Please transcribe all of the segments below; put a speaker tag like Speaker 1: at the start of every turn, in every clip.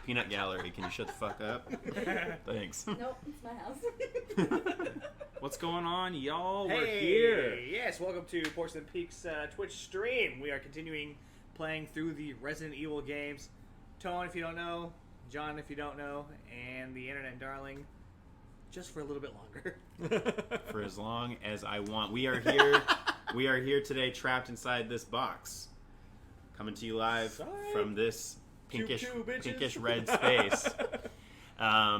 Speaker 1: Peanut Gallery, can you shut the fuck up? Thanks.
Speaker 2: Nope, it's my house.
Speaker 3: What's going on, y'all?
Speaker 4: Hey,
Speaker 3: We're here.
Speaker 4: Yes, welcome to Porcelain Peak's Twitch stream. We are continuing playing through the Resident Evil games. Tone, if you don't know, John, if you don't know, and the internet darling, just for a little bit longer.
Speaker 1: For as long as I want. We are here. We are here today, trapped inside this box, coming to you live from this pinkish red space.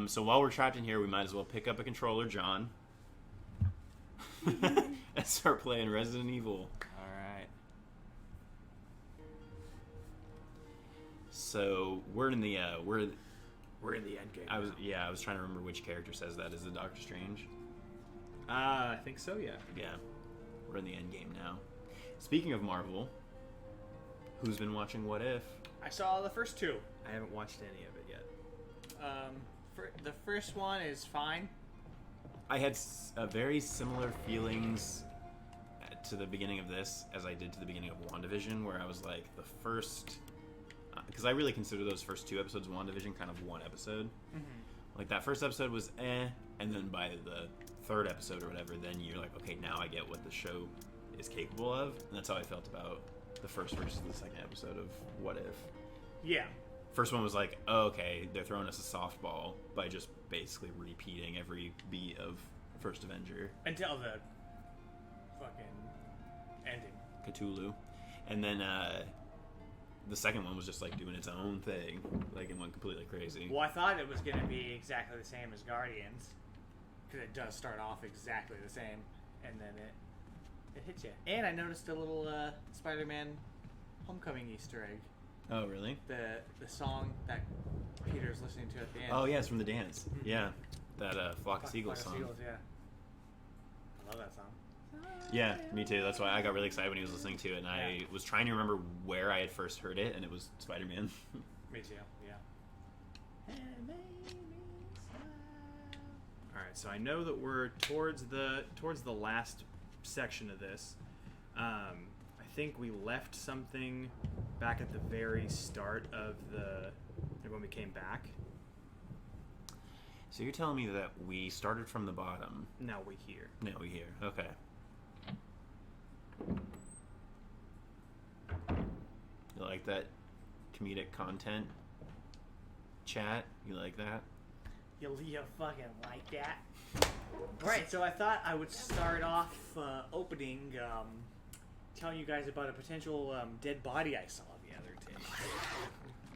Speaker 1: So while we're trapped in here, we might as well pick up a controller, John, and start playing Resident Evil.
Speaker 3: All right.
Speaker 1: So we're in the
Speaker 4: We're in the end game.
Speaker 1: I was trying to remember which character says that. Is it Doctor Strange?
Speaker 3: I think so, yeah.
Speaker 1: Yeah. We're in the end game now. Speaking of Marvel, who's been watching What If?
Speaker 4: I saw the first two.
Speaker 3: I haven't watched any of it yet.
Speaker 4: The first one is fine.
Speaker 1: I had very similar feelings to the beginning of this as I did to the beginning of WandaVision, where I was like, the first... Because I really consider those first two episodes of WandaVision kind of one episode.
Speaker 4: Mm-hmm.
Speaker 1: Like, that first episode was and then by the third episode or whatever, then you're like, okay, now I get what the show is capable of. And that's how I felt about the first versus the second episode of What If.
Speaker 4: Yeah.
Speaker 1: First one was like, oh, okay, they're throwing us a softball by just basically repeating every beat of First Avenger.
Speaker 4: Until the fucking ending.
Speaker 1: Cthulhu. And then the second one was just like doing its own thing. Like, it went completely crazy.
Speaker 4: Well, I thought it was going to be exactly the same as Guardians. Because it does start off exactly the same. And then it hits you. And I noticed a little Spider-Man Homecoming Easter egg.
Speaker 1: Oh, really?
Speaker 4: The song that Peter's listening to at the end.
Speaker 1: Oh, yeah, it's from the dance.
Speaker 4: Mm-hmm.
Speaker 1: Yeah. That Flock of Seagulls song.
Speaker 4: Seagulls, yeah. I love that song.
Speaker 1: Yeah, me too. That's why I got really excited when he was listening to it, and I was trying to remember where I had first heard it, and it was Spider-Man.
Speaker 4: Me too, yeah.
Speaker 3: All right, so I know that we're towards the last section of this. I think we left something back at the very start of when we came back.
Speaker 1: So you're telling me that we started from the bottom.
Speaker 3: Now we're here.
Speaker 1: Now we're here. Okay. You like that comedic content chat? You like that?
Speaker 4: You fucking like that? Alright, so I thought I would start off opening telling you guys about a potential dead body I saw the other day.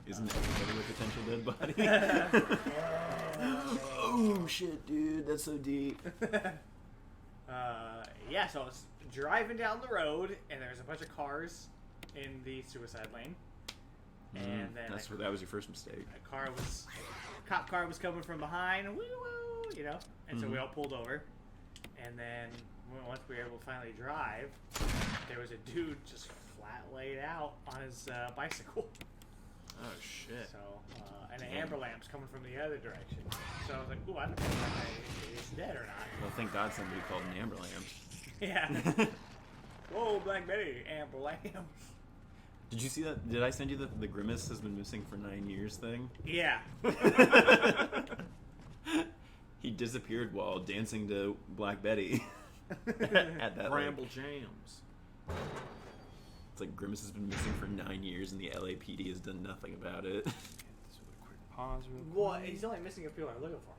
Speaker 1: Isn't everybody a potential dead body? Oh shit, dude, that's so deep.
Speaker 4: Yeah, so I was driving down the road, and there was a bunch of cars in the suicide lane. And then
Speaker 1: that was your first mistake.
Speaker 4: A cop car was coming from behind, woo woo, you know. And so we all pulled over, and then once we were able to finally drive, there was a dude just flat laid out on his bicycle.
Speaker 3: Oh shit!
Speaker 4: So and the amber lamp's coming from the other direction. So I was like, ooh, I don't know if he's dead or not.
Speaker 1: Well, thank God somebody called an amber lamp.
Speaker 4: Yeah. Whoa, Black Betty, amber lamp.
Speaker 1: Did you see that? Did I send you the Grimace has been missing for 9 years thing?
Speaker 4: Yeah.
Speaker 1: He disappeared while dancing to Black Betty at that
Speaker 3: Bramble Jams.
Speaker 1: It's like Grimace has been missing for 9 years and the LAPD has done nothing about it.
Speaker 3: This with a quick pause, real quick.
Speaker 4: Well, he's only missing if people are looking for him.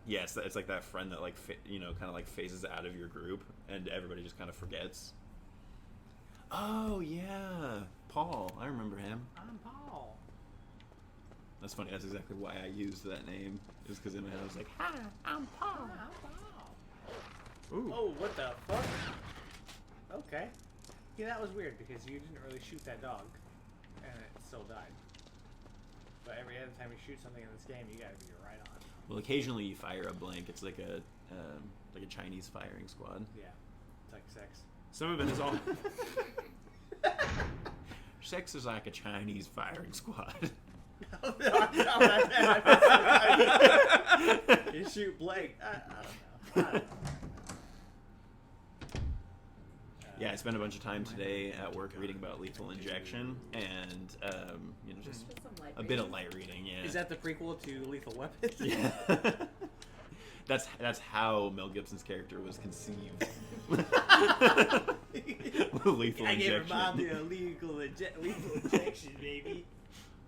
Speaker 1: Yes, it's like that friend that like kind of like phases out of your group and everybody just kind of forgets. Oh yeah, Paul. I remember him.
Speaker 4: I'm Paul.
Speaker 1: That's funny. That's exactly why I used that name. It was because in my head I was like, "Hi, I'm Paul."
Speaker 3: Ooh.
Speaker 4: Oh, what the fuck? Okay. Yeah, that was weird because you didn't really shoot that dog, and it still died. But every other time you shoot something in this game, you gotta be right on.
Speaker 1: Well, occasionally you fire a blank. It's like a Chinese firing squad.
Speaker 4: Yeah, it's like sex.
Speaker 3: Some of it is all.
Speaker 1: Sex is like a Chinese firing squad.
Speaker 4: No, I meant you shoot blank. I don't know.
Speaker 1: Yeah, I spent a bunch of time today at work reading about lethal injection and just
Speaker 2: Just some light
Speaker 1: a bit of light reading. Yeah.
Speaker 4: Is that the prequel to Lethal Weapon?
Speaker 1: Yeah. That's how Mel Gibson's character was conceived. Lethal
Speaker 4: I gave her
Speaker 1: injection.
Speaker 4: mom the lethal injection, baby.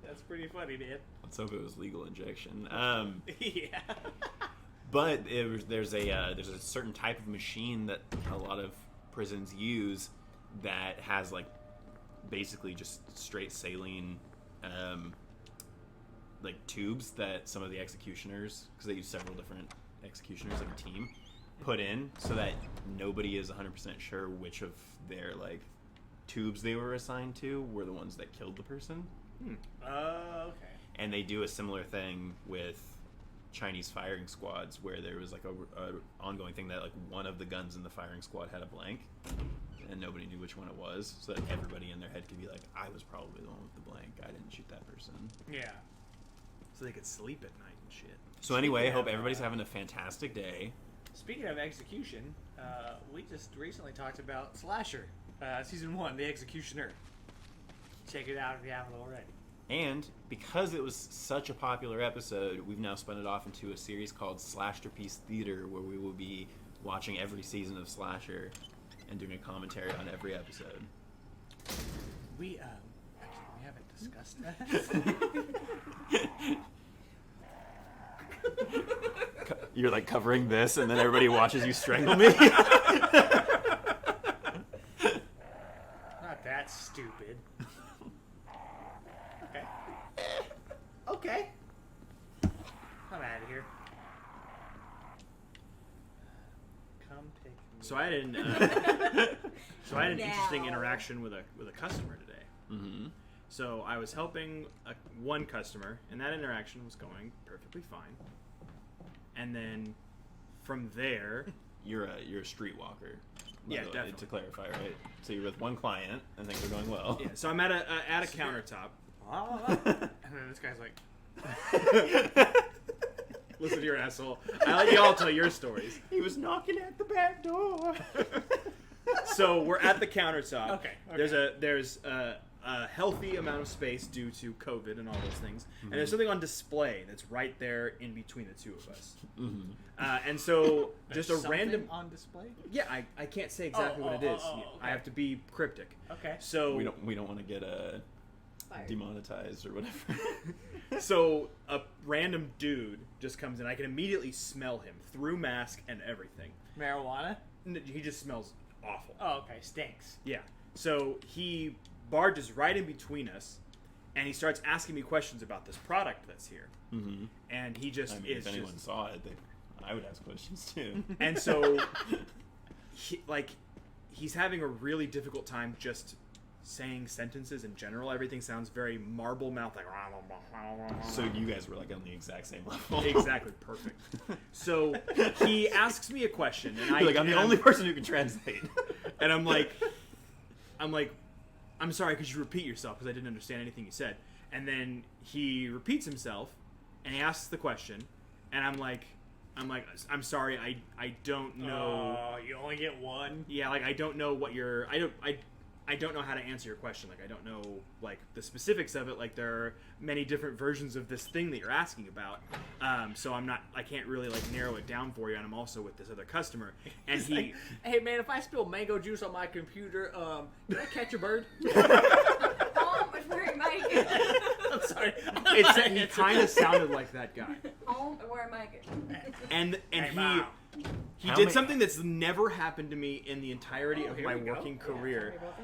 Speaker 4: That's pretty funny, man.
Speaker 1: Let's hope it was legal injection.
Speaker 4: Yeah.
Speaker 1: But there's a certain type of machine that a lot of prisons use that has like basically just straight saline like tubes that some of the executioners, because they use several different executioners like a team, put in so that nobody is 100% sure which of their like tubes they were assigned to were the ones that killed the person.
Speaker 4: Okay.
Speaker 1: And they do a similar thing with Chinese firing squads, where there was like a ongoing thing that like one of the guns in the firing squad had a blank, and nobody knew which one it was, so that everybody in their head could be like, I was probably the one with the blank. I didn't shoot that person.
Speaker 4: Yeah.
Speaker 3: So they could sleep at night and shit.
Speaker 1: So anyway, I hope everybody's having a fantastic day.
Speaker 4: Speaking of execution, we just recently talked about Slasher, Season 1, The Executioner. Check it out if you haven't already.
Speaker 1: And because it was such a popular episode, we've now spun it off into a series called Slasherpiece Theater, where we will be watching every season of Slasher and doing a commentary on every episode.
Speaker 4: We haven't discussed that.
Speaker 1: You're like covering this, and then everybody watches you strangle me.
Speaker 4: Not that stupid. Okay. Okay. I'm out of here. Come take me.
Speaker 3: So I had an interesting
Speaker 2: Now.
Speaker 3: interaction with a customer today.
Speaker 1: Mm-hmm.
Speaker 3: So I was helping one customer, and that interaction was going perfectly fine. And then from there,
Speaker 1: You're a streetwalker.
Speaker 3: Yeah,
Speaker 1: by the way,
Speaker 3: definitely.
Speaker 1: to clarify, right? So you're with one client, and things are going well.
Speaker 3: yeah. So I'm at a countertop.
Speaker 4: And then this guy's like,
Speaker 3: Listen to your asshole. I let you all tell your stories.
Speaker 1: He was knocking at the back door.
Speaker 3: So we're at the countertop.
Speaker 4: Okay.
Speaker 3: There's a healthy amount of space due to COVID and all those things, and there's something on display that's right there in between the two of us.
Speaker 1: Mm-hmm.
Speaker 3: And so just a
Speaker 4: "There's something
Speaker 3: random.
Speaker 4: on display.
Speaker 3: Yeah, I can't say exactly what it is.
Speaker 4: okay.
Speaker 3: I have to be cryptic.
Speaker 4: Okay.
Speaker 3: So
Speaker 1: We don't want to get
Speaker 2: Fired.
Speaker 1: demonetized or whatever.
Speaker 3: So a random dude just comes in. I can immediately smell him through mask and everything.
Speaker 4: Marijuana.
Speaker 3: He just smells awful.
Speaker 4: Oh, okay. Stinks.
Speaker 3: Yeah. So he barges right in between us, and he starts asking me questions about this product that's here.
Speaker 1: Mm-hmm.
Speaker 3: And he just
Speaker 1: I mean,
Speaker 3: is
Speaker 1: if anyone
Speaker 3: just.
Speaker 1: saw it, I would ask questions too.
Speaker 3: And so, he's having a really difficult time just saying sentences in general. Everything sounds very marble mouth, like.
Speaker 1: So you guys were like on the exact same level.
Speaker 3: Exactly, perfect. So he asks me a question, and
Speaker 1: You're like, I'm the only person who can translate.
Speaker 3: and I'm like, I'm sorry, could you repeat yourself, because I didn't understand anything you said. And then he repeats himself, and he asks the question, and I'm like, I'm sorry, I don't know.
Speaker 4: You only get one.
Speaker 3: Yeah, like I don't know what you're. I don't know how to answer your question. Like I don't know like the specifics of it. Like there are many different versions of this thing that you're asking about. So I can't really like narrow it down for you. And I'm also with this other customer, and
Speaker 4: He's like, hey man, if I spill mango juice on my computer, can I catch a bird?
Speaker 2: Home and wearing makeup.
Speaker 4: I'm sorry.
Speaker 3: he kind of sounded like that guy.
Speaker 2: Home and wearing makeup.
Speaker 3: And
Speaker 4: Hey,
Speaker 3: he
Speaker 4: Mom.
Speaker 3: he
Speaker 1: How
Speaker 3: did
Speaker 1: many-
Speaker 3: something that's never happened to me in the entirety
Speaker 4: Oh,
Speaker 3: of
Speaker 4: here
Speaker 3: my
Speaker 4: we go.
Speaker 3: working
Speaker 2: Yeah,
Speaker 3: career.
Speaker 2: sorry about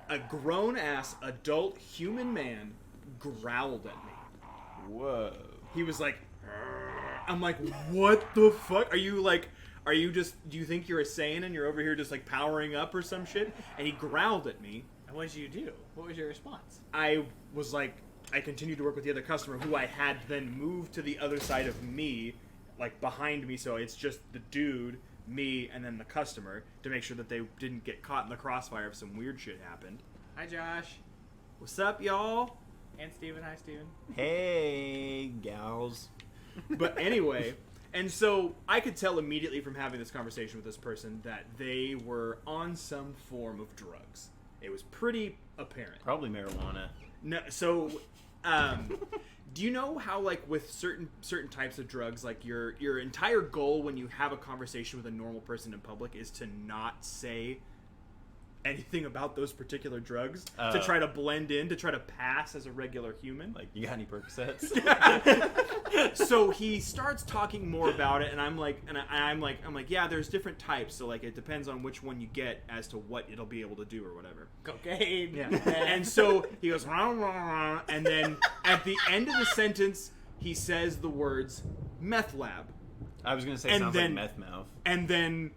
Speaker 2: that.
Speaker 3: A grown-ass adult human man growled at me.
Speaker 1: Whoa.
Speaker 3: He was like, I'm like, what the fuck? Are you just, do you think you're a Saiyan and you're over here just like powering up or some shit? And he growled at me.
Speaker 4: And what did you do? What was your response?
Speaker 3: I was like, I continued to work with the other customer who I had then moved to the other side of me, like behind me. So it's just the dude, me, and then the customer to make sure that they didn't get caught in the crossfire if some weird shit happened.
Speaker 4: Hi, Josh.
Speaker 3: What's up, y'all?
Speaker 4: And Steven. Hi, Steven.
Speaker 1: Hey, gals.
Speaker 3: But anyway, And so I could tell immediately from having this conversation with this person that they were on some form of drugs. It was pretty apparent.
Speaker 1: Probably marijuana.
Speaker 3: No, so do you know how, like, with certain types of drugs, like your entire goal when you have a conversation with a normal person in public is to not say anything about those particular drugs, to try to blend in, to try to pass as a regular human?
Speaker 1: Like, you got any Percocets?
Speaker 3: So he starts talking more about it, and I'm like, yeah, there's different types, so like it depends on which one you get as to what it'll be able to do or whatever.
Speaker 4: Cocaine.
Speaker 3: Yeah. And so he goes, rah, rah, rah, and then at the end of the sentence, he says the words meth lab.
Speaker 1: I was gonna say
Speaker 3: And
Speaker 1: sounds
Speaker 3: then-
Speaker 1: like meth mouth.
Speaker 3: And then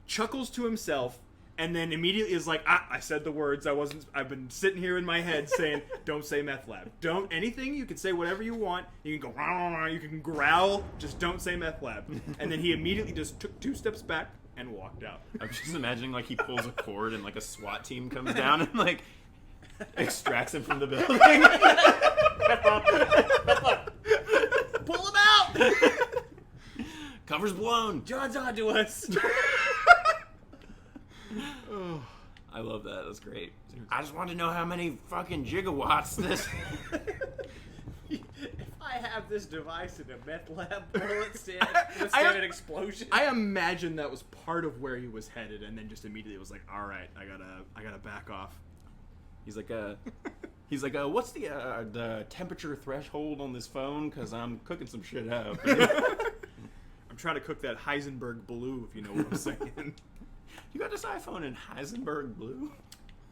Speaker 3: chuckles to himself, and then immediately is like, I said the words. I've been sitting here in my head saying, don't say meth lab. Don't, anything, you can say whatever you want. You can go, rah, rah, rah, you can growl, just don't say meth lab. And then he immediately just took 2 steps back and walked out.
Speaker 1: I'm just imagining like he pulls a cord and like a SWAT team comes down and like extracts him from the building.
Speaker 4: Pull him out!
Speaker 1: Cover's blown.
Speaker 4: John's onto us.
Speaker 1: I love that. That's great. I just want to know how many fucking gigawatts this.
Speaker 4: If I have this device in a meth lab, will it stand an explosion?
Speaker 3: I imagine that was part of where he was headed, and then just immediately was like, all right, I gotta back off.
Speaker 1: He's like, what's the temperature threshold on this phone? Because I'm cooking some shit up.
Speaker 3: I'm trying to cook that Heisenberg blue, if you know what I'm saying.
Speaker 1: You got this iPhone in Heisenberg blue?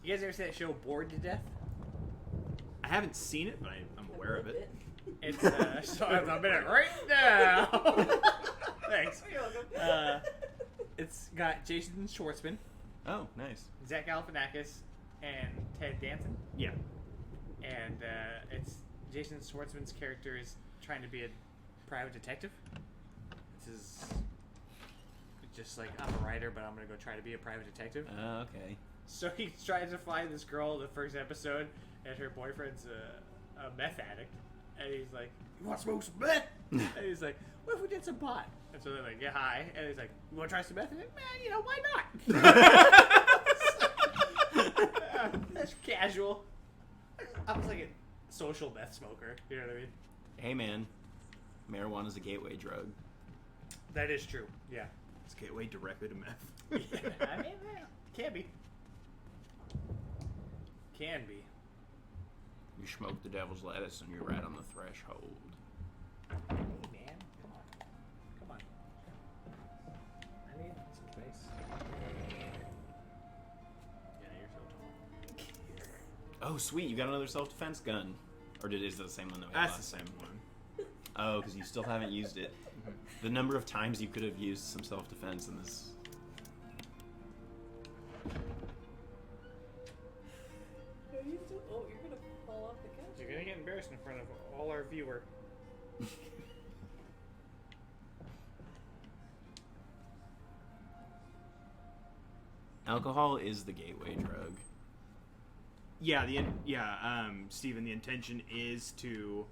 Speaker 4: You guys ever see that show Bored to Death?
Speaker 3: I haven't seen it, but I'm aware of it.
Speaker 4: It's starting a minute right now. Thanks.
Speaker 2: You're welcome.
Speaker 4: It's got Jason Schwartzman,
Speaker 1: Oh, nice.
Speaker 4: Zach Galifianakis, and Ted Danson.
Speaker 3: Yeah.
Speaker 4: And it's Jason Schwartzman's character is trying to be a private detective. This is just like, I'm a writer, but I'm gonna go try to be a private detective.
Speaker 1: Okay.
Speaker 4: So he tries to find this girl in the first episode, and her boyfriend's a meth addict. And he's like, "You want to smoke some meth?" And he's like, "What if we did some pot?" And so they're like, "Get high." And he's like, "You want to try some meth?" And he's like, "Man, why not?" That's casual. I was like a social meth smoker. You know what I mean?
Speaker 1: Hey, man. Marijuana's a gateway drug.
Speaker 4: That is true. Yeah.
Speaker 3: It's a gateway directly to meth.
Speaker 4: I mean, can be. Can be.
Speaker 1: You smoke the devil's lettuce and you're right on the threshold.
Speaker 4: Hey, man. Come on. I need some space. Yeah, you're so tall.
Speaker 1: Oh, sweet. You got another self-defense gun. Or is it the same one that we had
Speaker 3: That's
Speaker 1: last
Speaker 3: the same
Speaker 1: time?
Speaker 3: one.
Speaker 1: Oh, because you still haven't used it. The number of times you could have used some self-defense in this.
Speaker 2: Oh, you're gonna fall off the couch.
Speaker 4: You're gonna get embarrassed in front of all our viewer.
Speaker 1: Alcohol is the gateway drug.
Speaker 3: Yeah, Steven, the intention is to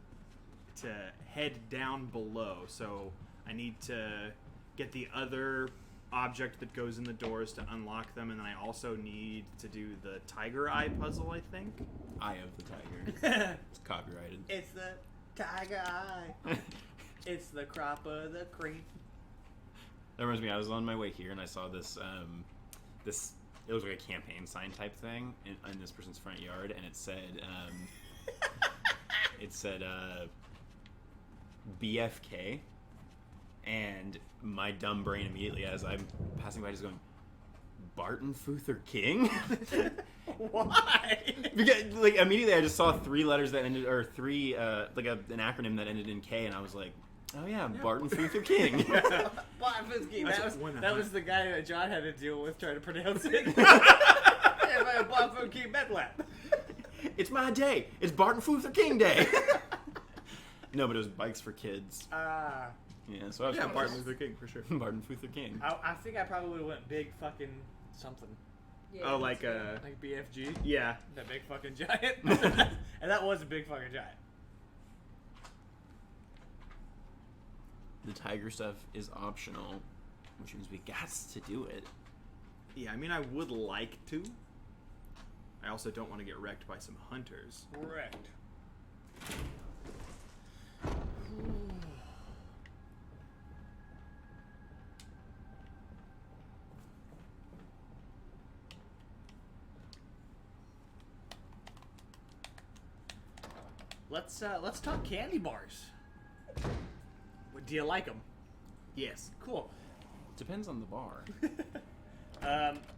Speaker 3: head down below. So I need to get the other object that goes in the doors to unlock them, and then I also need to do the tiger eye puzzle, I think.
Speaker 1: Eye of the tiger. It's copyrighted.
Speaker 4: It's the tiger eye. It's the crop of the creek.
Speaker 1: That reminds me, I was on my way here and I saw this, it was like a campaign sign type thing in this person's front yard, and it said, BFK, and my dumb brain immediately, as I'm passing by, just going, Barton Luther King?
Speaker 4: Why?
Speaker 1: Because, like, immediately I just saw 3 letters that ended, or 3, like an acronym that ended in K, and I was like, oh yeah, Barton Luther King.
Speaker 4: That was the guy that John had to deal with trying to pronounce it. Yeah, Bob from King Medlap.
Speaker 1: It's my day. It's Barton Luther King Day. No, but it was Bikes for Kids. Yeah, so I was
Speaker 3: Martin Luther King for sure.
Speaker 1: Barton Luther King.
Speaker 4: I think I probably would have went big fucking something.
Speaker 2: Yeah,
Speaker 3: Oh, like
Speaker 4: Like BFG.
Speaker 3: yeah.
Speaker 4: That big fucking giant. And that was a big fucking giant.
Speaker 1: the tiger stuff is optional, which means we got to do it.
Speaker 3: Yeah, I mean, I would like to. I also don't want to get wrecked by some hunters.
Speaker 4: Correct. Let's talk candy bars. Do you like them?
Speaker 3: Yes.
Speaker 4: Cool.
Speaker 1: Depends on the bar.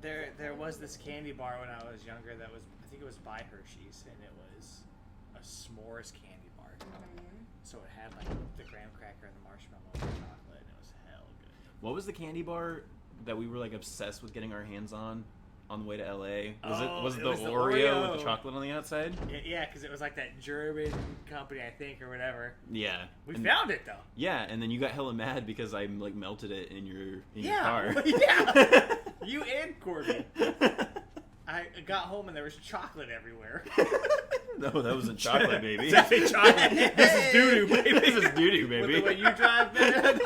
Speaker 4: There was this candy bar when I was younger that was, I think it was by Hershey's, and it was a s'mores candy bar. So it had like the graham cracker and the marshmallow and the chocolate, and it was hell good.
Speaker 1: What was the candy bar that we were like obsessed with getting our hands on the way to LA? Was it the Oreo with the chocolate on the outside?
Speaker 4: Yeah, because it was like that German company, I think, or whatever.
Speaker 1: Yeah.
Speaker 4: We found it though.
Speaker 1: Yeah, and then you got hella mad because I like melted it in your car.
Speaker 4: Yeah. You and Corbin. I got home and there was chocolate everywhere.
Speaker 1: No, that wasn't chocolate, baby.
Speaker 4: Chocolate. This is doo-doo, baby.
Speaker 1: This is doo-doo, baby.
Speaker 4: With the way you drive, man.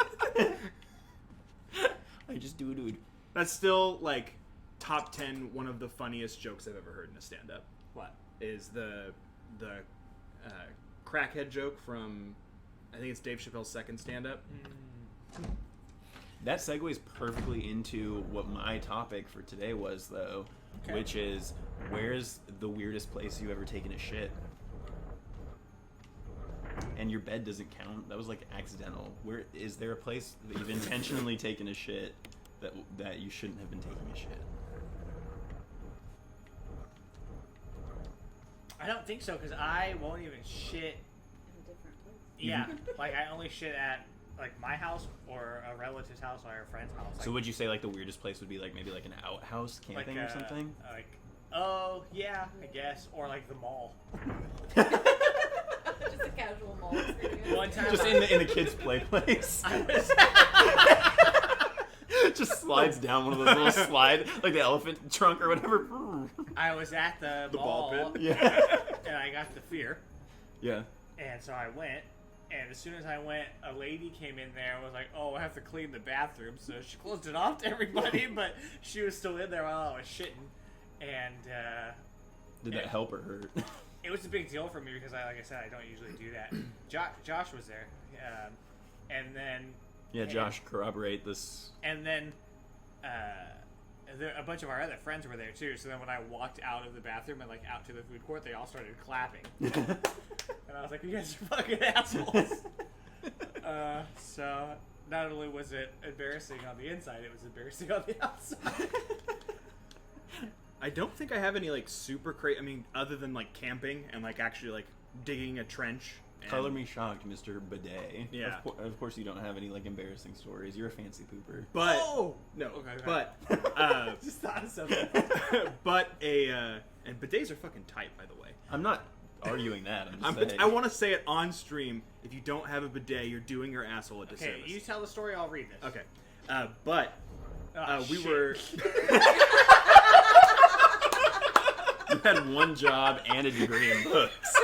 Speaker 1: I just doo-dooed.
Speaker 3: That's still, like, top 10 one of the funniest jokes I've ever heard in a stand-up.
Speaker 4: What?
Speaker 3: Is the crackhead joke from, I think it's Dave Chappelle's second stand-up.
Speaker 1: That segues perfectly into what my topic for today was, though, which is, where's the weirdest place you've ever taken a shit? And your bed doesn't count. That was like accidental. Where is there a place that you've intentionally taken a shit that you shouldn't have been taking a shit?
Speaker 4: I don't think so, because I won't even shit.
Speaker 2: In a different place.
Speaker 4: Yeah, like I only shit at like my house or a relative's house or a friend's house. Like,
Speaker 1: So would you say like the weirdest place would be like maybe like an outhouse camping or something?
Speaker 4: Like, oh yeah, I guess, or like the mall.
Speaker 2: Just a casual mall experience.
Speaker 4: One time,
Speaker 1: Just in the kids' play place.
Speaker 4: I was
Speaker 1: Just slides down one of those little slide, like the elephant trunk or whatever.
Speaker 4: I was at the
Speaker 3: ball
Speaker 4: mall,
Speaker 3: pit?
Speaker 1: Yeah.
Speaker 4: and I got the fear,
Speaker 1: Yeah.
Speaker 4: and so I went. And as soon as I went, a lady came in there and was like, "Oh, I have to clean the bathroom." So she closed it off to everybody, but she was still in there while I was shitting. And
Speaker 1: Did that help or hurt?
Speaker 4: it was a big deal for me because, like I said, I don't usually do that. Josh was there, and then
Speaker 1: Yeah, Josh, corroborate this.
Speaker 4: and then a bunch of our other friends were there too. So then when I walked out of the bathroom and like out to the food court, they all started clapping. And I was like, "You guys are fucking assholes." So not only was it embarrassing on the inside, it was embarrassing on the outside.
Speaker 3: I don't think I have any, like, super crazy, I mean, other than, like, camping and, like, actually, like, digging a trench. And...
Speaker 1: Color me shocked, Mr. Bidet.
Speaker 3: Yeah.
Speaker 1: Of course you don't have any, like, embarrassing stories. You're a fancy pooper.
Speaker 3: But...
Speaker 4: Oh!
Speaker 3: No,
Speaker 4: Okay.
Speaker 3: but...
Speaker 4: Just thought of something.
Speaker 3: but and bidets are fucking tight, by the way.
Speaker 1: I'm not arguing that. I'm just saying.
Speaker 3: I want to say it on stream. If you don't have a bidet, you're doing your asshole a disservice.
Speaker 4: Okay, you tell the story, I'll read this.
Speaker 3: Okay. But we
Speaker 4: shit.
Speaker 3: were...
Speaker 1: You had one job and a degree in books.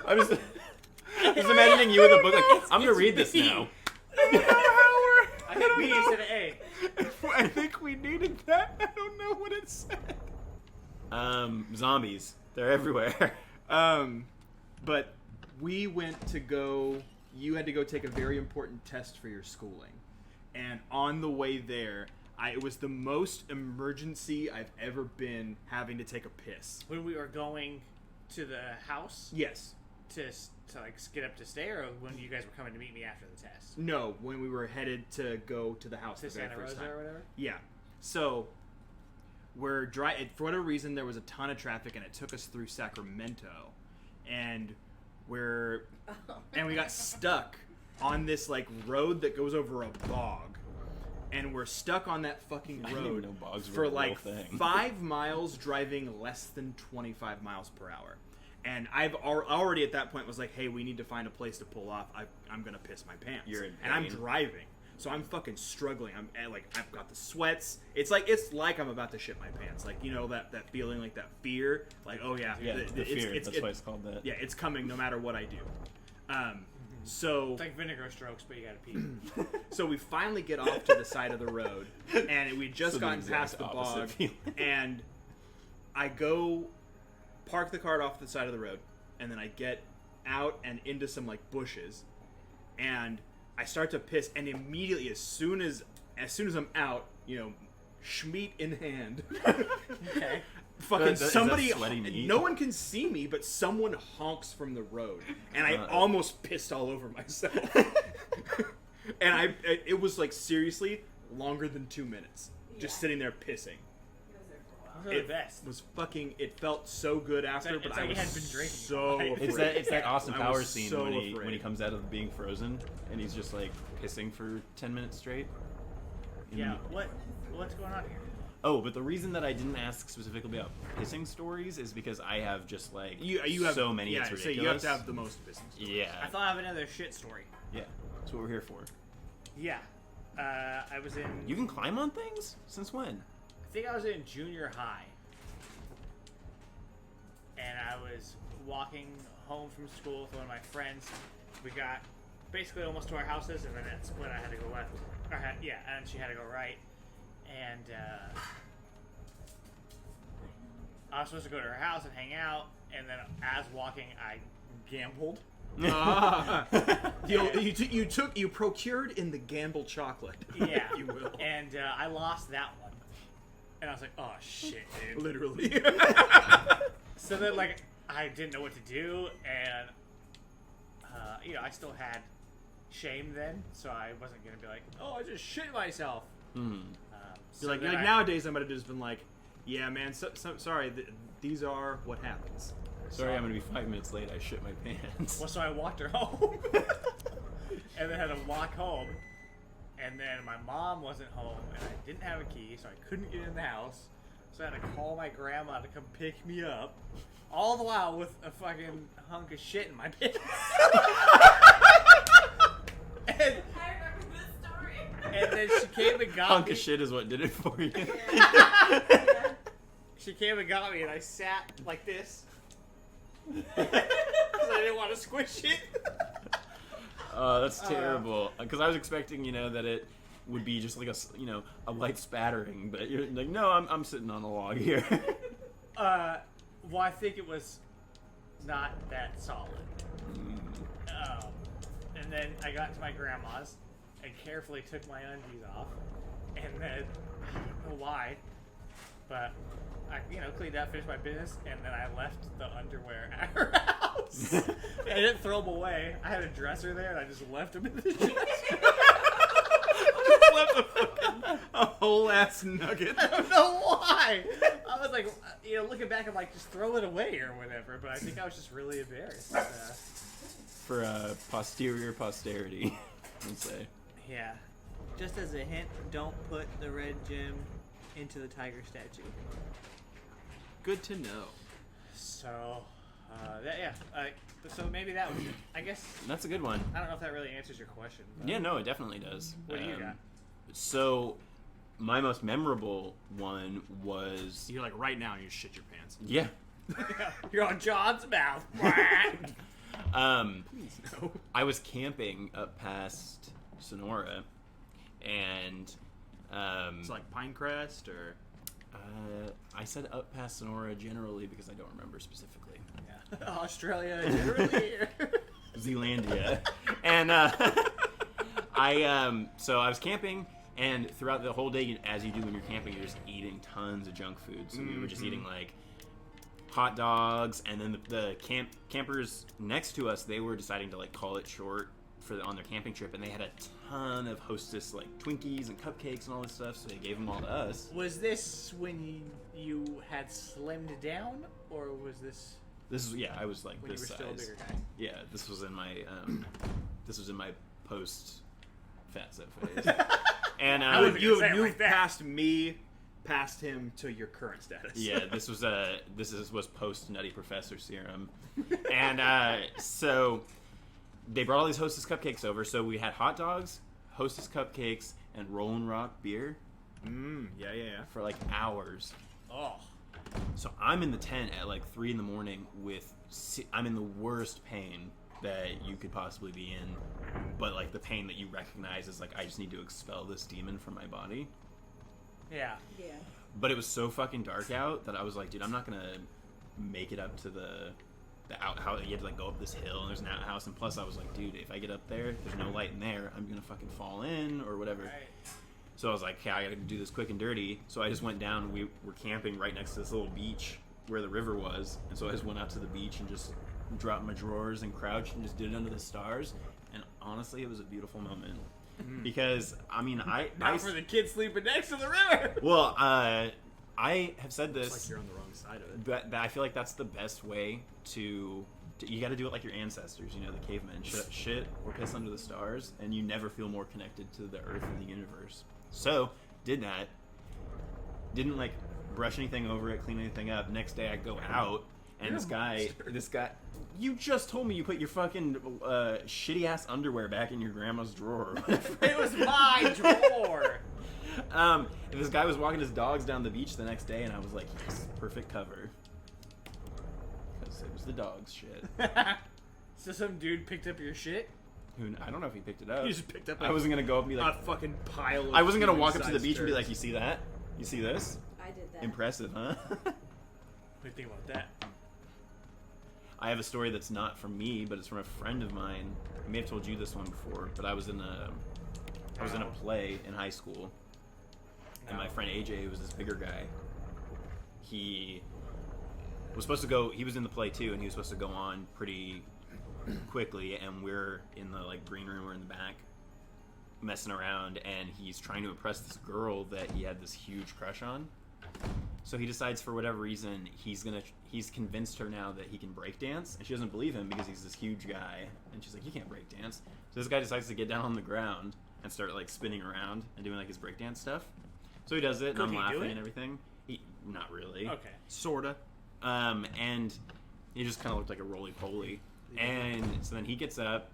Speaker 1: I was imagining you with a book like, I'm going to read this now.
Speaker 4: I hit B instead of A.
Speaker 3: I think we needed that. I don't know what it said.
Speaker 1: Zombies. They're everywhere.
Speaker 3: But we went to go... You had to go take a very important test for your schooling. And on the way there... it was the most emergency I've ever been having to take a piss.
Speaker 4: When we were going to the house
Speaker 3: Yes.
Speaker 4: to like get up to stay, or when you guys were coming to meet me after the test?
Speaker 3: No, when we were headed to go to the house
Speaker 4: To
Speaker 3: the very
Speaker 4: Santa
Speaker 3: first
Speaker 4: Rosa
Speaker 3: time.
Speaker 4: or whatever?
Speaker 3: Yeah. So we're for whatever reason there was a ton of traffic and it took us through Sacramento, and we got stuck on this like road that goes over a bog. And we're stuck on that fucking
Speaker 1: I didn't even
Speaker 3: road
Speaker 1: know bogs were
Speaker 3: for
Speaker 1: a real
Speaker 3: like
Speaker 1: thing.
Speaker 3: 5 miles driving less than 25 miles per hour. And I've already at that point was like, hey, we need to find a place to pull off. I'm going to piss my pants.
Speaker 1: You're in
Speaker 3: and I'm
Speaker 1: pain.
Speaker 3: driving. So I'm fucking struggling. I've got the sweats. It's like I'm about to shit my pants. Like, you know, that feeling, like that fear. Like, oh yeah.
Speaker 1: Yeah, the fear.
Speaker 3: It's
Speaker 1: That's why it's called that.
Speaker 3: Yeah, it's coming no matter what I do. So
Speaker 4: It's like vinegar strokes, but you gotta pee.
Speaker 3: So we finally get off to the side of the road, and we just
Speaker 1: So the
Speaker 3: gotten
Speaker 1: exact
Speaker 3: past the
Speaker 1: opposite
Speaker 3: bog,
Speaker 1: feeling.
Speaker 3: and I go park the cart off the side of the road, and then I get out and into some like bushes, and I start to piss, and immediately as soon as I'm out, schmeat in hand,
Speaker 4: Okay.
Speaker 3: fucking
Speaker 1: Is that
Speaker 3: somebody,
Speaker 1: sweaty meat?
Speaker 3: no one can see me, but someone honks from the road, and I almost pissed all over myself. And it was like seriously longer than 2 minutes, just
Speaker 2: Yeah.
Speaker 3: sitting there pissing.
Speaker 2: He was there for a while.
Speaker 4: Those are
Speaker 3: It
Speaker 4: the best.
Speaker 3: was fucking. It felt so good after,
Speaker 4: It's
Speaker 3: but
Speaker 4: like
Speaker 3: I
Speaker 4: you
Speaker 3: was
Speaker 4: hadn't been drinking,
Speaker 3: so.
Speaker 4: right?
Speaker 3: Afraid.
Speaker 1: It's that Austin
Speaker 3: I
Speaker 1: Powers
Speaker 3: was
Speaker 1: scene
Speaker 3: so
Speaker 1: when he
Speaker 3: afraid.
Speaker 1: comes out of being frozen and he's just like pissing for 10 minutes straight.
Speaker 4: Yeah. What's going on here?
Speaker 1: Oh, but the reason that I didn't ask specifically about pissing stories is because I have just like
Speaker 3: You have
Speaker 1: so many.
Speaker 3: Yeah,
Speaker 1: it's
Speaker 3: so
Speaker 1: ridiculous.
Speaker 3: you have to have the most business.
Speaker 1: Yeah,
Speaker 4: I thought I have another shit story.
Speaker 1: yeah. That's what we're here for.
Speaker 4: Yeah. I was in.
Speaker 1: You can climb on things? Since when?
Speaker 4: I think I was in junior high. And I was walking home from school with one of my friends. We got basically almost to our houses, and then at split I had to go left. And she had to go right. And I was supposed to go to her house and hang out, and then as walking, I gambled.
Speaker 3: You procured in the gamble chocolate.
Speaker 4: Yeah.
Speaker 3: You will.
Speaker 4: And I lost that one. And I was like, oh shit, dude.
Speaker 3: Literally.
Speaker 4: So then, like, I didn't know what to do, and, I still had shame then, so I wasn't going to be like, oh, I just shit myself.
Speaker 3: You're like nowadays I might have just been like, yeah, man, sorry, these are what happens.
Speaker 1: Sorry, I'm gonna be 5 minutes late. I shit my pants.
Speaker 4: Well, so I walked her home, and then had to walk home, and then my mom wasn't home, and I didn't have a key, so I couldn't get in the house, so I had to call my grandma to come pick me up, all the while with a fucking hunk of shit in my pants. And
Speaker 2: I remember this story.
Speaker 4: And then she came and got
Speaker 1: Hunk
Speaker 4: me.
Speaker 1: of shit is what did it for you.
Speaker 2: Yeah.
Speaker 4: She came and got me, and I sat like this. Because I didn't want to squish it.
Speaker 1: That's terrible. Because I was expecting, that it would be just like a light spattering, but you're like, no, I'm sitting on a log here.
Speaker 4: Well, I think it was not that solid. And then I got to my grandma's and carefully took my undies off. And then, I don't know why, but I, cleaned up, finished my business, and then I left the underwear at her house. I didn't throw them away. I had a dresser there, and I just left them in the dresser.
Speaker 3: Left a whole ass nugget.
Speaker 4: I don't know why. I was like, looking back, I'm like, just throw it away or whatever. But I think I was just really embarrassed.
Speaker 1: For posterior posterity, I'd say.
Speaker 4: Yeah. Just as a hint, don't put the red gem into the tiger statue.
Speaker 3: Good to know.
Speaker 4: So, so maybe that was it. I guess,
Speaker 1: That's a good one.
Speaker 4: I don't know if that really answers your question. But
Speaker 1: Yeah, no, it definitely does.
Speaker 4: What do you got?
Speaker 1: So, my most memorable one was
Speaker 3: You're like right now, you shit your pants.
Speaker 1: yeah.
Speaker 4: You're on John's mouth.
Speaker 3: Please no.
Speaker 1: I was camping up past Sonora, and
Speaker 3: It's like Pinecrest or
Speaker 1: I said up past Sonora generally because I don't remember specifically.
Speaker 4: Yeah. Australia, generally.
Speaker 1: Zealandia. And so I was camping, and throughout the whole day, as you do when you're camping, you're just eating tons of junk food. So we were just eating like hot dogs, and then the campers next to us, they were deciding to like call it short on their camping trip, and they had a ton of Hostess like Twinkies and cupcakes and all this stuff, so they gave them all to us.
Speaker 4: Was this when you had slimmed down, or was this
Speaker 1: This is I was like
Speaker 4: when
Speaker 1: this
Speaker 4: you were
Speaker 1: size.
Speaker 4: still a bigger guy?
Speaker 1: Yeah, this was in my post fat set phase. And
Speaker 4: wasn't gonna say it
Speaker 3: you've
Speaker 4: like that.
Speaker 3: passed me, past him to your current status.
Speaker 1: yeah, this was post Nutty Professor serum, and so they brought all these Hostess cupcakes over. So we had hot dogs, Hostess cupcakes, and Rollin' Rock beer
Speaker 3: Yeah.
Speaker 1: for like hours.
Speaker 4: Oh.
Speaker 1: So I'm in the tent at like 3 a.m. I'm in the worst pain that you could possibly be in, but like the pain that you recognize is like, I just need to expel this demon from my body.
Speaker 4: Yeah.
Speaker 2: Yeah.
Speaker 1: But it was so fucking dark out that I was like, dude, I'm not gonna make it up to the outhouse. You have to like go up this hill and there's an outhouse, and plus I was like, dude, if I get up there, there's no light in there, I'm gonna fucking fall in or whatever.
Speaker 4: Right.
Speaker 1: So I was like, okay, I gotta do this quick and dirty. So I just went down. We were camping right next to this little beach where the river was, and so I just went out to the beach and just dropped my drawers and crouched and just did it under the stars. And honestly, it was a beautiful moment because I mean,
Speaker 4: Not for the kid sleeping next to the river.
Speaker 1: well, I have said this.
Speaker 3: It's like you're on the wrong side of it.
Speaker 1: But I feel like that's the best way to you got to do it like your ancestors, you know, the cavemen. Shit or piss under the stars, and you never feel more connected to the earth and the universe. So, did that. Didn't like brush anything over it, clean anything up. Next day I go out, and this guy, you just told me you put your fucking shitty ass underwear back in your grandma's drawer.
Speaker 4: It was my drawer.
Speaker 1: And this guy was walking his dogs down the beach the next day, and I was like, yes, perfect cover. Because it was the dog's shit.
Speaker 4: So some dude picked up your shit?
Speaker 1: I don't know if he picked it up.
Speaker 3: You just picked up
Speaker 1: I wasn't going to go up and be
Speaker 3: a
Speaker 1: like...
Speaker 3: fucking pile of
Speaker 1: I wasn't going to walk up to the
Speaker 3: human-sized
Speaker 1: beach and be
Speaker 3: turds.
Speaker 1: like, you see that? You see this?
Speaker 2: I did that.
Speaker 1: Impressive, huh?
Speaker 4: What do you think about that?
Speaker 1: I have a story that's not from me, but it's from a friend of mine. I may have told you this one before, but I was in a play in high school. And my friend AJ, who was this bigger guy, he was supposed to go. He was in the play too, and he was supposed to go on pretty quickly. And we're in the like green room, we're in the back, messing around, and he's trying to impress this girl that he had this huge crush on. So he decides, for whatever reason, he's convinced her now that he can break dance, and she doesn't believe him because he's this huge guy, and she's like, you can't break dance. So this guy decides to get down on the ground and start like spinning around and doing like his breakdance stuff. So he does it, and
Speaker 4: Could
Speaker 1: I'm
Speaker 4: he do
Speaker 1: laughing
Speaker 4: it?
Speaker 1: and everything. Not really.
Speaker 4: Okay.
Speaker 3: Sorta.
Speaker 1: And he just kind of looked like a roly-poly. And so then he gets up,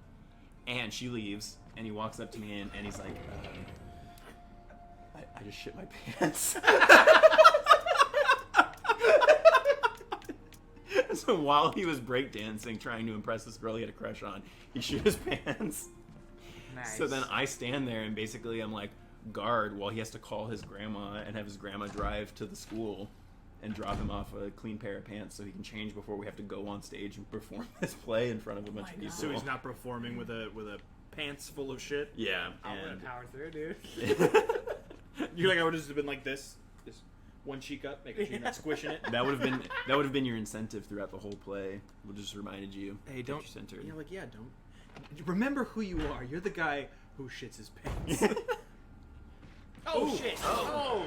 Speaker 1: and she leaves, and he walks up to me, and he's like, I just shit my pants. So while he was breakdancing, trying to impress this girl he had a crush on, he shit his pants.
Speaker 4: Nice.
Speaker 1: So then I stand there, and basically I'm like, guard while he has to call his grandma and have his grandma drive to the school and drop him off a clean pair of pants so he can change before we have to go on stage and perform this play in front of a bunch of people.
Speaker 3: So he's not performing with a pants full of shit.
Speaker 1: Yeah.
Speaker 4: I would have powered through, dude.
Speaker 3: You're like, I would have just been like this one cheek up, making sure you're not squishing it.
Speaker 1: that would have been your incentive throughout the whole play. Would have just reminded you.
Speaker 3: Hey,
Speaker 1: that
Speaker 3: don't.
Speaker 1: you're centered.
Speaker 3: You're like, yeah, don't. Remember who you are. You're the guy who shits his pants.
Speaker 4: Oh, shit. Oh,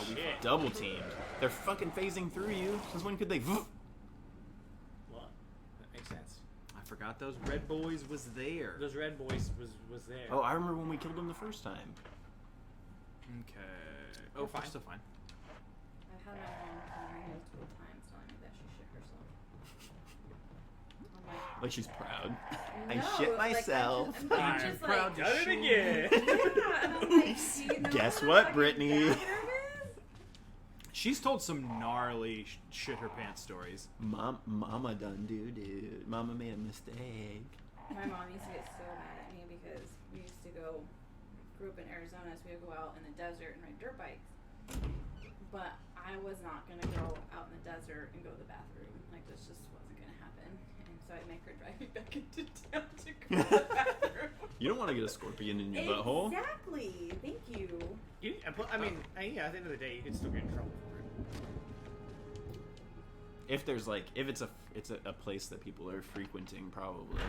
Speaker 1: we
Speaker 4: shit.
Speaker 1: double teamed. They're fucking phasing through you. Since when could they?
Speaker 4: Well, that makes sense.
Speaker 3: I forgot those red boys was there.
Speaker 4: Those red boys was there.
Speaker 1: Oh, I remember when we killed them the first time.
Speaker 3: Okay.
Speaker 4: We're
Speaker 3: Oh,
Speaker 4: fine.
Speaker 3: fine. Still fine.
Speaker 2: I've had my mom come here multiple times telling me that she shit herself. I'm
Speaker 1: Like she's proud. I
Speaker 2: no,
Speaker 1: shit
Speaker 2: like,
Speaker 1: myself.
Speaker 2: I'm
Speaker 4: I'm
Speaker 2: just
Speaker 4: proud
Speaker 2: like,
Speaker 4: to done it again.
Speaker 2: yeah, and I'm like, do you know
Speaker 1: Guess
Speaker 2: how
Speaker 1: what,
Speaker 2: fucking
Speaker 1: Brittany?
Speaker 2: bad it is?
Speaker 3: She's told some gnarly shit her pants stories.
Speaker 1: Mama done dude. Mama made a mistake.
Speaker 2: My mom used to get so mad at me because we used to grew up in Arizona, so we would go out in the desert and ride dirt bikes. But I was not going to go out in the desert and go to the bathroom. Like, this just wasn't going to happen. And so I'd make her drive me back into town to go to the bathroom.
Speaker 1: You don't want to get a scorpion in your butthole.
Speaker 2: Exactly. Thank you.
Speaker 4: I mean, at the end of the day, you can still get in trouble for it.
Speaker 1: If there's like, if it's a place that people are frequenting, probably.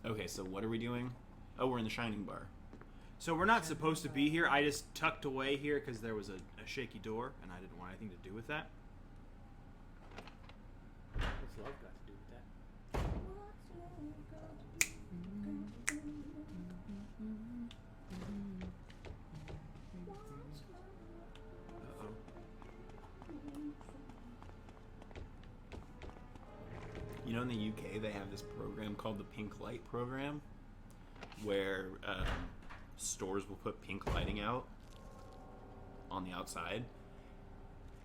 Speaker 1: Okay, so what are we doing? Oh, we're in the Shining Bar.
Speaker 3: So we're not supposed to be here. I just tucked away here because there was a shaky door, and I didn't want anything to do with that.
Speaker 4: What's love got to do with that?
Speaker 3: Uh-oh.
Speaker 1: You know, in the UK, they have this program called the Pink Light Program, where stores will put pink lighting out on the outside.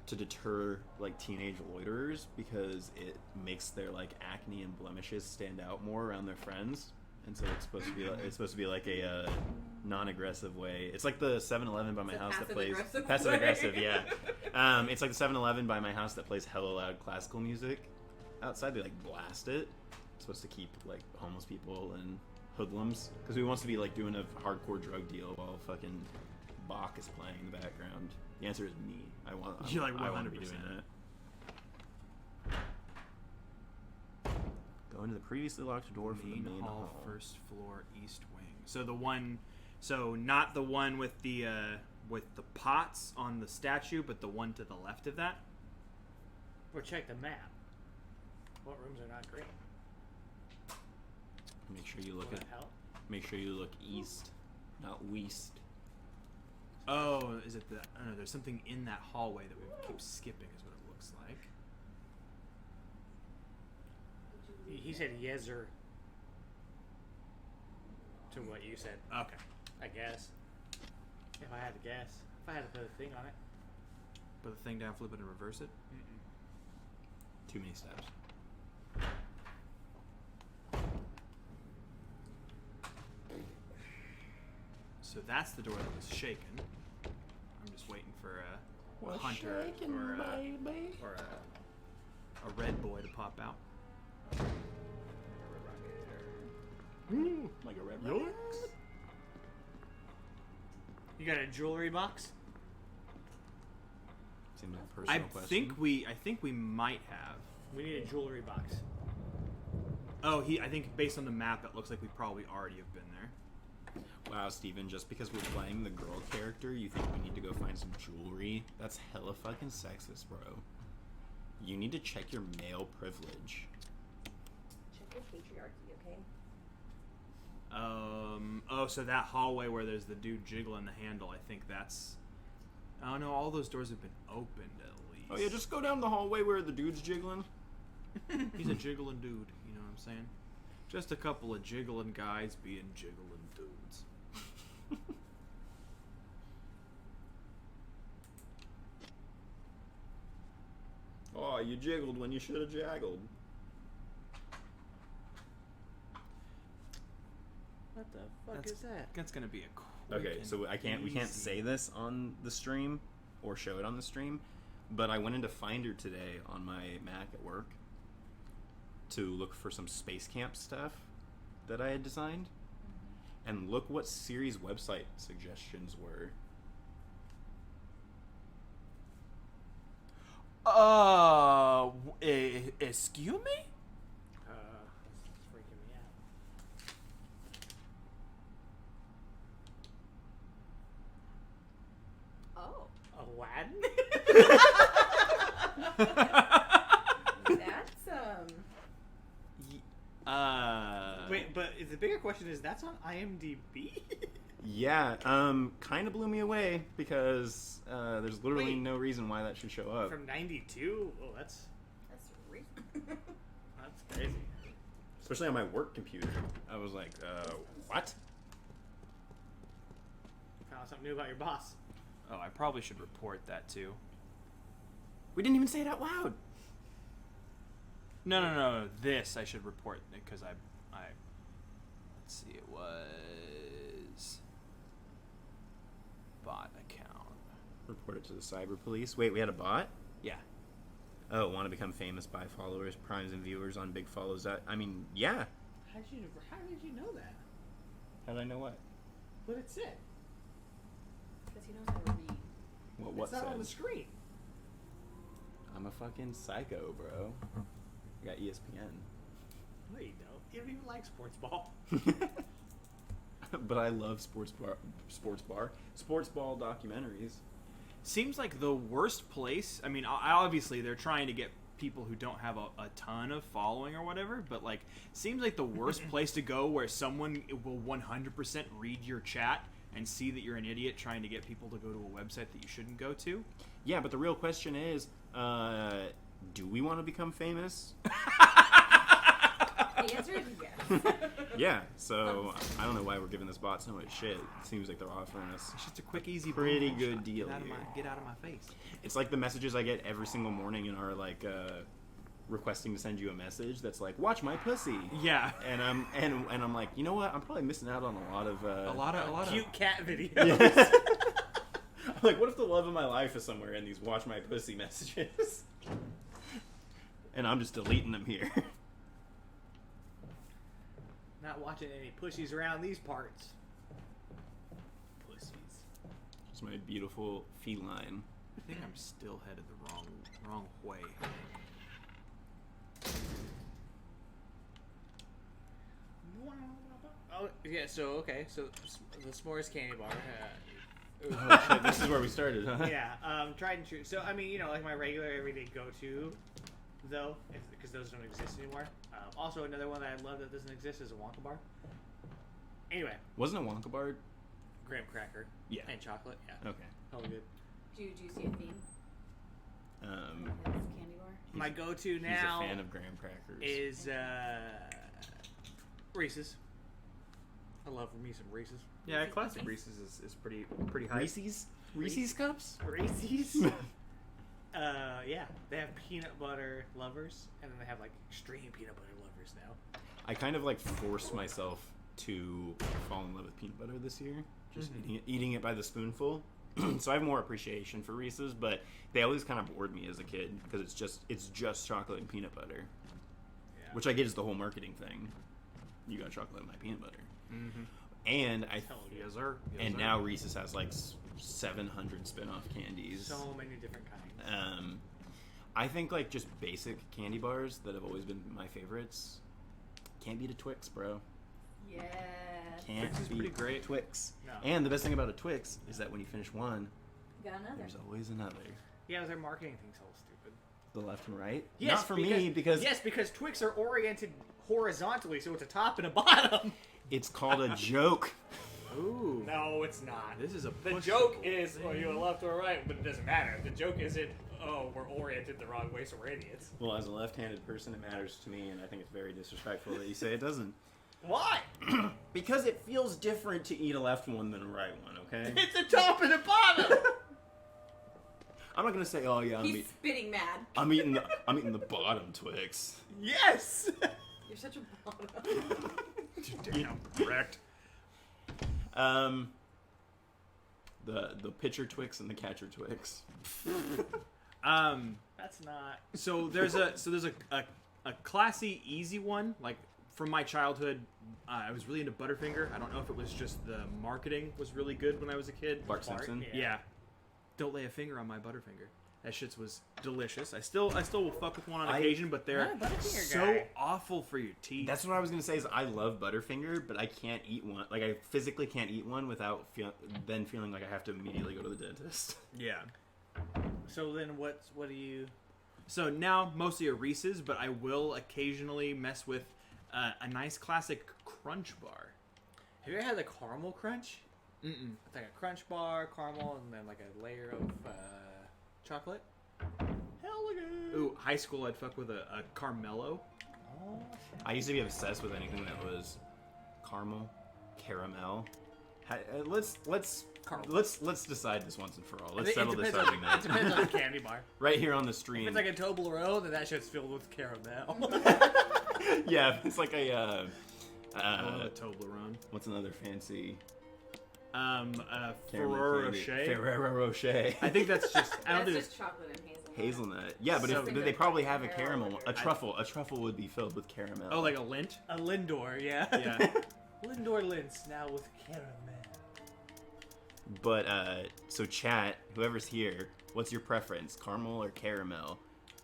Speaker 1: to deter like teenage loiterers because it makes their like acne and blemishes stand out more around their friends. And so it's supposed to be like a non-aggressive way. It's like the 7-Eleven by my house that plays passive aggressive. Yeah, it's like the 7-Eleven by my house that plays hella loud classical music. Outside they like blast it. It's supposed to keep like homeless people and hoodlums because we wants to be like doing a hardcore drug deal while fucking Bach is playing in the background. The answer is me. I want to be doing that. Go into the previously locked door for the main hall.
Speaker 3: First floor, east wing. So the one, not the one with the pots on the statue, but the one to the left of that.
Speaker 4: Or check the map. What rooms are not green?
Speaker 1: Make sure you look
Speaker 4: help?
Speaker 1: Make sure you look east, not west.
Speaker 3: Oh, is it the? I don't know. There's something in that hallway that we keep skipping. Is what it looks like.
Speaker 4: He said yeser to what you said.
Speaker 3: Okay.
Speaker 4: I guess. If I had to guess. If I had to put a thing on it.
Speaker 3: Put the thing down, flip it, and reverse it?
Speaker 1: Too many steps.
Speaker 3: So that's the door that was shaken. I'm just waiting for a hunter or a red boy to pop out.
Speaker 1: Like a red rocket.
Speaker 4: You got a jewelry box?
Speaker 1: Seems like a personal question.
Speaker 3: I think we might have.
Speaker 4: We need a jewelry box.
Speaker 3: Oh, I think based on the map, it looks like we probably already have been there.
Speaker 1: Wow, Steven, just because we're playing the girl character, you think we need to go find some jewelry? That's hella fucking sexist, bro. You need to check your male privilege.
Speaker 2: Check your patriarchy, okay?
Speaker 3: Oh, so that hallway where there's the dude jiggling the handle, I think that's... Oh, no, all those doors have been opened, at least.
Speaker 1: Oh, yeah, just go down the hallway where the dude's jiggling.
Speaker 3: He's a jiggling dude, you know what I'm saying? Just a couple of jiggling guys being jiggling dudes.
Speaker 1: Oh, you jiggled when you should have jaggled.
Speaker 4: What the fuck is that?
Speaker 3: That's gonna be a quick
Speaker 1: Okay, so we can't say this on the stream or show it on the stream, but I went into Finder today on my Mac at work to look for some space camp stuff that I had designed, and look what series website suggestions were.
Speaker 3: Excuse me?
Speaker 4: This is freaking me out.
Speaker 2: Oh.
Speaker 4: Aladdin?
Speaker 2: That's,
Speaker 4: Wait, but the bigger question is, that's on IMDb?
Speaker 1: Yeah, kind of blew me away because there's literally no reason why that should show up.
Speaker 4: From 92? Oh, that's
Speaker 2: recent.
Speaker 4: that's crazy.
Speaker 1: Especially on my work computer. I was like, what?
Speaker 4: Found something new about your boss.
Speaker 3: Oh, I probably should report that too.
Speaker 1: We didn't even say it out loud.
Speaker 3: No. This I should report because I let's see, it was bot account.
Speaker 1: Report it to the cyber police. Wait, we had a bot?
Speaker 3: Yeah.
Speaker 1: Oh, want to become famous by followers, primes, and viewers on big follows. I mean, yeah.
Speaker 4: How did you know that?
Speaker 1: How did I know what?
Speaker 4: What it said.
Speaker 2: Because he knows how to read.
Speaker 1: What
Speaker 4: It's not
Speaker 1: said?
Speaker 4: on the screen.
Speaker 1: I'm a fucking psycho, bro. I got ESPN.
Speaker 4: No, you don't. You don't even like sports ball.
Speaker 1: But I love sports ball documentaries.
Speaker 3: Seems like the worst place. I mean, obviously they're trying to get people who don't have a ton of following or whatever, but like, seems like the worst place to go where someone will 100% read your chat and see that you're an idiot trying to get people to go to a website that you shouldn't go to.
Speaker 1: Yeah, but the real question is, do we want to become famous?
Speaker 2: The answer is yes.
Speaker 1: Yeah, so I don't know why we're giving this bot so much shit. It seems like they're offering us
Speaker 3: It's just a quick, easy,
Speaker 1: pretty
Speaker 3: boom
Speaker 1: good
Speaker 3: shot.
Speaker 1: deal
Speaker 3: Get
Speaker 1: here.
Speaker 3: Get out of my face.
Speaker 1: It's like the messages I get every single morning in our like requesting to send you a message that's like, watch my pussy.
Speaker 3: Yeah.
Speaker 1: And I'm like, you know what? I'm probably missing out on a lot of
Speaker 4: Cute cat videos.
Speaker 1: Yeah. I'm like, what if the love of my life is somewhere in these watch my pussy messages? And I'm just deleting them here.
Speaker 4: Not watching any pushies around these parts.
Speaker 3: Pussies.
Speaker 1: It's my beautiful feline.
Speaker 3: I think I'm still headed the wrong way.
Speaker 4: Oh yeah, so the s'mores candy bar.
Speaker 1: Oh shit, this is where we started, huh?
Speaker 4: Yeah, tried and true. So I mean, like my regular everyday go-to, though, because those don't exist anymore. Also, another one that I love that doesn't exist is a Wonka bar. Anyway,
Speaker 1: Wasn't it Wonka bar?
Speaker 4: graham cracker.
Speaker 1: Yeah.
Speaker 4: And chocolate. Yeah.
Speaker 1: Okay.
Speaker 4: Hell good.
Speaker 2: Do you see a theme?
Speaker 1: Um,
Speaker 2: His candy bar.
Speaker 4: My go-to
Speaker 1: he's
Speaker 4: now
Speaker 1: a fan of graham crackers.
Speaker 4: is Reese's. I love me some Reese's.
Speaker 3: Yeah, classic Reese's is pretty high.
Speaker 1: Reese's cups?
Speaker 4: Reese's. Yeah, they have peanut butter lovers, and then they have like extreme peanut butter lovers now.
Speaker 1: I kind of like forced myself to fall in love with peanut butter this year. Just eating it by the spoonful. So I have more appreciation for Reese's, but they always kind of bored me as a kid because it's just chocolate and peanut butter,
Speaker 4: Yeah.
Speaker 1: which I get is the whole marketing thing. You got chocolate in my peanut butter,
Speaker 3: Mm-hmm.
Speaker 1: and
Speaker 3: Yes, sir. Yes,
Speaker 1: and
Speaker 3: sir.
Speaker 1: now Reese's has like 700 spin-off candies.
Speaker 4: So many different kinds.
Speaker 1: I think like just basic candy bars that have always been my favorites. Can't beat a Twix, bro.
Speaker 2: Yeah.
Speaker 1: Can't
Speaker 3: Twix is
Speaker 1: beat
Speaker 3: pretty great.
Speaker 1: Twix.
Speaker 4: No.
Speaker 1: And the best thing about a Twix is that when you finish one,
Speaker 2: Got another.
Speaker 1: there's always another.
Speaker 4: Yeah, their marketing thing's all stupid.
Speaker 1: The left and right.
Speaker 4: Yes,
Speaker 1: Not for me because
Speaker 4: because Twix are oriented horizontally, so it's a top and a bottom.
Speaker 1: it's called a joke.
Speaker 3: Ooh.
Speaker 4: No, it's not.
Speaker 3: This is a
Speaker 4: The
Speaker 3: push
Speaker 4: joke is, well, you're left or right, but it doesn't matter. The joke isn't, oh, we're oriented the wrong way, so we're idiots.
Speaker 1: Well, as a left-handed person, it matters to me, and I think it's very disrespectful that you say it doesn't.
Speaker 4: Why?
Speaker 1: Because it feels different to eat a left one than a right one. Okay.
Speaker 4: It's a top and a bottom.
Speaker 1: I'm not gonna say, oh yeah,
Speaker 2: He's spitting mad.
Speaker 1: I'm eating the bottom Twix.
Speaker 4: Yes.
Speaker 2: You're such a bottom.
Speaker 3: Damn, correct.
Speaker 1: The pitcher Twix and the catcher Twix.
Speaker 4: That's not.
Speaker 3: So there's a classy, easy one. Like from my childhood, I was really into Butterfinger. I don't know if it was just the marketing was really good when I was a kid.
Speaker 1: Bart Simpson.
Speaker 4: yeah.
Speaker 3: Yeah. Don't lay a finger on my Butterfinger. That shit was delicious. I still will fuck with one on occasion, but they're
Speaker 4: Not a Butterfinger
Speaker 3: so
Speaker 4: guy.
Speaker 3: awful for your teeth.
Speaker 1: That's what I was gonna say. Is I love Butterfinger, but I can't eat one. Like I physically can't eat one without then feeling like I have to immediately go to the dentist.
Speaker 3: yeah.
Speaker 4: So then what do you...
Speaker 3: So now mostly a Reese's, but I will occasionally mess with a nice classic Crunch bar.
Speaker 4: Have you ever had the caramel crunch?
Speaker 3: Mm-mm.
Speaker 4: It's like a crunch bar, caramel, and then like a layer of chocolate. Hell good.
Speaker 3: Ooh, high school I'd fuck with a Carmelo.
Speaker 4: Oh, shit.
Speaker 1: I used to be obsessed with anything that was caramel, caramel. Let's decide this once and for all. Let's settle this
Speaker 4: It
Speaker 1: argument
Speaker 4: depends on the candy bar.
Speaker 1: right here on the
Speaker 4: If
Speaker 1: stream.
Speaker 4: it's like a Toblerone, then that shit's filled with caramel.
Speaker 1: Yeah, it's like a
Speaker 3: A Toblerone.
Speaker 1: what's another fancy
Speaker 3: Ferrero
Speaker 1: caramel candy?
Speaker 3: Rocher.
Speaker 1: Ferrero Rocher.
Speaker 3: I think that's just. I don't
Speaker 2: That's
Speaker 3: think
Speaker 2: just chocolate and hazelnut.
Speaker 1: Hazelnut. Yeah, but
Speaker 3: So-
Speaker 1: if they probably have a
Speaker 2: Caramel.
Speaker 1: caramel, a truffle would be filled with caramel.
Speaker 3: Oh, like a Lindt.
Speaker 4: A Lindor, yeah.
Speaker 3: Yeah.
Speaker 4: Lindor Lints, now with caramel.
Speaker 1: But so chat, whoever's here, what's your preference, caramel or caramel,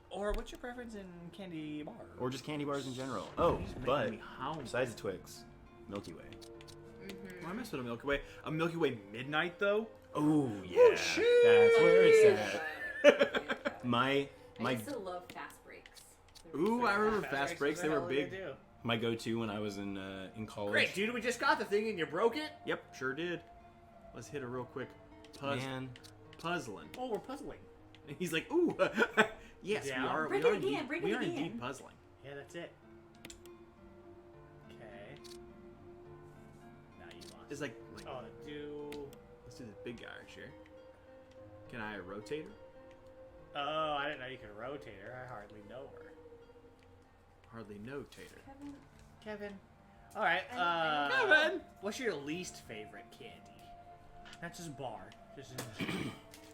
Speaker 4: Or what's your preference in candy bar?
Speaker 1: or just candy bars in general? Oh, but
Speaker 3: Making me hound.
Speaker 1: besides the Twix, Milky Way.
Speaker 2: Mm-hmm.
Speaker 3: I mess with a Milky Way. A Milky Way Midnight though.
Speaker 1: Oh yeah,
Speaker 4: shit.
Speaker 1: that's where it's at.
Speaker 2: But
Speaker 1: My
Speaker 2: I used to love fast breaks.
Speaker 3: Ooh, I remember
Speaker 4: Fast
Speaker 3: fast breaks. They
Speaker 4: was
Speaker 3: were
Speaker 4: the hell
Speaker 3: big.
Speaker 4: they do.
Speaker 1: my go-to when I was in college.
Speaker 4: Great, dude, we just got the thing and you broke it?
Speaker 3: Yep, sure did. Let's hit a real quick
Speaker 1: Man,
Speaker 3: puzzling.
Speaker 4: Oh, we're puzzling.
Speaker 3: He's like, ooh, yes,
Speaker 4: Yeah.
Speaker 3: we are.
Speaker 2: Bring
Speaker 3: we
Speaker 2: it
Speaker 3: are
Speaker 2: again,
Speaker 3: indeed,
Speaker 2: bring
Speaker 3: we
Speaker 2: it
Speaker 3: are
Speaker 2: again.
Speaker 3: indeed puzzling.
Speaker 4: Yeah, that's it.
Speaker 3: is like
Speaker 4: Oh,
Speaker 3: let's do this big guy right here. Can I rotate her?
Speaker 4: Oh, I didn't know you could rotate her. I hardly know her.
Speaker 3: Hardly notate her.
Speaker 4: Kevin. All right.
Speaker 3: Kevin!
Speaker 4: What's your least favorite candy? Not just bar. Just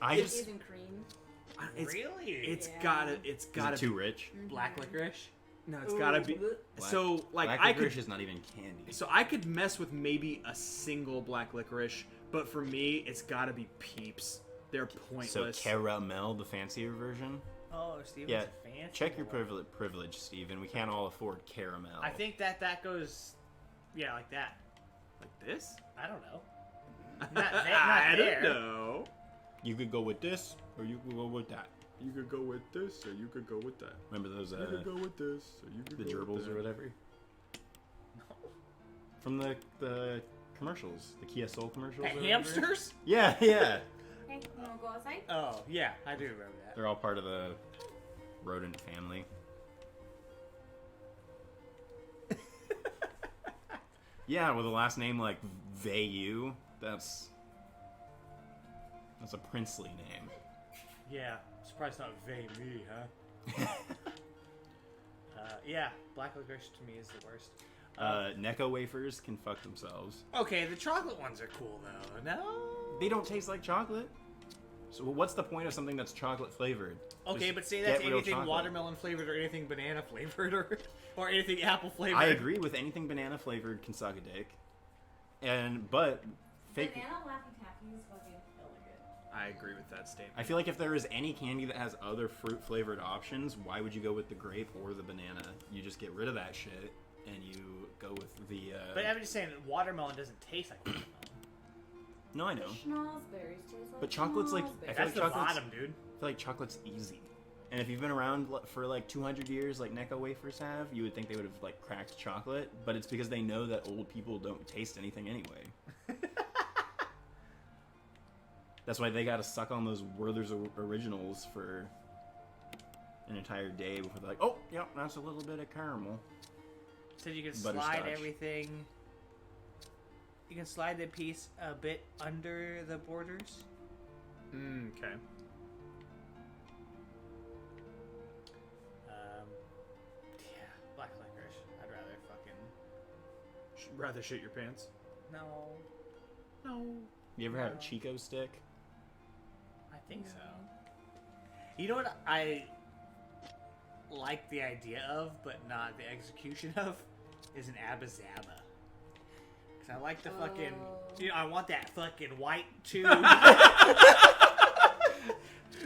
Speaker 2: Cookies and cream.
Speaker 4: really?
Speaker 3: It's
Speaker 2: Yeah.
Speaker 3: gotta
Speaker 1: Is it too rich?
Speaker 4: black licorice.
Speaker 3: no, it's gotta be.
Speaker 1: Black-
Speaker 3: So like
Speaker 1: black
Speaker 3: I
Speaker 1: licorice
Speaker 3: could
Speaker 1: is not even candy.
Speaker 3: So I could mess with maybe a single black licorice, but for me, it's gotta be Peeps. They're
Speaker 1: So
Speaker 3: pointless.
Speaker 1: caramel, the fancier version.
Speaker 4: Oh, Steven's
Speaker 1: Yeah,
Speaker 4: a fancy
Speaker 1: check your
Speaker 4: boy.
Speaker 1: privilege, Steven. We can't all afford caramel.
Speaker 4: I think that goes, yeah, like that.
Speaker 3: Like this?
Speaker 4: I don't know.
Speaker 3: I
Speaker 4: there.
Speaker 3: don't know.
Speaker 1: you could go with this, or you could go with that.
Speaker 3: You could go with this, or you could go with that.
Speaker 1: Remember those
Speaker 3: You could go with this, or you could
Speaker 1: the
Speaker 3: go with
Speaker 1: gerbils
Speaker 3: that.
Speaker 1: or whatever from the commercials, the Kia Soul commercials.
Speaker 4: The
Speaker 1: or whatever?
Speaker 4: hamsters?
Speaker 1: Yeah, yeah.
Speaker 2: Hey, you wanna go outside?
Speaker 4: Oh, yeah, I do remember that.
Speaker 1: They're all part of the rodent family. Yeah, with a last name like Vayu, that's a princely name.
Speaker 4: Yeah, surprised not Vay me, huh? Yeah, black licorice to me is the worst.
Speaker 1: Necco wafers can fuck themselves.
Speaker 4: Okay, the chocolate ones are cool though. No.
Speaker 1: They don't taste like chocolate. So what's the point of something that's chocolate flavored?
Speaker 4: Okay,
Speaker 1: Just
Speaker 4: but say that's
Speaker 1: get real
Speaker 4: anything
Speaker 1: chocolate.
Speaker 4: watermelon flavored or anything banana flavored or anything apple flavored.
Speaker 1: I agree with anything banana flavored can suck a dick. But fake.
Speaker 2: Banana Laffy Taffy is fucking hella good.
Speaker 3: I agree with that statement.
Speaker 1: I feel like if there is any candy that has other fruit flavored options, why would you go with the grape or the banana? You just get rid of that shit and you go with the.
Speaker 4: But I'm just saying, watermelon doesn't taste like watermelon.
Speaker 1: No, I know.
Speaker 2: Schnozberries taste like
Speaker 1: But chocolate's like- I feel
Speaker 4: That's
Speaker 1: like
Speaker 4: the
Speaker 1: chocolate's-
Speaker 4: bottom, dude.
Speaker 1: I feel like chocolate's easy. And if you've been around for like 200 years, like Necco wafers have, you would think they would have like cracked chocolate. But it's because they know that old people don't taste anything anyway. That's why they gotta suck on those Werther's Originals for an entire day before they're like, oh, yep, that's a little bit of caramel.
Speaker 4: So you can slide
Speaker 1: Butterscotch.
Speaker 4: everything. You can slide the piece a bit under the borders.
Speaker 3: Okay.
Speaker 4: Yeah, black licorice. I'd rather fucking
Speaker 3: Rather shit your pants.
Speaker 4: no.
Speaker 1: You ever had a
Speaker 4: No.
Speaker 1: Chico stick?
Speaker 4: I think so. You know what I like the idea of, but not the execution of, is an Abba-Zaba. Because I like the fucking, you know, I want that fucking white tube.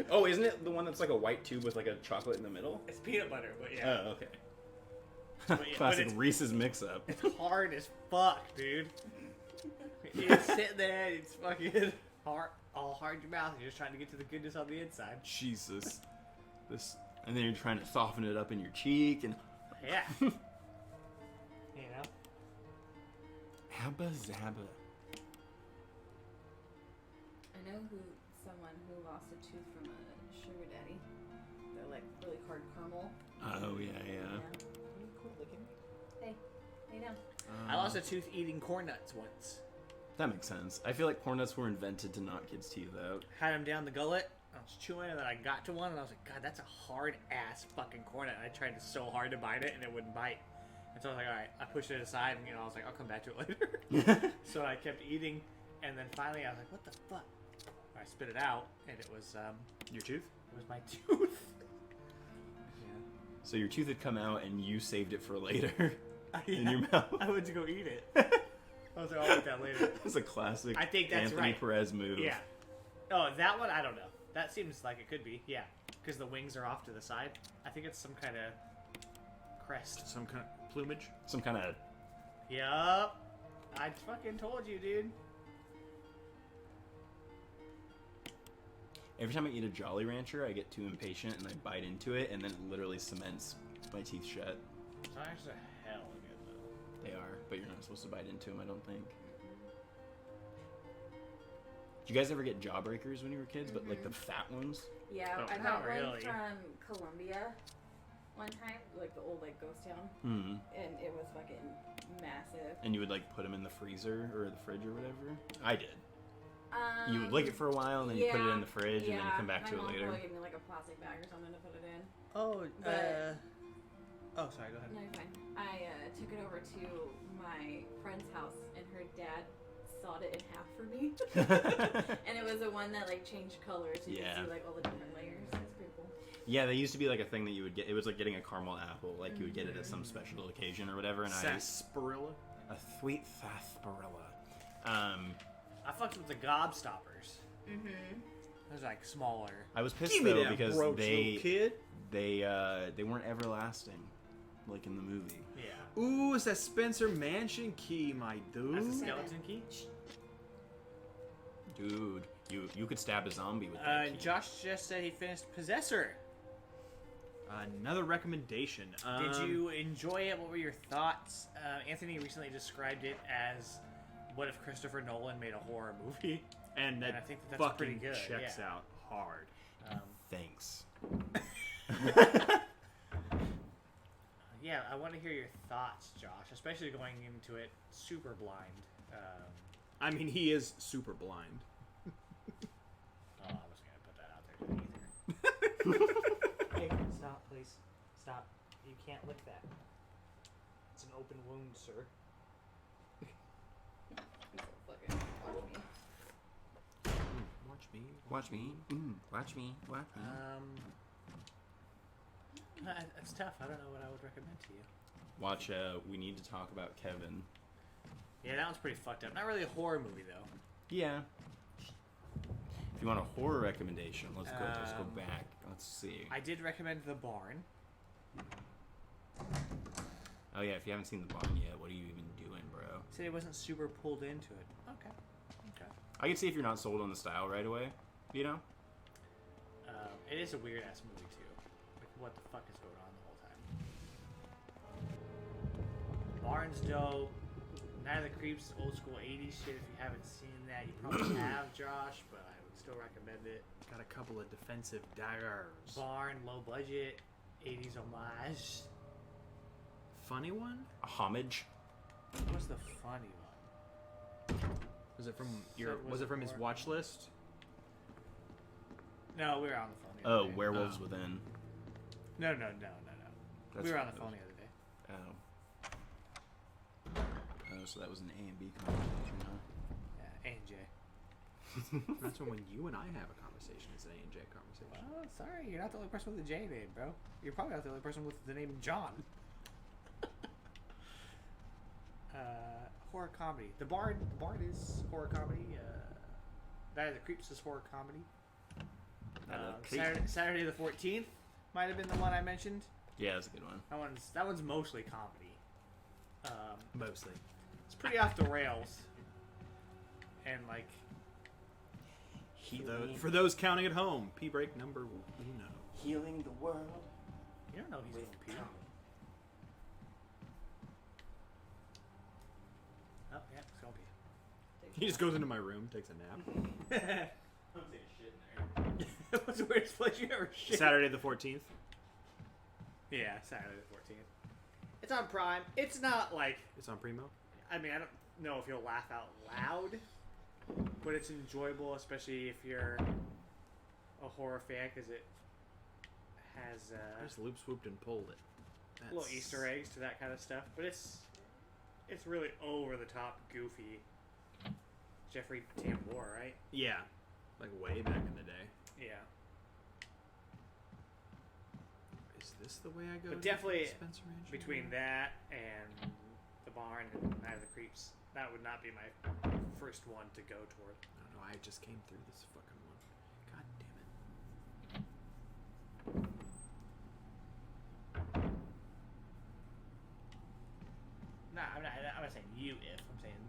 Speaker 1: Oh, isn't it the one that's like a white tube with like a chocolate in the middle?
Speaker 4: It's peanut butter, but yeah.
Speaker 1: Oh, okay.
Speaker 4: But yeah,
Speaker 1: Classic
Speaker 4: but
Speaker 1: Reese's mix-up.
Speaker 4: it's hard as fuck, dude. It's sitting there, it's fucking hard, all hard in your mouth. You're just trying to get to the goodness on the inside.
Speaker 1: Jesus. And then you're trying to soften it up in your cheek and
Speaker 4: Yeah. You know?
Speaker 1: Abba Zaba.
Speaker 2: I know someone who lost a tooth from a sugar daddy. They're like really hard caramel.
Speaker 1: Oh yeah.
Speaker 2: Hey, lay down.
Speaker 4: I lost a tooth eating corn nuts once.
Speaker 1: That makes sense. I feel like corn nuts were invented to knock kids' teeth out.
Speaker 4: Had them down the gullet. I was chewing, and then I got to one, and I was like, God, that's a hard ass fucking corn nut. And I tried so hard to bite it, and it wouldn't bite. And so I was like, all right. I pushed it aside, and I was like, I'll come back to it later. So I kept eating, and then finally I was like, what the fuck? I spit it out, and it was
Speaker 3: Your tooth?
Speaker 4: it was my tooth.
Speaker 1: So your tooth had come out and you saved it for later in
Speaker 4: Yeah.
Speaker 1: your mouth.
Speaker 4: I went to go eat it. I was like, I'll eat that later.
Speaker 1: That's a classic
Speaker 4: I think that's
Speaker 1: Anthony
Speaker 4: right.
Speaker 1: Perez move.
Speaker 4: Yeah. Oh, that one? I don't know. That seems like it could be. Yeah. Because the wings are off to the side. I think it's some kind of crest.
Speaker 3: Some kind of plumage?
Speaker 1: Some kind of...
Speaker 4: Yup. I fucking told you, dude.
Speaker 1: Every time I eat a Jolly Rancher, I get too impatient and I bite into it, and then it literally cements my teeth shut.
Speaker 4: Sonics are hell good, though.
Speaker 1: They are, but you're not supposed to bite into them, I don't think. Did you guys ever get Jawbreakers when you were kids, but like the fat ones?
Speaker 2: Yeah,
Speaker 3: Oh,
Speaker 2: I
Speaker 4: not
Speaker 2: got one
Speaker 4: really.
Speaker 2: from Colombia. one time, like the old like ghost town,
Speaker 1: Mm.
Speaker 2: and it was fucking massive.
Speaker 1: And you would like put them in the freezer or the fridge or whatever. I did.
Speaker 2: Um,
Speaker 1: You would lick it for a while, and then you put it in the fridge, and then you come back to it
Speaker 2: My
Speaker 1: later.
Speaker 2: mom probably gave me like a plastic bag or something to put it in.
Speaker 4: Oh,
Speaker 2: But-
Speaker 4: oh, sorry. Go ahead.
Speaker 2: No, you're fine. I took it over to my friend's house, and her dad sawed it in half for me. And it was the one that like changed colors. So you
Speaker 1: Yeah.
Speaker 2: could see like all the different layers. It's pretty cool.
Speaker 1: Yeah, they used to be like a thing that you would get. It was like getting a caramel apple. Like you would get it at some special occasion or whatever. And
Speaker 3: Sarsaparilla.
Speaker 1: a sweet sarsaparilla.
Speaker 4: I fucked with the gobstoppers.
Speaker 2: Mm-hmm.
Speaker 4: Those are like smaller.
Speaker 1: I was pissed
Speaker 3: Give me
Speaker 1: though
Speaker 3: that
Speaker 1: because
Speaker 3: brooch, little kid.
Speaker 1: they weren't everlasting, like in the movie.
Speaker 4: Yeah.
Speaker 3: Ooh, it's that Spencer Mansion key, my dude.
Speaker 4: That's a skeleton key.
Speaker 1: Dude, you could stab a zombie with that key.
Speaker 4: Josh just said he finished Possessor.
Speaker 3: Another recommendation.
Speaker 4: Did you enjoy it? What were your thoughts? Anthony recently described it as, "What if Christopher Nolan made a horror movie?"
Speaker 3: And that
Speaker 4: And I think that's
Speaker 3: fucking
Speaker 4: pretty good,
Speaker 3: checks
Speaker 4: yeah.
Speaker 3: out hard.
Speaker 1: Thanks.
Speaker 4: Yeah, I want to hear your thoughts, Josh, especially going into it super blind.
Speaker 3: I mean, he is super blind.
Speaker 4: Oh, I was gonna put that out there either. Hey, stop, please. Stop. You can't lick that. It's an open wound, sir.
Speaker 2: He's so fucking watch me.
Speaker 1: Watch me. Watch me. Watch me.
Speaker 4: It's tough. I don't know what I would recommend to you.
Speaker 1: Watch. We need to talk about Kevin.
Speaker 4: Yeah, that one's pretty fucked up. Not really a horror movie though.
Speaker 1: Yeah. If you want a horror recommendation, let's go back. Let's see.
Speaker 4: I did recommend The Barn.
Speaker 1: Oh yeah, if you haven't seen The Barn yet, what are you even doing, bro?
Speaker 4: Said he wasn't super pulled into it. Okay.
Speaker 1: I can see if you're not sold on the style right away. You know?
Speaker 4: It is a weird ass movie too. Like, what the fuck is going on the whole time? Barn's dope. Night of the Creeps, old school 80s shit. If you haven't seen that, you probably have, Josh, but I would still recommend it.
Speaker 3: Got a couple of defensive daggers.
Speaker 4: Barn, low budget, 80s homage.
Speaker 3: Funny one?
Speaker 1: A homage.
Speaker 4: What's the funny one?
Speaker 3: Was it from
Speaker 4: Said
Speaker 3: Was it from his
Speaker 4: more-
Speaker 3: watch list?
Speaker 4: No, we were on the phone the
Speaker 1: Oh,
Speaker 4: other day.
Speaker 1: Werewolves Within.
Speaker 4: No.
Speaker 1: That's
Speaker 4: We were on
Speaker 1: what
Speaker 4: the
Speaker 1: it
Speaker 4: phone
Speaker 1: was.
Speaker 4: the other day.
Speaker 1: Oh, so that was an A and B conversation, huh?
Speaker 4: Yeah, A&J.
Speaker 3: That's when you and I have a conversation. It's an A&J conversation.
Speaker 4: Oh, sorry, you're not the only person with a J name, bro. You're probably not the only person with the name John. Horror comedy. The Bard is horror comedy. Night of the Creeps is horror comedy. Saturday the 14th might have been the one I mentioned.
Speaker 1: Yeah, that's a good one.
Speaker 4: That one's mostly comedy.
Speaker 3: Mostly.
Speaker 4: It's pretty off the rails. And like,
Speaker 3: For those counting at home, pee break number 1.
Speaker 1: Healing the world.
Speaker 4: you don't know he's going pee. Oh yeah, he's going pee.
Speaker 3: He just goes into my room, takes a nap.
Speaker 1: I'm taking shit in there.
Speaker 4: What's the weirdest place you ever shit?
Speaker 3: Saturday the 14th.
Speaker 4: Yeah, Saturday the 14th. It's on Prime. It's not like,
Speaker 3: It's on Primo.
Speaker 4: I mean, I don't know if you'll laugh out loud, but it's enjoyable, especially if you're a horror fan, because it has
Speaker 3: I just loop swooped and pulled it.
Speaker 4: little Easter eggs to that kind of stuff. But it's really over the top, goofy. Jeffrey Tambor, right?
Speaker 3: Yeah, like way back in the day.
Speaker 4: Yeah.
Speaker 3: Is this the way I go?
Speaker 4: But
Speaker 3: to
Speaker 4: definitely
Speaker 3: Spencer Mansion?
Speaker 4: between that and The Barn and Night of the Creeps, that would not be my first one to go toward.
Speaker 3: I don't know. I just came through this fucking one. God damn it.
Speaker 4: Nah, I'm not saying you if. I'm saying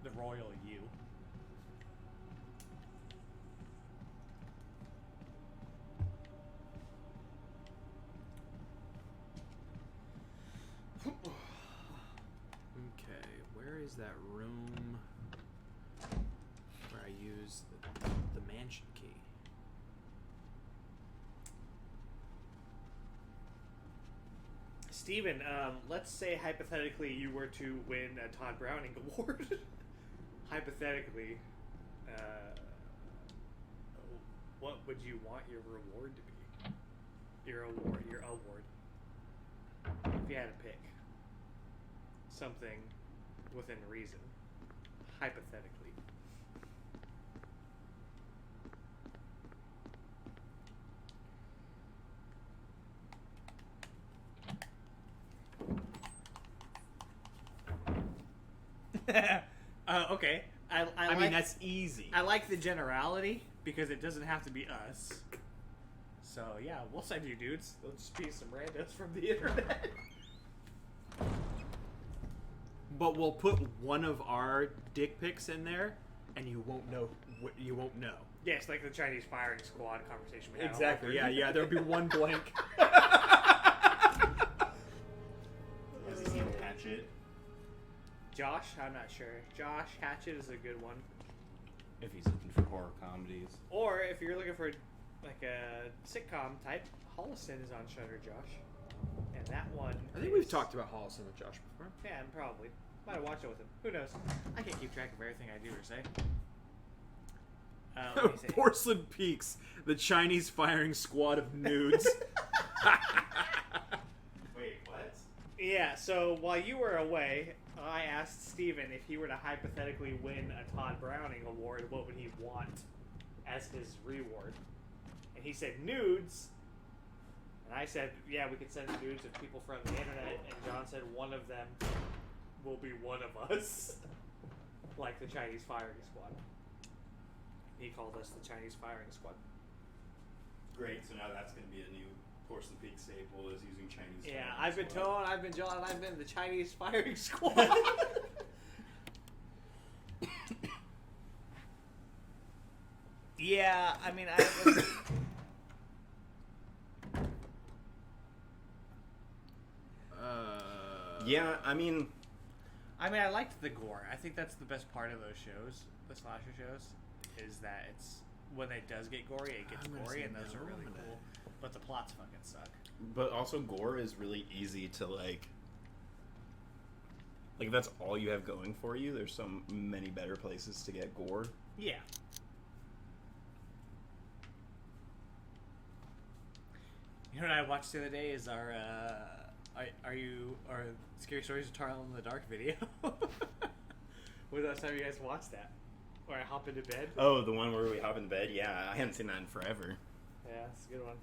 Speaker 4: the royal you.
Speaker 3: Okay, where is that room where I use the mansion key?
Speaker 4: Steven, let's say hypothetically you were to win a Todd Browning Award. Hypothetically, what would you want your reward to be? Your award. If you had to pick something within reason, hypothetically. Okay.
Speaker 3: I mean, that's easy.
Speaker 4: I like the generality because it doesn't have to be us. So yeah, we'll send you dudes. They'll just be some randos from the internet.
Speaker 3: But we'll put one of our dick pics in there, and you won't know. You won't know.
Speaker 4: Yes, like the Chinese firing squad conversation we had.
Speaker 3: Exactly. Yeah. There'll be one blank.
Speaker 1: Has he seen Hatchet?
Speaker 4: Josh, I'm not sure. Josh Hatchet is a good one.
Speaker 1: If he's looking for horror comedies.
Speaker 4: Or if you're looking for like a sitcom type, Holliston is on Shudder, Josh. And that one
Speaker 3: I think we've talked about Holliston with Josh before.
Speaker 4: Yeah, probably. Might have watched it with him. Who knows? I can't keep track of everything I do or say. Let me see.
Speaker 3: Porcelain Peaks, the Chinese firing squad of nudes.
Speaker 1: Wait, what?
Speaker 4: Yeah, so while you were away, I asked Steven if he were to hypothetically win a Todd Browning Award, what would he want as his reward? And he said nudes. And I said, yeah, we could send nudes of people from the internet. And John said one of them will be one of us. Like the Chinese firing squad. He called us the Chinese firing squad.
Speaker 1: Great, so now that's going to be a new Porcelain Peak staple, is using Chinese.
Speaker 4: Yeah,
Speaker 1: firing
Speaker 4: I've been
Speaker 1: squad.
Speaker 4: Tone, I've been John, I've been the Chinese firing squad. Yeah, I mean,
Speaker 1: Yeah, I mean,
Speaker 4: I liked the gore. I think that's the best part of those shows, the slasher shows, is that it's when it does get gory, it gets gory, and those are really cool. But the plots fucking suck.
Speaker 1: but also gore is really easy to like if that's all you have going for you, there's so many better places to get gore.
Speaker 4: Yeah. You know what I watched the other day is our Scary Stories of Tarl in the Dark video. When was the last time you guys watched that? Where I hop into bed?
Speaker 1: Oh, the one where we hop in bed? Yeah, I haven't seen that in forever.
Speaker 4: Yeah, it's a good one.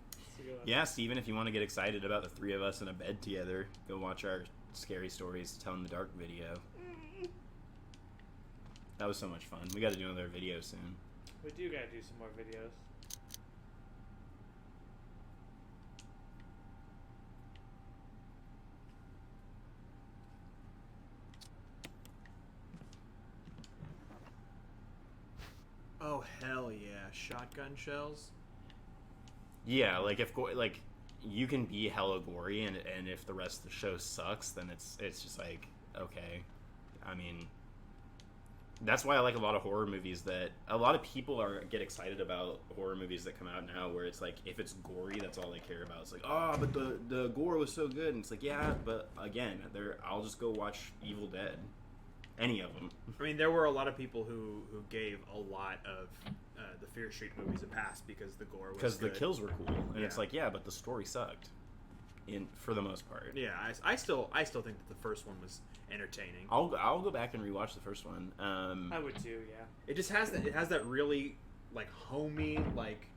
Speaker 1: Yeah, Steven, if you want to get excited about the three of us in a bed together, go watch our Scary Stories to Tell in the Dark video. That was so much fun. We got to do another video soon.
Speaker 4: We do gotta do some more videos.
Speaker 3: Oh hell yeah! Shotgun shells.
Speaker 1: Yeah, if you can be hella gory, and if the rest of the show sucks, then it's just like, okay. I mean, that's why I like a lot of horror movies. That a lot of people get excited about horror movies that come out now, where it's like if it's gory, that's all they care about. It's like, oh, but the gore was so good, and it's like, yeah, but again, I'll just go watch Evil Dead. Any of them.
Speaker 3: I mean, there were a lot of people who gave a lot of the Fear Street movies a pass because the gore was
Speaker 1: because the
Speaker 3: good.
Speaker 1: kills were cool, and
Speaker 3: Yeah.
Speaker 1: it's like, yeah, but the story sucked, for the most part.
Speaker 3: Yeah, I still think that the first one was entertaining.
Speaker 1: I'll go back and rewatch the first one.
Speaker 4: I would too, yeah.
Speaker 3: It just has that really like homey like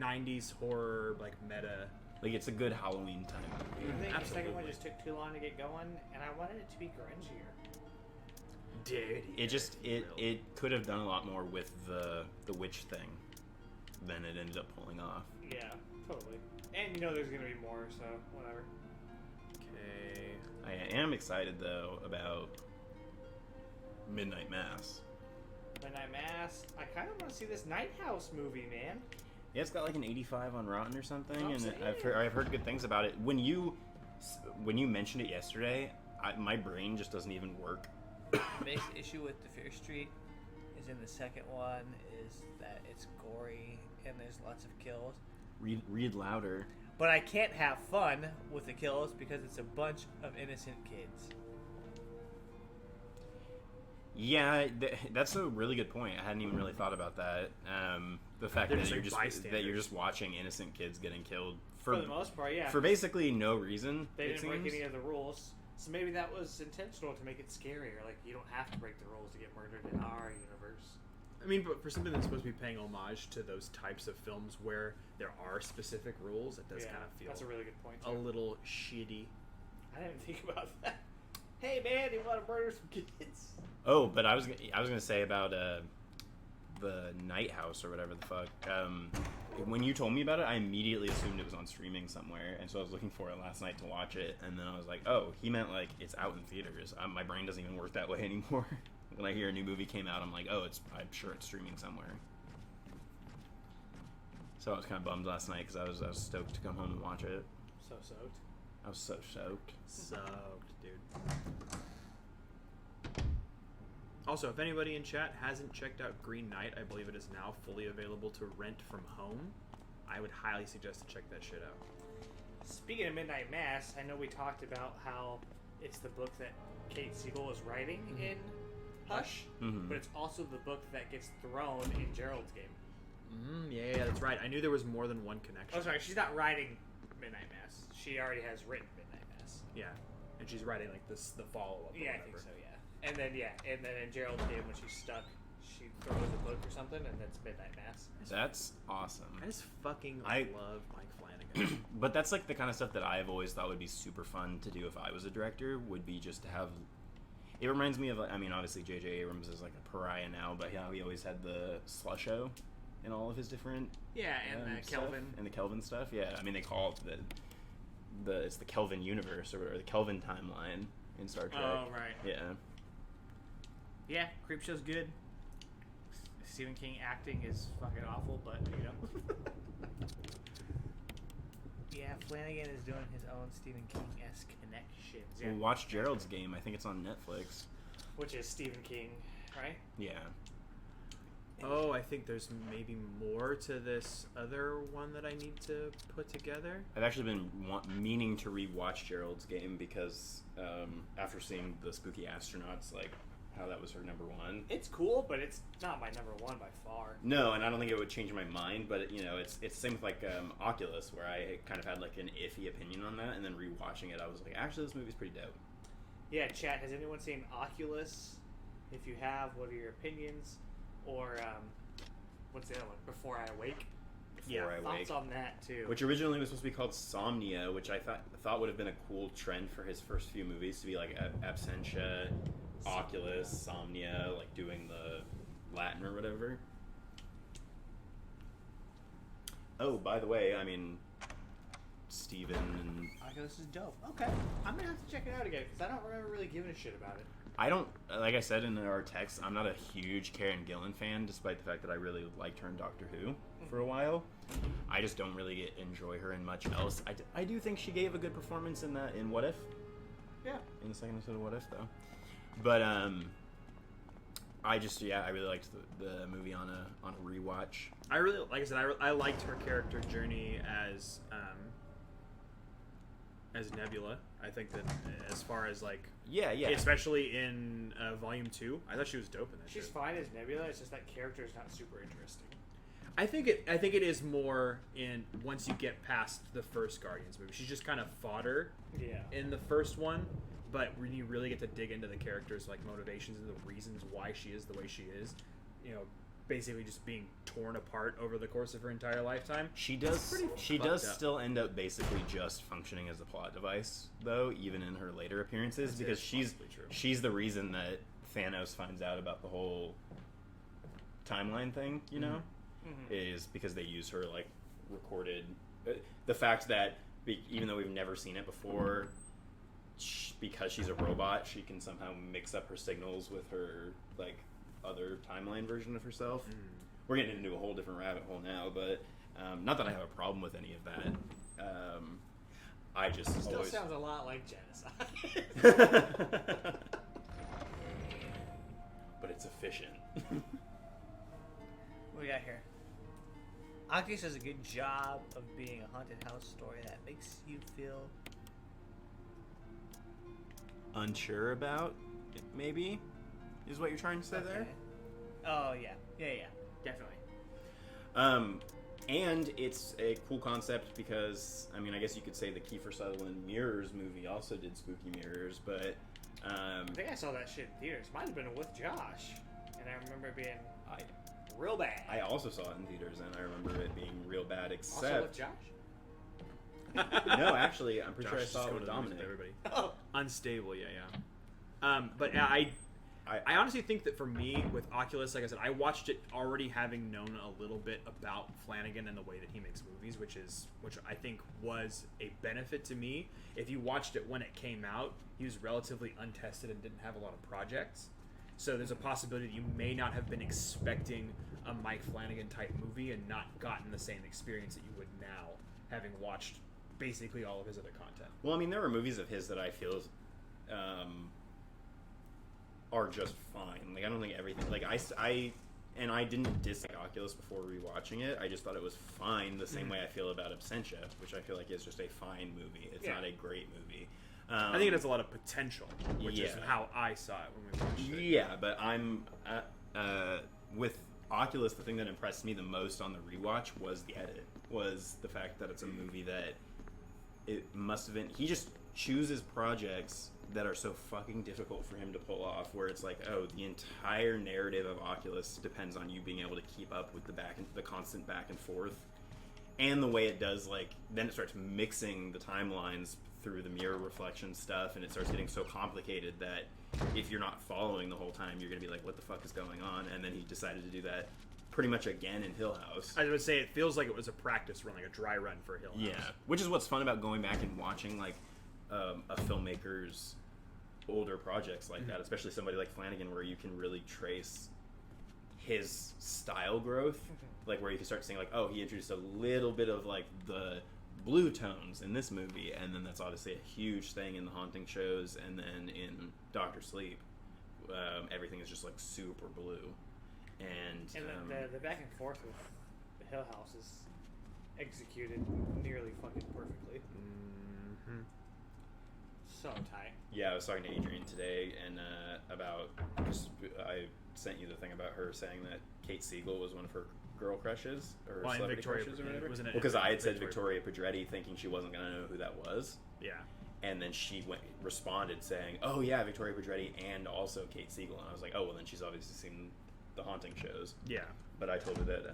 Speaker 3: 90s horror like meta.
Speaker 1: Like it's a good Halloween time movie.
Speaker 4: I think the
Speaker 3: Absolutely.
Speaker 4: second one just took too long to get going, and I wanted it to be grungier.
Speaker 3: Dude,
Speaker 1: It could have done a lot more with the witch thing than it ended up pulling off.
Speaker 4: Yeah, totally. And there's gonna be more, so whatever.
Speaker 3: Okay.
Speaker 1: I am excited though about Midnight Mass.
Speaker 4: Midnight Mass. I kind of want to see this Night House movie, man.
Speaker 1: Yeah, it's got like an 85 on Rotten or something,
Speaker 4: I'm
Speaker 1: and
Speaker 4: saying.
Speaker 1: I've heard good things about it. When you mentioned it yesterday, my brain just doesn't even work.
Speaker 4: The biggest issue with the Fear Street is in the second one is that it's gory and there's lots of kills.
Speaker 1: Read louder.
Speaker 4: But I can't have fun with the kills because it's a bunch of innocent kids.
Speaker 1: Yeah, that's a really good point. I hadn't even really thought about that. The fact
Speaker 3: They're
Speaker 1: that
Speaker 3: just
Speaker 1: you're
Speaker 3: like
Speaker 1: just
Speaker 3: bystanders.
Speaker 1: watching innocent kids getting killed
Speaker 4: For the most part, yeah.
Speaker 1: for basically no reason.
Speaker 4: They
Speaker 1: it
Speaker 4: didn't break
Speaker 1: seems.
Speaker 4: any of the rules. So maybe that was intentional to make it scarier. Like, you don't have to break the rules to get murdered in our universe.
Speaker 3: I mean, but for something that's supposed to be paying homage to those types of films where there are specific rules, it does kind of feel
Speaker 4: that's a really good point,
Speaker 3: a
Speaker 4: too.
Speaker 3: little shitty.
Speaker 4: I didn't think about that. Hey, man, you want to murder some kids?
Speaker 1: Oh, but I was gonna say about the Night House or whatever the fuck. When you told me about it, I immediately assumed it was on streaming somewhere, and so I was looking for it last night to watch it, and then I was like, oh, he meant like it's out in theaters. My brain doesn't even work that way anymore. When I hear a new movie came out, I'm like, oh, I'm sure it's streaming somewhere. So I was kind of bummed last night because I was stoked to come home and watch it.
Speaker 4: So soaked.
Speaker 1: I was so stoked.
Speaker 3: Soaked, dude. Also, if anybody in chat hasn't checked out Green Knight, I believe it is now fully available to rent from home. I would highly suggest to check that shit out.
Speaker 4: Speaking of Midnight Mass, I know we talked about how it's the book that Kate Siegel is writing in Hush,
Speaker 1: Mhm.
Speaker 4: but it's also the book that gets thrown in Gerald's game.
Speaker 3: Yeah, that's right. I knew there was more than one connection.
Speaker 4: Oh, sorry, she's not writing Midnight Mass. She already has written Midnight Mass.
Speaker 3: Yeah, and she's writing like the follow-up.
Speaker 4: Yeah, I think so, yeah. And then in Gerald's game, when she's stuck, she throws a book or something, and that's Midnight Mass.
Speaker 1: That's awesome.
Speaker 3: I just fucking
Speaker 1: I-
Speaker 3: love Mike Flanagan.
Speaker 1: But that's like the kind of stuff that I've always thought would be super fun to do if I was a director, would be just to have... It reminds me of, I mean, obviously J.J. Abrams is like a pariah now, but how he always had the slusho in all of his different...
Speaker 4: Yeah, and
Speaker 1: stuff,
Speaker 4: Kelvin.
Speaker 1: And the Kelvin stuff, yeah. I mean, they call it it's the Kelvin universe, or the Kelvin timeline in Star Trek.
Speaker 4: Oh, right.
Speaker 1: Yeah.
Speaker 4: Yeah, Creepshow's good. Stephen King acting is fucking awful, but, you know. Yeah, Flanagan is doing his own Stephen King-esque connections. Yeah.
Speaker 1: Well, watch Gerald's Game. I think it's on Netflix.
Speaker 4: Which is Stephen King, right?
Speaker 1: Yeah.
Speaker 3: Oh, I think there's maybe more to this other one that I need to put together.
Speaker 1: I've actually been meaning to rewatch Gerald's Game because after seeing the Spooky Astronauts, like how that was her number one.
Speaker 4: It's cool, but it's not my number one by far.
Speaker 1: No, and I don't think it would change my mind. But it's the same with like Oculus, where I kind of had like an iffy opinion on that, and then rewatching it, I was like, actually, this movie's pretty dope.
Speaker 4: Yeah, chat. Has anyone seen Oculus? If you have, what are your opinions? Or what's the other one? Before I Awake.
Speaker 1: Before I Awake.
Speaker 4: Thoughts on that too?
Speaker 1: Which originally was supposed to be called Somnia, which I thought would have been a cool trend for his first few movies to be like Absentia, Oculus, Somnia, like doing the Latin or whatever. Oh, by the way, I mean, Steven and...
Speaker 4: Oculus is dope. Okay. I'm going to have to check it out again because I don't remember really giving a shit about it.
Speaker 1: I don't, like I said in our text, I'm not a huge Karen Gillan fan, despite the fact that I really liked her in Doctor Who for a while. I just don't really enjoy her in much else. I do think she gave a good performance in What If.
Speaker 4: Yeah.
Speaker 1: In the second episode of What If, though. But, I really liked the movie on a rewatch.
Speaker 3: I really, like I said, I liked her character journey as Nebula. I think that as far as like
Speaker 1: Yeah.
Speaker 3: especially in Volume 2, I thought she was dope in that.
Speaker 4: She's
Speaker 3: shit.
Speaker 4: fine as Nebula. It's just that character is not super interesting.
Speaker 3: I think it is more in once you get past the first Guardians movie. She's just kind of fodder
Speaker 4: Yeah.
Speaker 3: in the first one, but when you really get to dig into the character's like motivations and the reasons why she is the way she is, basically just being torn apart over the course of her entire lifetime.
Speaker 1: She does
Speaker 3: fucked up.
Speaker 1: still end up basically just functioning as a plot device, though, even in her later appearances,
Speaker 3: That's
Speaker 1: because
Speaker 3: possibly true.
Speaker 1: she's the reason that Thanos finds out about the whole timeline thing,
Speaker 4: Mm-hmm.
Speaker 1: is because they use her like recorded the fact that even though we've never seen it before, because she's a robot, she can somehow mix up her signals with her like other timeline version of herself. We're getting into a whole different rabbit hole now, but not that I have a problem with any of that. I just
Speaker 4: Still
Speaker 1: always...
Speaker 4: sounds a lot like genocide.
Speaker 1: But it's efficient.
Speaker 4: What do we got here? Oculus does a good job of being a haunted house story that makes you feel
Speaker 1: Unsure about, maybe, is what you're trying to say there.
Speaker 4: Oh yeah, definitely.
Speaker 1: And it's a cool concept because, I mean, I guess you could say the Kiefer Sutherland Mirrors movie also did spooky mirrors, but
Speaker 4: I think I saw that shit in theaters. Might have been with Josh, and I remember it being real bad.
Speaker 1: I also saw it in theaters, and I remember it being real bad. Except
Speaker 4: Also with Josh?
Speaker 1: no, actually, I'm pretty
Speaker 3: Josh
Speaker 1: sure I
Speaker 3: is
Speaker 1: saw
Speaker 3: just
Speaker 1: it
Speaker 3: going
Speaker 1: with
Speaker 3: to the movies
Speaker 1: Dominic.
Speaker 3: everybody.
Speaker 4: Oh.
Speaker 3: Unstable, yeah. But I honestly think that for me, with Oculus, like I said, I watched it already having known a little bit about Flanagan and the way that he makes movies, which I think was a benefit to me. If you watched it when it came out, he was relatively untested and didn't have a lot of projects. So there's a possibility that you may not have been expecting a Mike Flanagan type movie and not gotten the same experience that you would now, having watched basically all of his other content.
Speaker 1: Well, I mean, there were movies of his that I feel are just fine. Like, I don't think everything... Like, I didn't dislike Oculus before rewatching it. I just thought it was fine, the same way I feel about Absentia, which I feel like is just a fine movie. It's not a great movie.
Speaker 3: I think it has a lot of potential, which is how I saw it when we watched it.
Speaker 1: Yeah, but I'm... with Oculus, the thing that impressed me the most on the rewatch was the edit. Was the fact that it's a movie that... It must have been... He just chooses projects that are so fucking difficult for him to pull off, where it's like, oh, the entire narrative of Oculus depends on you being able to keep up with the constant back and forth, and the way it does, like, then it starts mixing the timelines through the mirror reflection stuff, and it starts getting so complicated that if you're not following the whole time, you're gonna be like, what the fuck is going on? And then he decided to do that pretty much again in Hill House.
Speaker 3: I would say it feels like it was a practice run, like a dry run for Hill House.
Speaker 1: Yeah, which is what's fun about going back and watching, like, a filmmaker's older projects like that, especially somebody like Flanagan, where you can really trace his style growth, like where you can start seeing, like, oh, he introduced a little bit of, like, the blue tones in this movie, and then that's obviously a huge thing in the Haunting shows, and then in Dr. Sleep, everything is just, like, super blue. And
Speaker 4: the back and forth with the Hill House is executed nearly fucking perfectly.
Speaker 3: Mm-hmm.
Speaker 4: So tight.
Speaker 1: Yeah, I was talking to Adrian today, and about I sent you the thing about her saying that Kate Siegel was one of her girl crushes, or celebrity crushes, or whatever.
Speaker 3: Wasn't it?
Speaker 1: Because I had said Victoria Pedretti, thinking she wasn't going to know who that was.
Speaker 3: Yeah.
Speaker 1: And then she responded saying, "Oh yeah, Victoria Pedretti and also Kate Siegel." And I was like, "Oh well, then she's obviously seen the Haunting shows."
Speaker 3: Yeah.
Speaker 1: But I told her that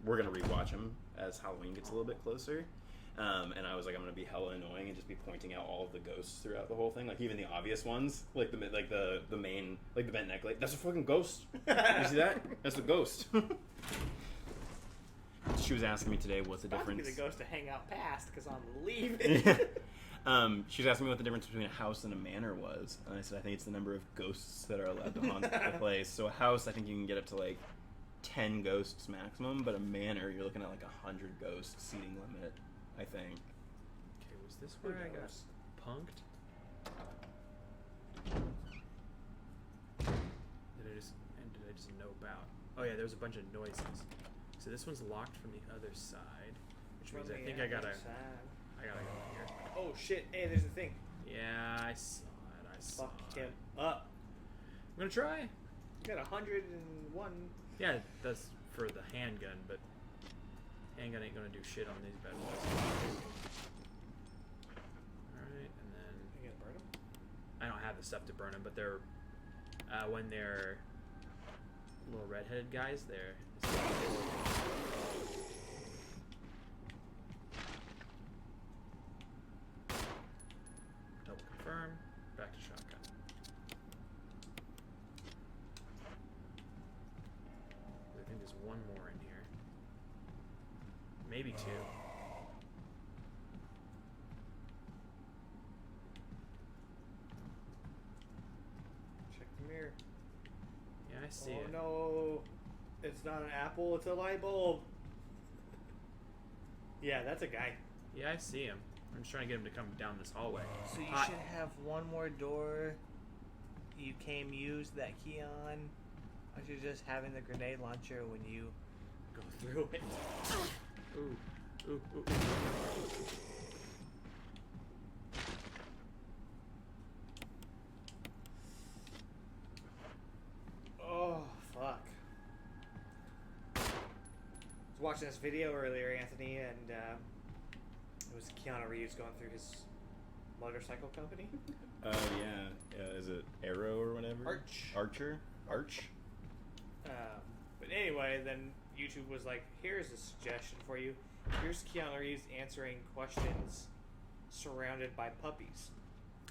Speaker 1: we're going to rewatch them as Halloween gets a little bit closer. And I was like, I'm gonna be hella annoying and just be pointing out all of the ghosts throughout the whole thing, like even the obvious ones, like the main, like the bent neck, like that's a fucking ghost. You see that? That's the ghost. She was asking me today what's the difference.
Speaker 4: Be the ghost to hang out past because I'm leaving.
Speaker 1: She was asking me what the difference between a house and a manor was, and I said I think it's the number of ghosts that are allowed to haunt the place. So a house, I think you can get up to like 10 ghosts maximum, but a manor, you're looking at like 100 ghost seating limit, I think.
Speaker 3: Okay, was this where I got punked? Did I just know about? Oh yeah, there's a bunch of noises. So this one's locked from the other side, which means I think I gotta go here.
Speaker 4: Oh shit! Hey, there's a thing.
Speaker 3: Yeah, I saw it.
Speaker 4: Fuck him up.
Speaker 3: I'm gonna try.
Speaker 4: You got 101.
Speaker 3: Yeah, that's for the handgun, but handgun ain't gonna do shit on these bad boys. Alright, and then...
Speaker 4: You gonna burn them?
Speaker 3: I don't have the stuff to burn them, but they're... when they're... little redheaded guys, they're... Double confirm. Back to shotgun. I think there's one more in here. Maybe two.
Speaker 4: Check the mirror.
Speaker 3: Yeah, I see
Speaker 4: it.
Speaker 3: it.
Speaker 4: No. It's not an apple, it's a light bulb. Yeah, that's a guy.
Speaker 3: Yeah, I see him. I'm just trying to get him to come down this hallway.
Speaker 4: So you should have one more door you use that key on. Or you're just having the grenade launcher when you go through it.
Speaker 3: Ooh, ooh, ooh.
Speaker 4: Oh, fuck. I was watching this video earlier, Anthony, and it was Keanu Reeves going through his motorcycle company.
Speaker 1: Oh, yeah. Is it Arrow or whatever? Archer?
Speaker 4: But anyway, then YouTube was like, here's a suggestion for you. Here's Keanu Reeves answering questions surrounded by puppies.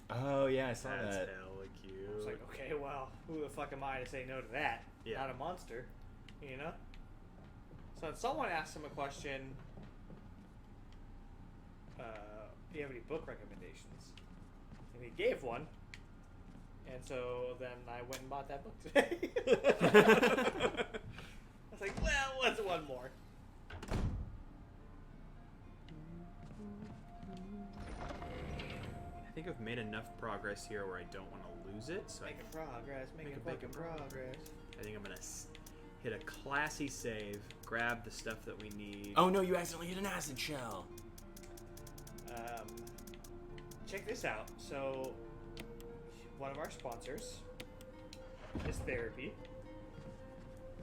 Speaker 1: Oh, yeah, I saw
Speaker 3: That's
Speaker 1: that.
Speaker 3: hella cute.
Speaker 4: I was like, okay, well, who the fuck am I to say no to that?
Speaker 3: Yeah.
Speaker 4: Not a monster, you know? So when someone asked him a question, do you have any book recommendations? And he gave one. And so then I went and bought that book today. I was like, well, what's one more?
Speaker 3: I think I've made enough progress here where I don't want to lose it. So
Speaker 4: Making progress, making fucking progress.
Speaker 3: I think I'm going to hit a classy save, grab the stuff that we need.
Speaker 1: Oh, no, you accidentally hit an acid shell.
Speaker 4: Check this out. So, one of our sponsors is Therapy.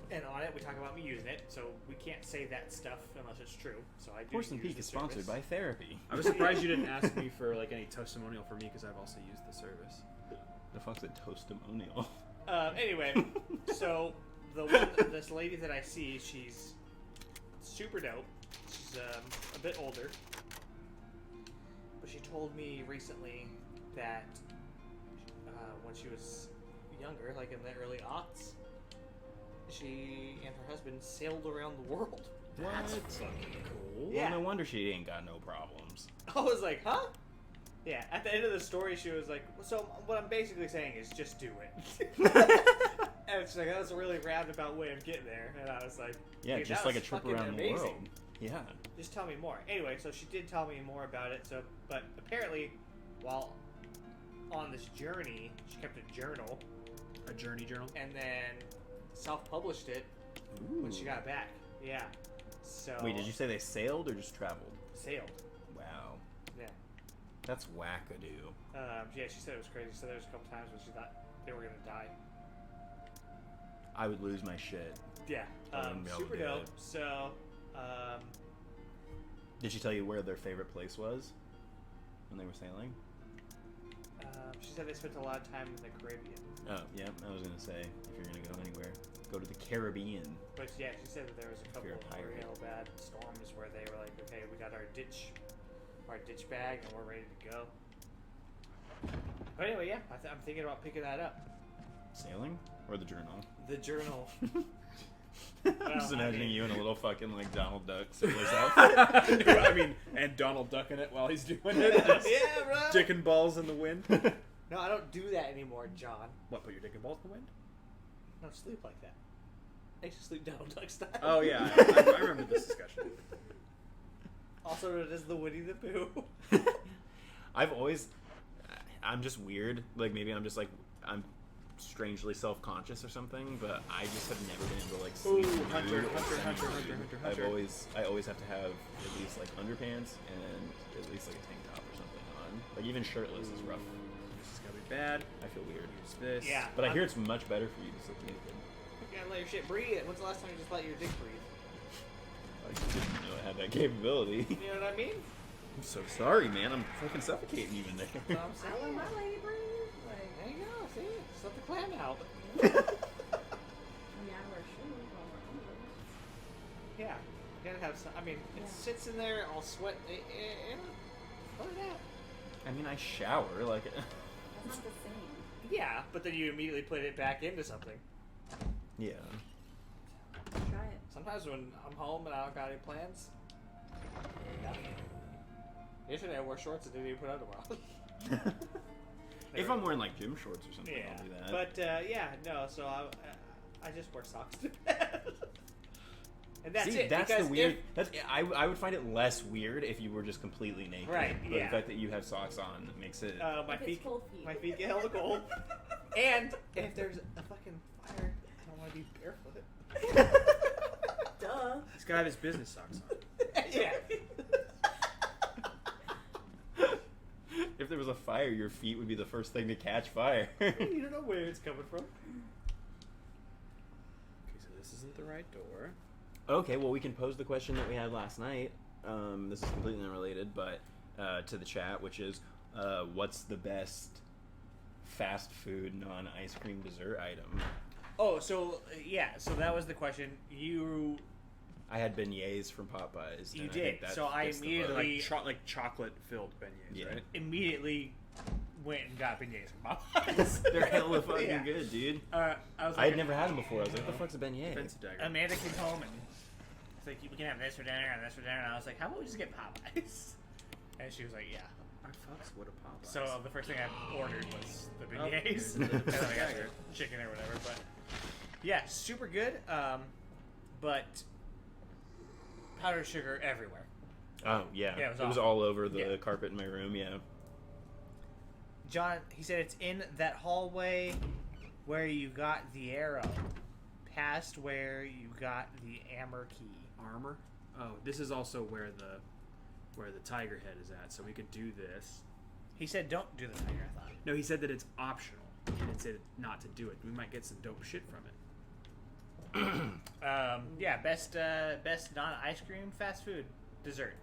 Speaker 4: And on it, we talk about me using it, so we can't say that stuff unless it's true. So I do
Speaker 1: Porcelain
Speaker 4: use
Speaker 1: Peak
Speaker 4: the
Speaker 1: is sponsored
Speaker 4: service.
Speaker 1: by Therapy.
Speaker 3: I was surprised you didn't ask me for like any testimonial for me because I've also used the service.
Speaker 1: The fuck's a toastimonial?
Speaker 4: Anyway, so this lady that I see, she's super dope. She's a bit older, but she told me recently that when she was younger, like in the early aughts, she and her husband sailed around the world.
Speaker 1: That's fucking cool.
Speaker 4: Yeah.
Speaker 1: Well, no wonder she ain't got no problems.
Speaker 4: I was like, huh? Yeah, at the end of the story, she was like, so what I'm basically saying is just do it. And she's like, that's a really roundabout way of getting there. And I was like,
Speaker 1: Yeah,
Speaker 4: dude,
Speaker 1: just
Speaker 4: that
Speaker 1: like a
Speaker 4: was
Speaker 1: trip
Speaker 4: fucking
Speaker 1: around
Speaker 4: amazing.
Speaker 1: the world. Yeah.
Speaker 4: Just tell me more. Anyway, so she did tell me more about it. So, but apparently, while on this journey, she kept a journal
Speaker 3: A journey journal.
Speaker 4: and then self-published it when she got back. Yeah. So
Speaker 1: Wait, did you say they sailed or just traveled?
Speaker 4: sailed?
Speaker 1: Wow.
Speaker 4: Yeah.
Speaker 1: That's wackadoo.
Speaker 4: Yeah, she said it was crazy. So there was a couple times when she thought they were gonna die.
Speaker 1: I would lose my shit.
Speaker 4: Yeah.
Speaker 1: I wouldn't be able to
Speaker 4: Super
Speaker 1: do
Speaker 4: dope.
Speaker 1: it.
Speaker 4: So,
Speaker 1: Did she tell you where their favorite place was when they were sailing?
Speaker 4: she said they spent a lot of time in the Caribbean.
Speaker 1: Oh, yeah. I was gonna say if you're gonna go anywhere, go to the Caribbean.
Speaker 4: But yeah, she said that there was a couple
Speaker 1: you're
Speaker 4: of
Speaker 1: a pirate.
Speaker 4: real bad storms where they were like, okay, we got our ditch bag and we're ready to go. But anyway, yeah, I'm thinking about picking that up.
Speaker 1: Sailing or the journal?
Speaker 4: The journal.
Speaker 1: I'm just imagining you in a little fucking like Donald Duck sailor's
Speaker 3: outfit. I mean, and Donald ducking it while he's doing it. Just
Speaker 4: Yeah, bro.
Speaker 3: dick and balls in the wind.
Speaker 4: No, I don't do that anymore, John.
Speaker 3: What, put your dick and balls in the wind?
Speaker 4: I don't sleep like that. I used to sleep Donald Duck style.
Speaker 3: Oh yeah, I remember this discussion.
Speaker 4: Also known as the Woody the Pooh.
Speaker 1: I'm just weird. Like maybe I'm just like I'm strangely self-conscious or something, but I just have never been able to like sleep.
Speaker 3: Ooh, Hunter.
Speaker 1: I always have to have at least like underpants and at least like a tank top or something on. Like even shirtless is rough.
Speaker 3: This is gonna be bad.
Speaker 1: I feel weird.
Speaker 3: Use this.
Speaker 4: Yeah.
Speaker 1: But I hear it's much better for you to sleep naked.
Speaker 4: You gotta let your shit breathe. When's the last time you just let your dick breathe?
Speaker 1: I just didn't know I had that capability.
Speaker 4: You know what I mean?
Speaker 1: I'm so sorry, man. I'm fucking suffocating you in there.
Speaker 4: That's what I'm
Speaker 2: I let
Speaker 4: saying.
Speaker 2: my lady breathe. Like,
Speaker 4: There you go. See? Just let the clam out.
Speaker 2: I mean, I wear shoes while we're under.
Speaker 4: Yeah. You gotta have some. I mean, it
Speaker 2: Yeah.
Speaker 4: sits in there all sweat. You know, let it out.
Speaker 1: I mean, I shower like.
Speaker 2: That's not the same.
Speaker 4: Yeah, but then you immediately put it back into something.
Speaker 1: Yeah.
Speaker 2: Try it.
Speaker 4: Sometimes when I'm home and I don't got any plans, nothing. Yesterday I wore shorts and didn't even put underwear on.
Speaker 1: If I'm wearing like gym shorts or something,
Speaker 4: Yeah,
Speaker 1: I'll do that.
Speaker 4: but yeah, no. So I just wear socks to bed, and that's
Speaker 1: See,
Speaker 4: it.
Speaker 1: that's
Speaker 4: because
Speaker 1: the weird. I would find it less weird if you were just completely naked.
Speaker 4: Right,
Speaker 1: But
Speaker 4: yeah.
Speaker 1: the fact that you have socks on makes it.
Speaker 4: My
Speaker 2: If it's
Speaker 4: feet,
Speaker 2: cold feet.
Speaker 4: my feet get hella cold, and if there's a fucking fire, I don't want to be barefoot.
Speaker 2: Duh.
Speaker 3: He's gotta have his business socks on.
Speaker 4: Yeah.
Speaker 1: If there was a fire, your feet would be the first thing to catch fire.
Speaker 4: You don't know where it's coming from.
Speaker 3: Okay, so this isn't the right door.
Speaker 1: Okay, well, we can pose the question that we had last night. This is completely unrelated, but to the chat, which is, what's the best fast food non-ice cream dessert item?
Speaker 4: Oh, so so that was the question.
Speaker 1: I had beignets from Popeyes.
Speaker 4: You
Speaker 1: and
Speaker 4: did.
Speaker 1: I think that
Speaker 4: So I
Speaker 1: fits the
Speaker 4: immediately-
Speaker 1: vote.
Speaker 3: Like chocolate-filled beignets,
Speaker 1: Yeah.
Speaker 3: right?
Speaker 4: immediately went and got beignets from Popeyes.
Speaker 1: They're hella fucking
Speaker 4: Yeah.
Speaker 1: good, dude.
Speaker 4: I was
Speaker 1: I had never had them before. I was like, what the fuck's a beignet?
Speaker 3: Offensive dagger.
Speaker 4: Amanda came home and it's like, we can have this for dinner and this for dinner. And I was like, how about we just get Popeyes? And she was like, yeah.
Speaker 3: Our fucks would have Popeyes.
Speaker 4: So the first thing I ordered was the
Speaker 3: Oh.
Speaker 4: beignets. And then I got the chicken or whatever. But yeah, super good. But powdered sugar everywhere.
Speaker 1: Oh, yeah.
Speaker 4: Yeah,
Speaker 1: it
Speaker 4: it
Speaker 1: was
Speaker 4: was
Speaker 1: all over the
Speaker 4: Yeah.
Speaker 1: carpet in my room, yeah.
Speaker 4: John, he said it's in that hallway where you got the arrow, past where you got the hammer key.
Speaker 3: Armor? Oh, this is also where the tiger head is at, so we could do this.
Speaker 4: He said don't do the tiger, I thought.
Speaker 3: No, he said that it's optional. He didn't say not to do it. We might get some dope shit from it.
Speaker 4: Yeah, best non-ice cream fast food dessert.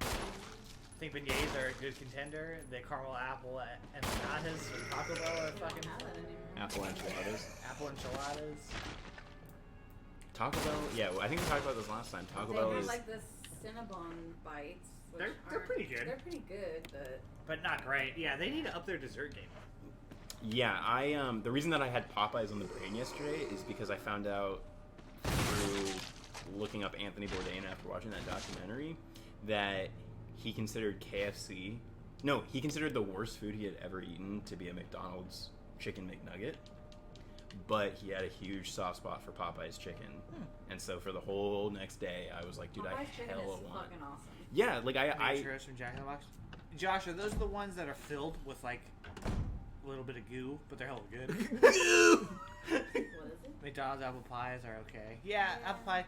Speaker 4: I think beignets are a good contender. The caramel apple empanadas from Taco Bell are
Speaker 2: I don't
Speaker 4: fucking
Speaker 2: have that anymore.
Speaker 1: Apple enchiladas.
Speaker 4: apple enchiladas.
Speaker 1: Taco Bell, yeah, well, I think we talked about this last time. Taco
Speaker 2: They
Speaker 1: Bell
Speaker 2: have
Speaker 1: is...
Speaker 2: like the Cinnabon bites. Which
Speaker 4: They're pretty good.
Speaker 2: They're pretty good, but
Speaker 4: But not great. Yeah, they need to up their dessert game.
Speaker 1: Yeah, the reason that I had Popeyes on the brain yesterday is because I found out through looking up Anthony Bourdain after watching that documentary that he considered he considered the worst food he had ever eaten to be a McDonald's chicken McNugget, but he had a huge soft spot for Popeyes chicken. And so for the whole next day, I was like, dude,
Speaker 2: Popeye's
Speaker 1: I
Speaker 2: chicken
Speaker 1: hella
Speaker 2: is
Speaker 1: want.
Speaker 2: fucking awesome.
Speaker 1: Yeah, like I
Speaker 4: Churros from Jack in the Box. Josh, are those the ones that are filled with like a little bit of goo, but they're hella good?
Speaker 2: What is it?
Speaker 4: McDonald's apple pies are okay. Yeah, apple pie.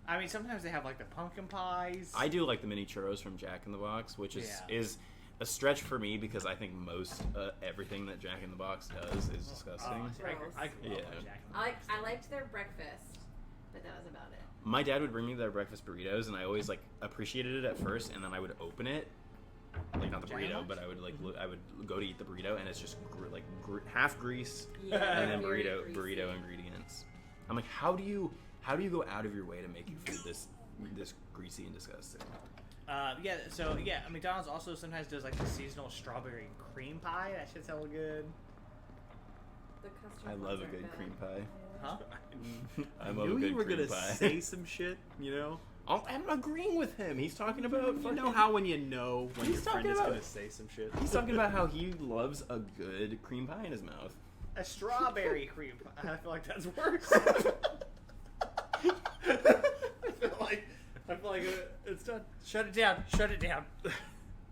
Speaker 4: I mean, sometimes they have like the pumpkin pies.
Speaker 1: I do like the mini churros from Jack in the Box, which is a stretch for me because I think most everything that Jack in the Box does is disgusting.
Speaker 4: I could love
Speaker 1: Yeah.
Speaker 4: Jack in the Box.
Speaker 2: I liked their breakfast, but that was about it.
Speaker 1: My dad would bring me their breakfast burritos, and I always like appreciated it at first, and then I would open it, like not the
Speaker 4: Jack in the
Speaker 1: burrito,
Speaker 4: Box?
Speaker 1: but I would like I would go to eat the burrito, and it's just half grease
Speaker 2: Yeah,
Speaker 1: and then
Speaker 2: very
Speaker 1: burrito
Speaker 2: greasy.
Speaker 1: ingredients. I'm like, how do you go out of your way to make your food this greasy and disgusting?
Speaker 4: McDonald's also sometimes does like the seasonal strawberry cream pie. That shit's hella good.
Speaker 2: The custard
Speaker 1: I
Speaker 2: ones
Speaker 1: love a
Speaker 2: aren't
Speaker 1: good
Speaker 2: bad.
Speaker 1: cream pie.
Speaker 4: Huh?
Speaker 3: I
Speaker 1: I love a
Speaker 3: knew
Speaker 1: good
Speaker 3: you were
Speaker 1: cream
Speaker 3: gonna
Speaker 1: pie.
Speaker 3: say some shit, you know?
Speaker 1: I'm agreeing with him. He's talking about
Speaker 3: You know how when you know when
Speaker 1: He's
Speaker 3: your friend
Speaker 1: talking
Speaker 3: is
Speaker 1: about-
Speaker 3: gonna say some shit?
Speaker 1: he's talking about how he loves a good cream pie in his mouth.
Speaker 4: A strawberry cream pie. I feel like that's worse. I feel like it's done. Shut it down. Shut it down.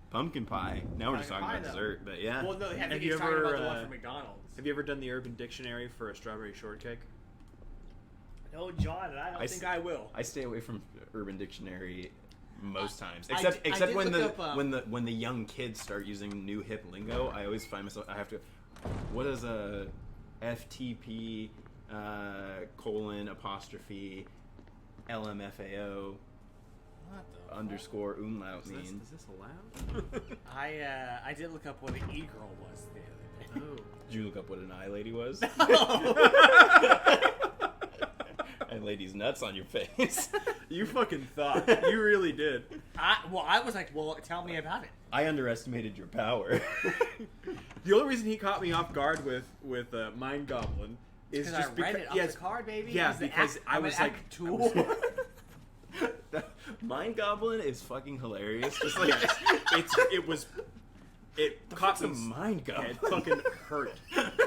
Speaker 1: Pumpkin pie. Now we're just
Speaker 4: Pumpkin
Speaker 1: talking
Speaker 4: pie,
Speaker 1: about
Speaker 4: though.
Speaker 1: dessert, but yeah.
Speaker 4: Well, no, I think
Speaker 3: Have
Speaker 4: he's
Speaker 3: you
Speaker 4: talking
Speaker 3: ever,
Speaker 4: about the one
Speaker 3: uh,
Speaker 4: from McDonald's.
Speaker 3: Have you ever done the Urban Dictionary for a strawberry shortcake?
Speaker 4: No, John, and I don't think I will.
Speaker 1: I stay away from Urban Dictionary most times,
Speaker 4: I
Speaker 1: except
Speaker 4: did
Speaker 1: when
Speaker 4: look
Speaker 1: the
Speaker 4: up,
Speaker 1: when the young kids start using new hip lingo. I always find myself I have to. What is a FTP colon apostrophe LMFAO
Speaker 4: What the
Speaker 1: underscore umlaut
Speaker 3: Is
Speaker 1: mean?
Speaker 3: this allowed?
Speaker 4: I did look up what an e-girl was the other day.
Speaker 3: Oh.
Speaker 1: Did you look up what an eye lady was? And lady's nuts on your face.
Speaker 3: You fucking thought. You really did.
Speaker 4: I was like, well, tell me about it.
Speaker 1: I underestimated your power.
Speaker 3: The only reason he caught me off guard with Mind Goblin is
Speaker 4: Because
Speaker 3: just
Speaker 4: I read
Speaker 3: because
Speaker 4: it off the card, baby.
Speaker 3: Yeah,
Speaker 4: It's the
Speaker 3: because
Speaker 4: act-
Speaker 3: I
Speaker 4: I'm
Speaker 3: was
Speaker 4: an
Speaker 3: like,
Speaker 4: act tool.
Speaker 1: Mind Goblin is fucking hilarious. Just like
Speaker 3: it caught
Speaker 1: the
Speaker 3: me.
Speaker 1: Mind
Speaker 3: Yeah,
Speaker 1: Goblin.
Speaker 3: it fucking hurt.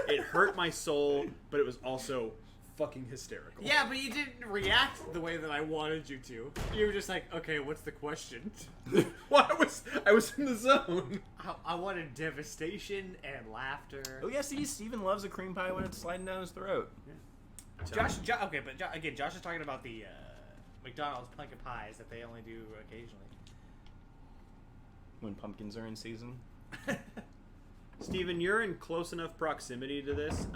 Speaker 3: It hurt my soul, but it was also fucking hysterical.
Speaker 4: Yeah, but you didn't react the way that I wanted you to. You were just like, okay, what's the question?
Speaker 3: Well, I was in the zone.
Speaker 4: I wanted devastation and laughter.
Speaker 1: Oh yeah, see, Steven loves a cream pie when it's sliding down his throat.
Speaker 4: Josh, okay, but again, Josh is talking about the McDonald's pumpkin pies that they only do occasionally.
Speaker 1: When pumpkins are in season.
Speaker 3: Steven, you're in close enough proximity to this.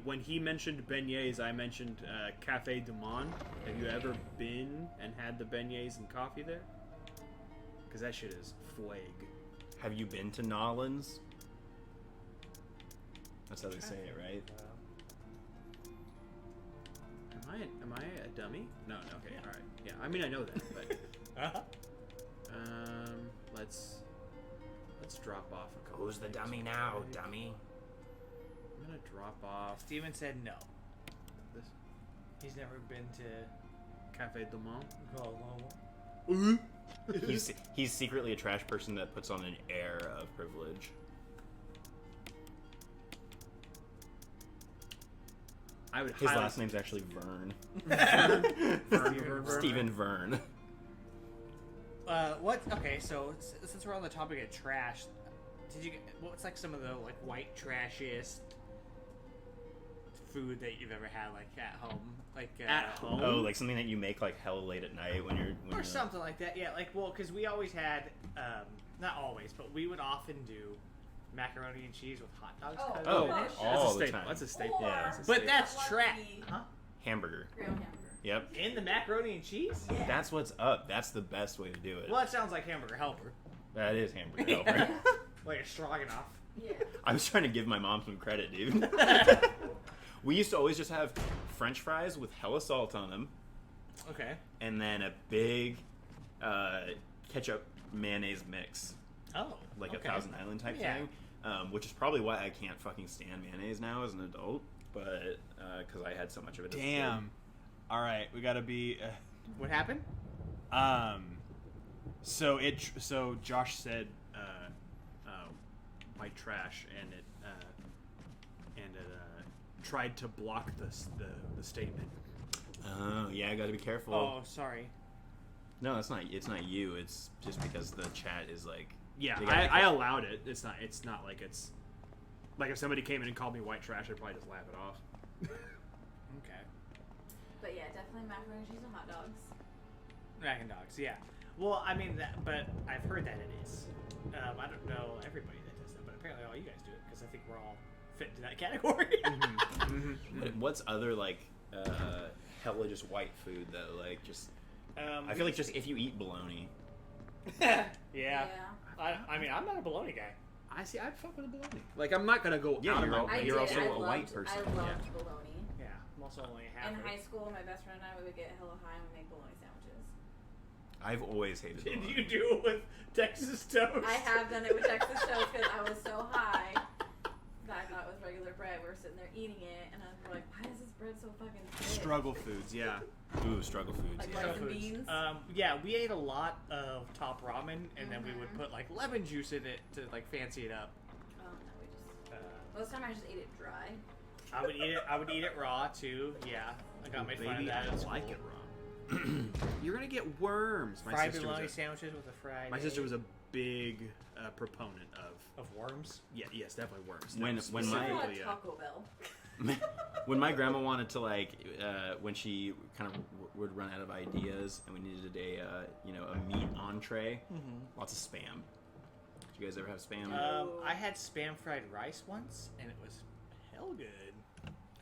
Speaker 3: When he mentioned beignets, I mentioned Cafe du Monde. Have you ever been and had the beignets and coffee there? Because that shit is flag.
Speaker 1: Have you been to Nolans? That's how they say it, right?
Speaker 3: Am I a dummy? No, okay, all right. Yeah, I mean I know that, but let's drop off a couple.
Speaker 1: Who's the
Speaker 3: things
Speaker 1: dummy
Speaker 3: real
Speaker 1: now,
Speaker 3: quick.
Speaker 1: dummy?
Speaker 3: I'm gonna drop off
Speaker 4: Steven said no.
Speaker 3: this
Speaker 4: He's never been to.
Speaker 3: Cafe du Monde.
Speaker 1: He's secretly a trash person that puts on an air of privilege.
Speaker 3: I would
Speaker 1: His
Speaker 3: highly-
Speaker 1: last name's actually Vern.
Speaker 3: Vern.
Speaker 1: Stephen Vern.
Speaker 4: Okay, so since we're on the topic of trash, what's like some of the like white trashiest food that you've ever had like at home? Like
Speaker 3: At home?
Speaker 1: Oh, like something that you make like hella late at night when you're
Speaker 4: or something like that. Yeah, like because we always had not always, but we would often do macaroni and cheese with hot dogs.
Speaker 2: Oh,
Speaker 4: cut
Speaker 1: Oh,
Speaker 4: in it.
Speaker 1: all
Speaker 3: That's a
Speaker 1: the
Speaker 3: staple.
Speaker 1: time.
Speaker 3: That's a staple.
Speaker 2: Or-
Speaker 3: Yeah, that's a
Speaker 4: But
Speaker 3: staple.
Speaker 4: that's
Speaker 2: Lucky.
Speaker 4: trash, huh?
Speaker 1: Hamburger.
Speaker 2: Grilled hamburger.
Speaker 1: Yep.
Speaker 4: In the macaroni and cheese?
Speaker 2: Yeah.
Speaker 1: That's what's up. That's the best way to do it.
Speaker 4: Well, that sounds like hamburger helper.
Speaker 1: That is hamburger helper.
Speaker 4: Like a stroganoff.
Speaker 2: Yeah.
Speaker 1: I was trying to give my mom some credit, dude. We used to always just have French fries with hella salt on them,
Speaker 4: Okay.
Speaker 1: and then a big ketchup mayonnaise mix,
Speaker 4: Oh.
Speaker 1: like
Speaker 4: okay.
Speaker 1: a Thousand Island type
Speaker 4: Yeah.
Speaker 1: thing. Which is probably why I can't fucking stand mayonnaise now as an adult, but because I had so much of it. As a kid.
Speaker 3: Damn. All right, we gotta be.
Speaker 4: What happened?
Speaker 3: So Josh said white trash, and it tried to block the statement.
Speaker 1: Oh yeah, I got to be careful.
Speaker 4: Oh, sorry.
Speaker 1: No, it's not. It's not you. It's just because the chat is like.
Speaker 3: Yeah,
Speaker 1: they gotta be
Speaker 3: I
Speaker 1: careful.
Speaker 3: allowed it. It's not like it's like if somebody came in and called me white trash, I'd probably just laugh it off.
Speaker 4: Okay.
Speaker 2: But yeah, definitely macaroni and cheese and hot dogs.
Speaker 4: Mac and dogs, yeah. Well, I mean, but I've heard that it is. I don't know everybody that does that, but apparently all you guys do it because I think we're all fit into that category.
Speaker 1: What's other like hella just white food that like just? I feel like just if you eat bologna.
Speaker 4: Yeah. I mean, I'm not a bologna guy.
Speaker 3: I see. I'd fuck with a bologna. Like I'm not gonna go
Speaker 1: Yeah,
Speaker 3: out of
Speaker 1: you're
Speaker 3: my
Speaker 1: all-
Speaker 3: way.
Speaker 1: You're also
Speaker 2: I
Speaker 1: a white
Speaker 2: loved-
Speaker 1: person.
Speaker 2: I loved
Speaker 3: Yeah.
Speaker 2: bologna.
Speaker 4: Yeah, I'm also only a half.
Speaker 2: In high school, my best friend and I would get hella high and we'd make bologna sandwiches.
Speaker 1: I've always hated
Speaker 4: Did
Speaker 1: bologna.
Speaker 4: you do it with Texas toast?
Speaker 2: I have done it with Texas toast because I was so high that I thought it was regular bread. We were sitting there eating it, and I was like, "Why is this bread so fucking thick?"
Speaker 3: Struggle foods, yeah.
Speaker 1: Ooh, struggle foods.
Speaker 2: Like
Speaker 1: Yeah.
Speaker 2: rice and beans.
Speaker 4: Yeah, we ate a lot of top ramen, and then we would put like lemon juice in it to like fancy it up.
Speaker 2: Oh no, we just
Speaker 4: Uh,
Speaker 2: most of the time I just ate it dry.
Speaker 4: I would eat it raw too. Yeah, I got made fun of
Speaker 3: Baby,
Speaker 4: that.
Speaker 3: I
Speaker 4: at
Speaker 3: don't
Speaker 4: school.
Speaker 3: like it raw. You're gonna get worms. My
Speaker 4: Fried
Speaker 3: sister
Speaker 4: bologna
Speaker 3: was
Speaker 4: sandwiches with a fried.
Speaker 3: my sister
Speaker 4: egg.
Speaker 3: was a big proponent of
Speaker 4: worms.
Speaker 3: yes, definitely worms.
Speaker 1: When
Speaker 3: No,
Speaker 1: my-
Speaker 3: specifically,
Speaker 2: Specifically, Taco Bell.
Speaker 1: When my grandma wanted to like, when she kind of would run out of ideas and we needed a meat entree, lots of spam. Did you guys ever have spam?
Speaker 4: I had spam fried rice once, and it was hell good.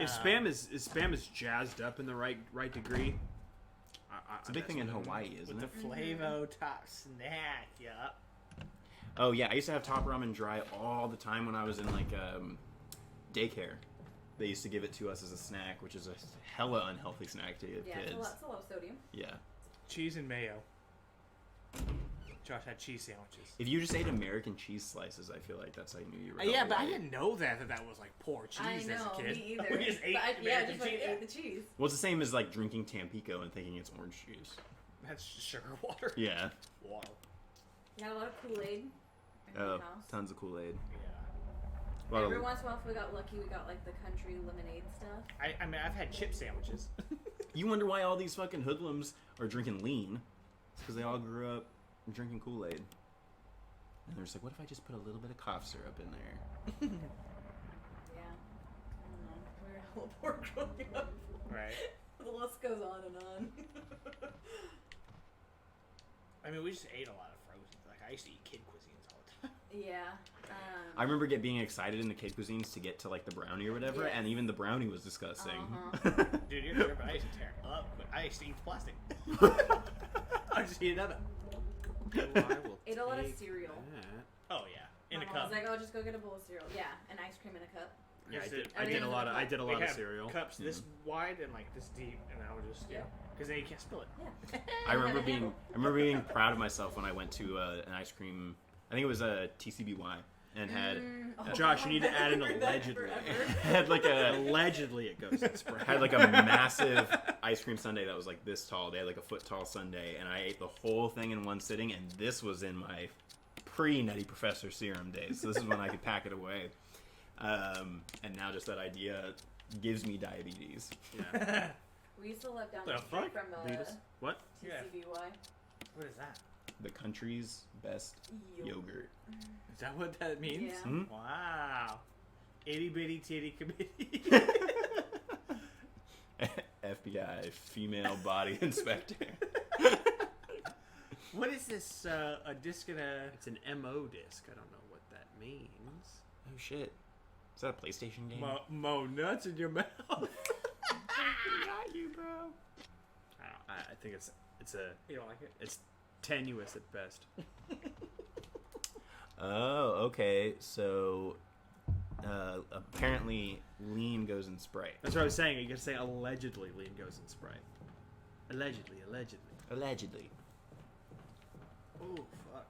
Speaker 3: if spam is jazzed up in the right degree,
Speaker 1: It's a big thing in Hawaii, isn't
Speaker 4: With
Speaker 1: it?
Speaker 4: the Flavo top snack, yeah.
Speaker 1: Oh yeah, I used to have top ramen dry all the time when I was in like daycare. They used to give it to us as a snack, which is a hella unhealthy snack to give
Speaker 2: Yeah, it's
Speaker 1: kids.
Speaker 2: a lot of sodium.
Speaker 1: Yeah.
Speaker 4: Cheese and mayo. Josh had cheese sandwiches.
Speaker 1: If you just ate American cheese slices, I feel like that's how you knew you were.
Speaker 4: Yeah,
Speaker 1: healthy,
Speaker 4: but I
Speaker 1: right?
Speaker 4: didn't know that was like poor cheese
Speaker 2: I
Speaker 4: as
Speaker 2: know,
Speaker 4: a kid.
Speaker 2: me either.
Speaker 4: We just ate
Speaker 2: But
Speaker 4: American
Speaker 2: just like
Speaker 4: cheese.
Speaker 2: ate the cheese.
Speaker 1: Well, it's the same as like drinking Tampico and thinking it's orange juice.
Speaker 4: That's just sugar water.
Speaker 1: Yeah.
Speaker 4: Water.
Speaker 2: We had a lot of Kool-Aid in
Speaker 1: Oh,
Speaker 2: the house.
Speaker 1: tons of Kool-Aid.
Speaker 4: Yeah.
Speaker 1: A lot
Speaker 2: Every
Speaker 1: of-
Speaker 2: once in a while, if we got lucky, we got like the country lemonade stuff.
Speaker 4: I mean, I've had chip sandwiches.
Speaker 1: You wonder why all these fucking hoodlums are drinking lean? It's because they all grew up drinking Kool-Aid. And they're just like, what if I just put a little bit of cough syrup in there?
Speaker 2: Yeah. I don't know. We were hella poor growing up.
Speaker 4: Right.
Speaker 2: The list goes on and on.
Speaker 4: I mean, we just ate a lot of frozen. Like, I used to eat kid cuisines all the time.
Speaker 2: Yeah.
Speaker 1: I remember being excited in the kid cuisines to get to like the brownie or whatever,
Speaker 2: Yes.
Speaker 1: and even the brownie was disgusting.
Speaker 4: Dude, you're here, but I used to tear it up. But I used to eat the plastic. I just heat it up.
Speaker 3: Oh, I will
Speaker 2: Ate a lot of
Speaker 3: take
Speaker 2: cereal.
Speaker 3: that.
Speaker 4: Oh, yeah. In
Speaker 2: My
Speaker 4: a
Speaker 2: mom
Speaker 4: cup.
Speaker 2: was like, "Oh, just go get a bowl of cereal." Yeah, and ice cream in a cup.
Speaker 3: Yeah, I
Speaker 4: Just
Speaker 3: did.
Speaker 4: it-
Speaker 3: I did a lot of. I did a
Speaker 4: They
Speaker 3: lot of
Speaker 4: have
Speaker 3: cereal.
Speaker 4: cups this wide and like this deep, and I would just
Speaker 2: Yeah.
Speaker 4: because then you can't spill it.
Speaker 2: Yeah.
Speaker 1: I remember being proud of myself when I went to an ice cream. I think it was a TCBY and had
Speaker 3: Josh, you need to add an allegedly.
Speaker 1: had like a
Speaker 3: Allegedly, it goes in Sprite.
Speaker 1: had like a massive ice cream sundae that was like this tall. They had like a foot tall sundae, and I ate the whole thing in one sitting. And this was in my pre-Nutty Professor serum days. So this is when I could pack it away. And now just that idea gives me diabetes.
Speaker 3: Yeah.
Speaker 2: We used to live down
Speaker 4: The
Speaker 2: the street
Speaker 4: fuck?
Speaker 2: from
Speaker 3: Lead us. What?
Speaker 4: Yeah.
Speaker 2: TCBY.
Speaker 4: What is that?
Speaker 1: The country's best yogurt.
Speaker 4: Is that what that means?
Speaker 2: Yeah.
Speaker 1: Hmm?
Speaker 4: Wow. Itty bitty titty committee.
Speaker 1: FBI female body inspector.
Speaker 4: What is this? A disc and a.
Speaker 3: It's an MO disc. I don't know what that means.
Speaker 1: Oh shit! Is that a PlayStation game?
Speaker 4: Mo nuts in your mouth.
Speaker 1: Got you, bro.
Speaker 3: I think it's a
Speaker 4: You don't like it?
Speaker 3: it's tenuous at best.
Speaker 1: Oh, okay. So apparently, lean goes in Sprite.
Speaker 3: That's what I was saying. You gotta say allegedly. Lean goes in Sprite. Allegedly.
Speaker 1: Allegedly.
Speaker 4: Oh fuck.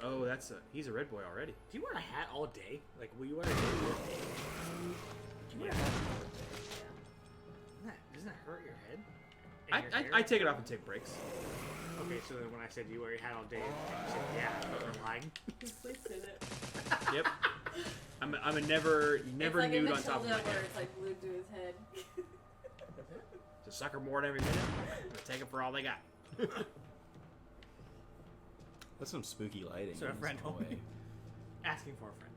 Speaker 3: Oh, he's a red boy already.
Speaker 4: Do you wear a hat all day? Like, will you wear a hat all day? Do you wear a hat all day? Doesn't that hurt your head? And your hair?
Speaker 3: I take it off and take breaks.
Speaker 4: Okay, so then when I said you wear your hat all day, you said yeah, but we're lying.
Speaker 2: Please sit it.
Speaker 3: Yep. I'm a never
Speaker 2: It's like
Speaker 3: nude
Speaker 2: in
Speaker 3: on top of my
Speaker 2: Matilda where
Speaker 3: head.
Speaker 2: it's like glued to his head.
Speaker 3: It's a sucker board every minute. I'm gonna take them for all they got.
Speaker 1: That's some spooky lighting.
Speaker 4: So a
Speaker 1: in this
Speaker 4: friend told
Speaker 1: hallway.
Speaker 4: me. Asking for a friend.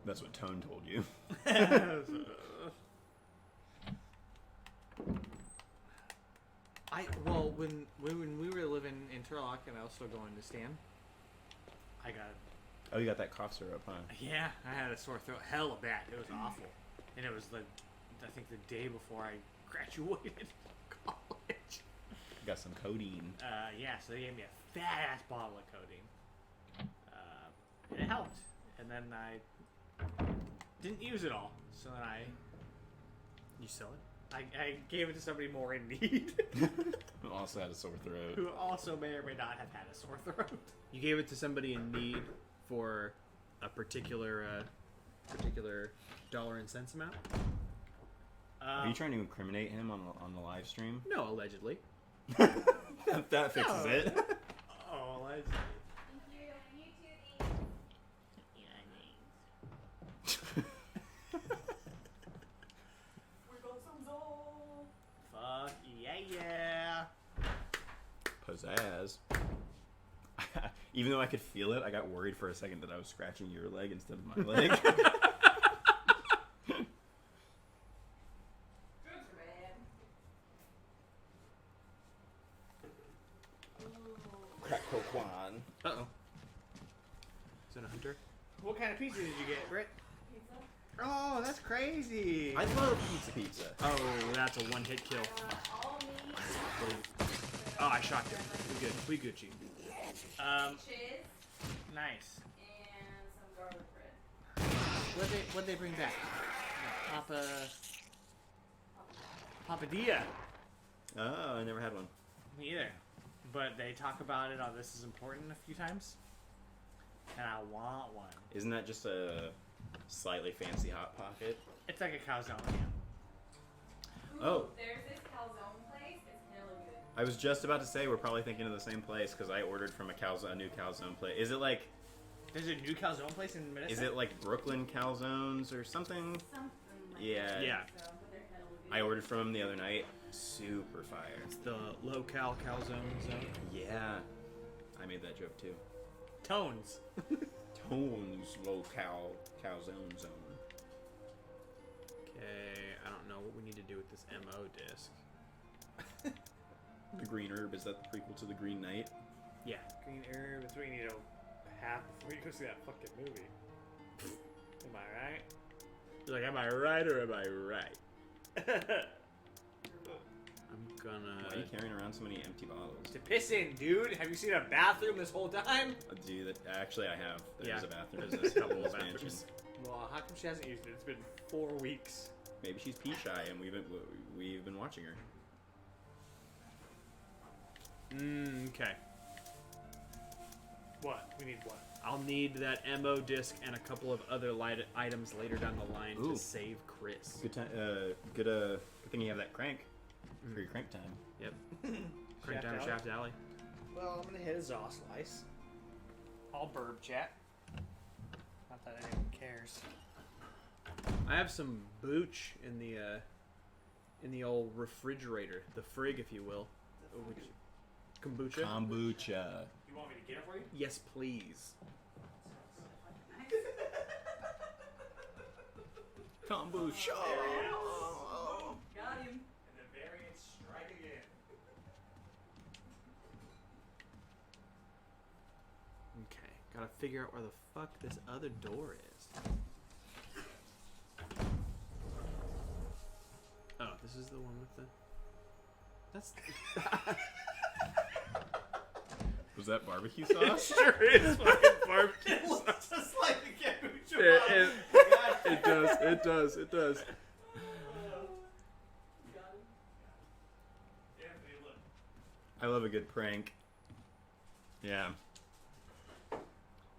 Speaker 1: That's what Tone told you.
Speaker 4: When we were living in Turlock and I was still going to Stan, I got
Speaker 1: Oh, you got that cough syrup, huh?
Speaker 4: I had a sore throat, hella bad. It was awful, and it was I think the day before I graduated college.
Speaker 1: Got some codeine.
Speaker 4: So they gave me a fat ass bottle of codeine, and it helped. And then I didn't use it all, so then
Speaker 3: You sell it?
Speaker 4: I gave it to somebody more in need,
Speaker 1: Who also had a sore throat.
Speaker 4: who also may or may not have had a sore throat.
Speaker 3: You gave it to somebody in need for a particular dollar and cents amount?
Speaker 1: Are you trying to incriminate him on the live stream?
Speaker 3: No, allegedly.
Speaker 1: That fixes it.
Speaker 4: Oh, let's. Fuck yeah.
Speaker 1: Pizzazz. Even though I could feel it, I got worried for a second that I was scratching your leg instead of my leg. Crack coquan.
Speaker 3: Uh-oh. Is that a hunter?
Speaker 4: What kind of pizza did you get, Britt?
Speaker 2: Pizza?
Speaker 4: Oh, that's crazy.
Speaker 1: I love pizza.
Speaker 3: Oh, that's a one-hit kill.
Speaker 2: All meat,
Speaker 3: Oh, I shocked him. We good, Chief.
Speaker 2: cheese,
Speaker 4: Nice.
Speaker 2: and some garlic bread.
Speaker 4: What'd they bring back? Papadilla.
Speaker 1: Oh, I never had one.
Speaker 4: Me either. But they talk about it on This Is Important a few times. And I want one.
Speaker 1: Isn't that just a slightly fancy Hot Pocket?
Speaker 4: It's like a calzone.
Speaker 2: Ooh,
Speaker 1: Oh.
Speaker 2: There's this calzone place. It's hella good.
Speaker 1: I was just about to say we're probably thinking of the same place because I ordered from a new calzone place. Is it like
Speaker 4: There's a new calzone place in Minnesota.
Speaker 1: Is it like Brooklyn Calzones or something?
Speaker 2: Something like
Speaker 1: Yeah.
Speaker 2: that.
Speaker 3: Yeah.
Speaker 2: So, but they're hella good.
Speaker 1: I ordered from them the other night. Super fire.
Speaker 3: It's the low-cal calzone zone.
Speaker 1: Yeah. I made that joke too.
Speaker 4: Tones.
Speaker 1: Tones local calzone zone.
Speaker 3: Okay, I don't know what we need to do with this MO disc.
Speaker 1: The Green Herb, is that the prequel to The Green Knight?
Speaker 3: Yeah.
Speaker 4: Green herb. That's what you need to have before you go see that fucking movie. Am I right?
Speaker 3: You're like, am I right or am I right? I'm gonna...
Speaker 1: Why are you carrying around so many empty bottles?
Speaker 4: To piss in, dude. Have you seen a bathroom this whole time?
Speaker 1: Dude, actually I have. There's a bathroom.
Speaker 3: There's a couple of
Speaker 1: This mansion.
Speaker 3: bathrooms.
Speaker 4: Well, how come she hasn't used it? It's been 4 weeks.
Speaker 1: Maybe she's pee shy and we've been watching her.
Speaker 3: Okay.
Speaker 4: What? We need what?
Speaker 3: I'll need that MO disc and a couple of other items later down the line
Speaker 1: Ooh.
Speaker 3: to save Chris.
Speaker 1: Good time. Good thing you have that crank for your crank time.
Speaker 3: Yep. Crank down Shaft Alley.
Speaker 4: Well, I'm gonna hit a Zaw Slice. All burb chat. Not that anyone cares.
Speaker 3: I have some booch in the old refrigerator, the frig, if you will. Kombucha.
Speaker 1: Kombucha.
Speaker 4: You want me to get it for you?
Speaker 3: Yes, please.
Speaker 1: Kombucha.
Speaker 2: Got him.
Speaker 4: And the variants strike again.
Speaker 3: Okay, gotta figure out where the fuck this other door is. Oh, this is the one with the... That's...
Speaker 1: Was that barbecue sauce?
Speaker 3: Sure is fucking barbecue
Speaker 4: It looks just like the kombucha
Speaker 3: It does, it does, it does.
Speaker 4: Anthony, look.
Speaker 1: I love a good prank. Yeah.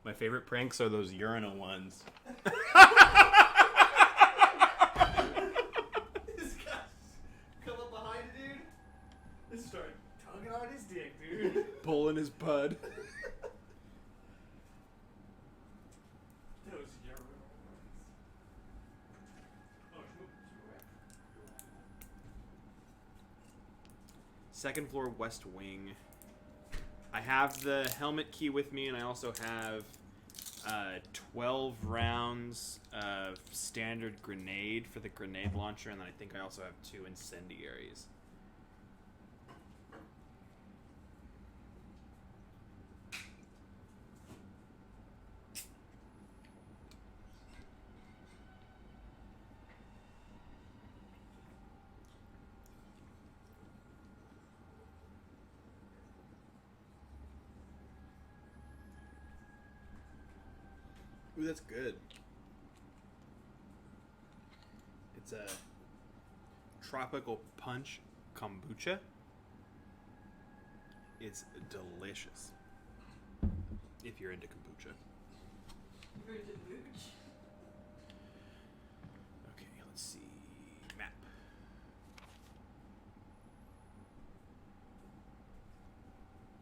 Speaker 1: My favorite pranks are those urinal ones.
Speaker 4: This guy come up behind a dude. This started tugging on his dick, dude.
Speaker 3: Pulling his bud.
Speaker 4: Those urinal ones. Oh,
Speaker 3: Second floor, west wing. I have the helmet key with me, and I also have 12 rounds of standard grenade for the grenade launcher, and then I think I also have 2 incendiaries. Ooh, that's good. It's a tropical punch kombucha. It's delicious. If you're into kombucha.
Speaker 2: You're into booch.
Speaker 3: Okay, let's see. Map.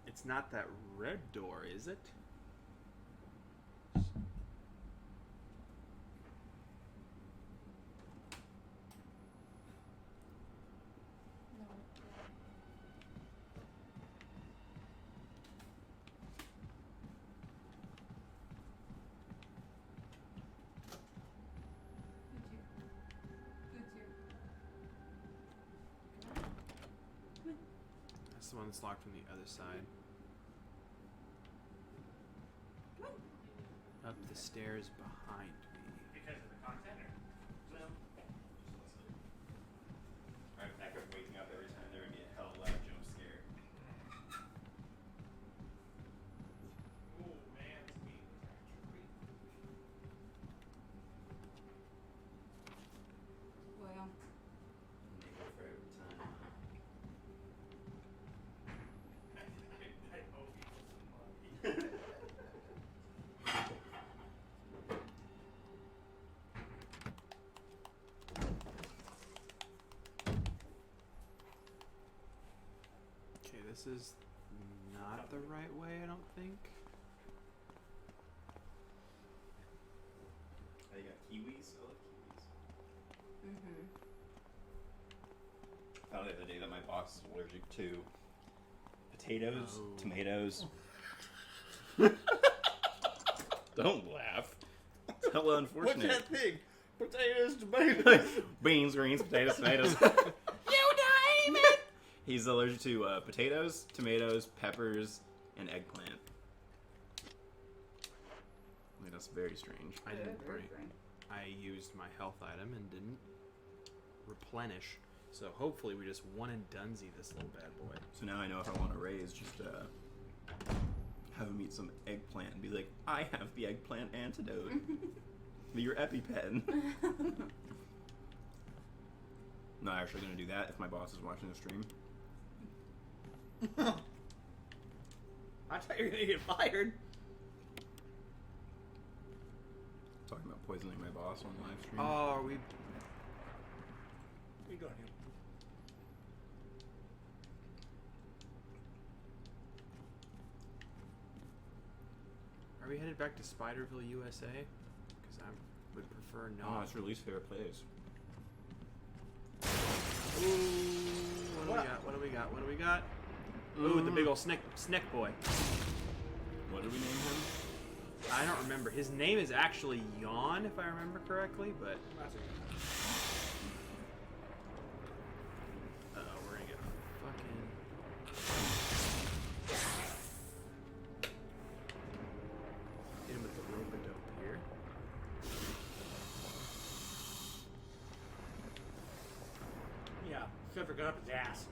Speaker 3: It's not that red door, is it?
Speaker 2: No.
Speaker 3: That's the one that's locked from the other side. Up the stairs behind me.
Speaker 4: because of the content, or? No.
Speaker 1: Alright, back up waking up every time there would be a hell loud jump scare.
Speaker 4: Ooh, man, this game is actually
Speaker 2: Well,
Speaker 1: Make it for every time.
Speaker 4: I hope he was some money.
Speaker 3: Okay, this is not the right way, I don't think.
Speaker 1: Oh, you got kiwis? I love kiwis.
Speaker 2: mm-hmm.
Speaker 1: Found the other day that my boss is allergic to potatoes,
Speaker 3: Oh.
Speaker 1: tomatoes. Don't laugh. It's hella unfortunate.
Speaker 4: What's that thing? Potatoes, tomatoes.
Speaker 1: Beans, greens, potatoes, tomatoes.
Speaker 3: You name it!
Speaker 1: He's allergic to potatoes, tomatoes, peppers, and eggplant. Like, that's very strange.
Speaker 3: I didn't bring. I used my health item and didn't replenish. So hopefully we just one and donesy this little bad boy.
Speaker 1: So now I know if I want to raise, just have him eat some eggplant and be like, I have the eggplant antidote. Be your EpiPen. Not actually going to do that if my boss is watching the stream.
Speaker 4: I thought you were going to get fired.
Speaker 1: Talking about poisoning my boss on live stream.
Speaker 3: Oh, are we?
Speaker 4: Where you going here?
Speaker 3: Are we headed back to Spiderville, USA? Because I would prefer
Speaker 1: Oh,
Speaker 3: not.
Speaker 1: it's your least favorite place.
Speaker 3: Ooh, what do we got? What do we got? What do we got? Ooh, the big old snack boy.
Speaker 1: What did we name him?
Speaker 3: I don't remember. His name is actually Yawn, if I remember correctly, but...
Speaker 4: That's okay.
Speaker 3: Uh-oh, we're gonna get fucking... Hit him with the rope-a-dope here.
Speaker 4: Yeah, Trevor got up his ass.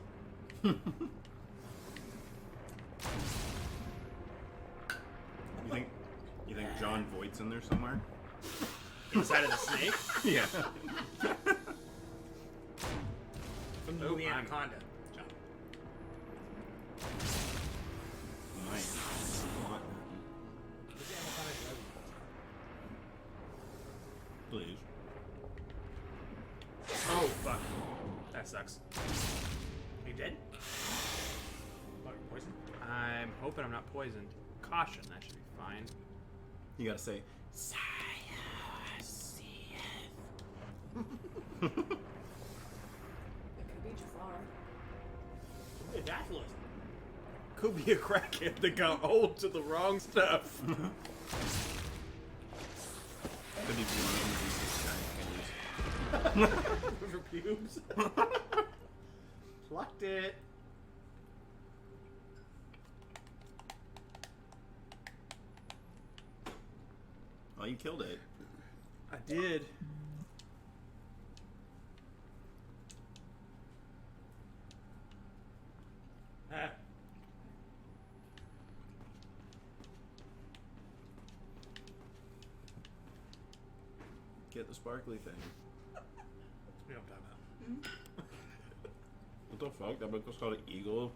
Speaker 1: You think John Voight's in there somewhere?
Speaker 3: Inside of the snake?
Speaker 1: Yeah.
Speaker 4: From the
Speaker 3: Oh,
Speaker 4: movie
Speaker 3: I'm-
Speaker 4: Anaconda. John.
Speaker 1: Nice.
Speaker 4: What's Anaconda does?
Speaker 1: Please.
Speaker 3: Oh, fuck. That sucks.
Speaker 4: Are you dead? Oh, you're poisoned?
Speaker 3: I'm hoping I'm not poisoned. Caution, that should be fine.
Speaker 1: You gotta say,
Speaker 2: It could be Jafar.
Speaker 4: Hey, that's Lewis.
Speaker 3: Could be a crackhead that got hold to the wrong stuff.
Speaker 1: Could be one of these giant candies.
Speaker 4: For pubes. Plucked it.
Speaker 1: Oh, you killed it.
Speaker 3: I did.
Speaker 4: Ah.
Speaker 1: Get the sparkly thing.
Speaker 4: We don't talk about.
Speaker 1: What the fuck? That book was called Eagle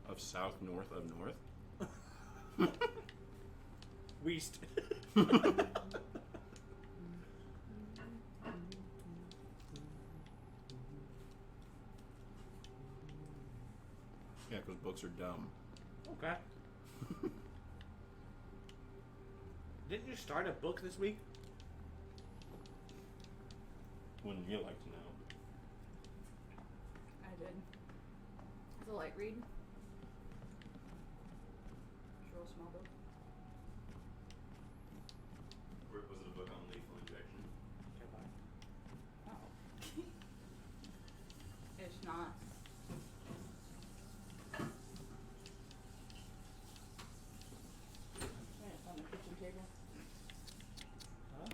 Speaker 1: of South North of North.
Speaker 4: Weast.
Speaker 1: Yeah, because books are dumb.
Speaker 4: Okay. Didn't you start a book this week?
Speaker 1: Wouldn't you like to know?
Speaker 2: I did. It's a light read. It's a real small book.
Speaker 1: Was it a book on lethal injection?
Speaker 2: Oh. It's not. Yeah, it's on the kitchen table.
Speaker 4: Huh?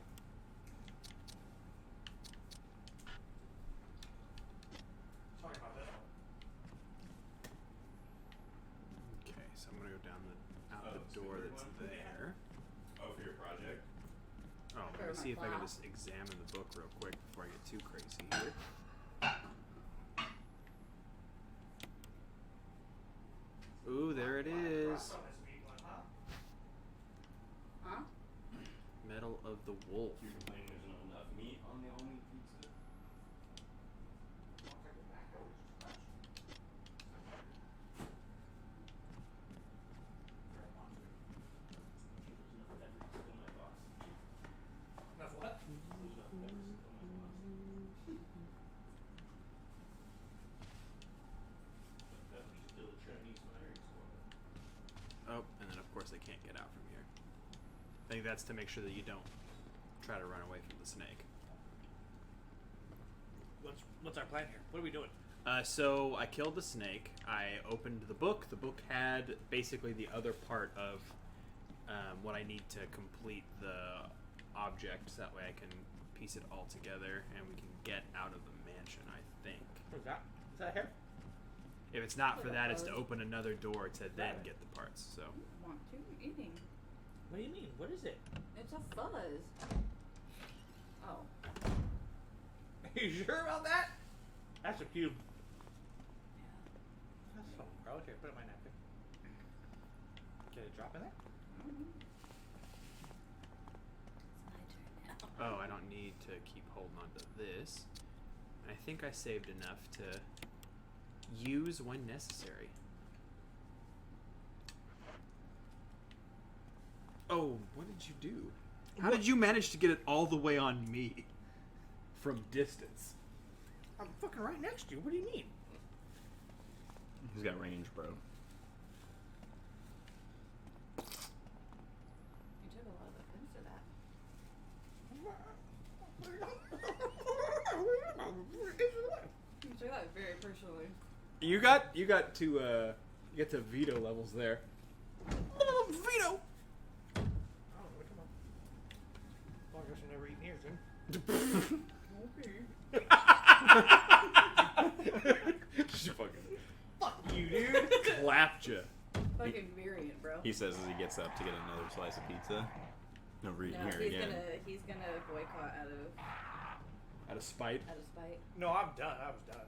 Speaker 4: Sorry about that.
Speaker 3: Okay, so I'm gonna go down out
Speaker 1: Oh,
Speaker 3: the door
Speaker 1: stupid
Speaker 3: that's
Speaker 1: one?
Speaker 3: there.
Speaker 1: Oh, for your project?
Speaker 3: Oh, I'm
Speaker 2: For
Speaker 3: gonna
Speaker 2: my
Speaker 3: see if I can
Speaker 2: class.
Speaker 3: just examine the book real quick before I get too crazy here. Ooh, there it is.
Speaker 2: Huh?
Speaker 3: Medal of the Wolf.
Speaker 1: You're complaining there's not enough meat on the all-meat pizza?
Speaker 4: Enough what?
Speaker 3: Oh, and then of course they can't get out from here. I think that's to make sure that you don't try to run away from the snake.
Speaker 4: What's our plan here? What are we doing?
Speaker 3: So I killed the snake. I opened the book. The book had basically the other part of what I need to complete the object. So that way I can piece it all together and we can get out of the mansion, I think.
Speaker 4: What's that? Is that here?
Speaker 3: If it's not for that, it's to open another door to then get the parts. So.
Speaker 2: Want to? I'm eating.
Speaker 4: What do you mean? What is it?
Speaker 2: It's a fuzz. Oh.
Speaker 4: Are you sure about that? That's a cube. That's so gross. Here, put it in my napkin. Can it drop in there?
Speaker 2: Mm-hmm. It's my turn now.
Speaker 3: Oh, I don't need to keep holding on to this. I think I saved enough to use when necessary. Oh, what did you do? How did you manage to get it all the way on me from distance?
Speaker 4: I'm fucking right next to you. What do you mean?
Speaker 1: He's got range, bro.
Speaker 2: You took a lot of offense to that. You took that very personally.
Speaker 3: You got to get to veto levels there. Veto.
Speaker 4: Oh, come on. Well, I guess I never eaten here, then.
Speaker 3: She fucking
Speaker 4: Fuck you, dude.
Speaker 3: clapped you.
Speaker 2: Fucking variant, bro.
Speaker 1: He says as he gets up to get another slice of pizza. No,
Speaker 2: No,
Speaker 1: here
Speaker 2: he's
Speaker 1: again.
Speaker 2: gonna boycott
Speaker 3: Out of spite.
Speaker 2: out of spite.
Speaker 4: No, I'm done. I was done.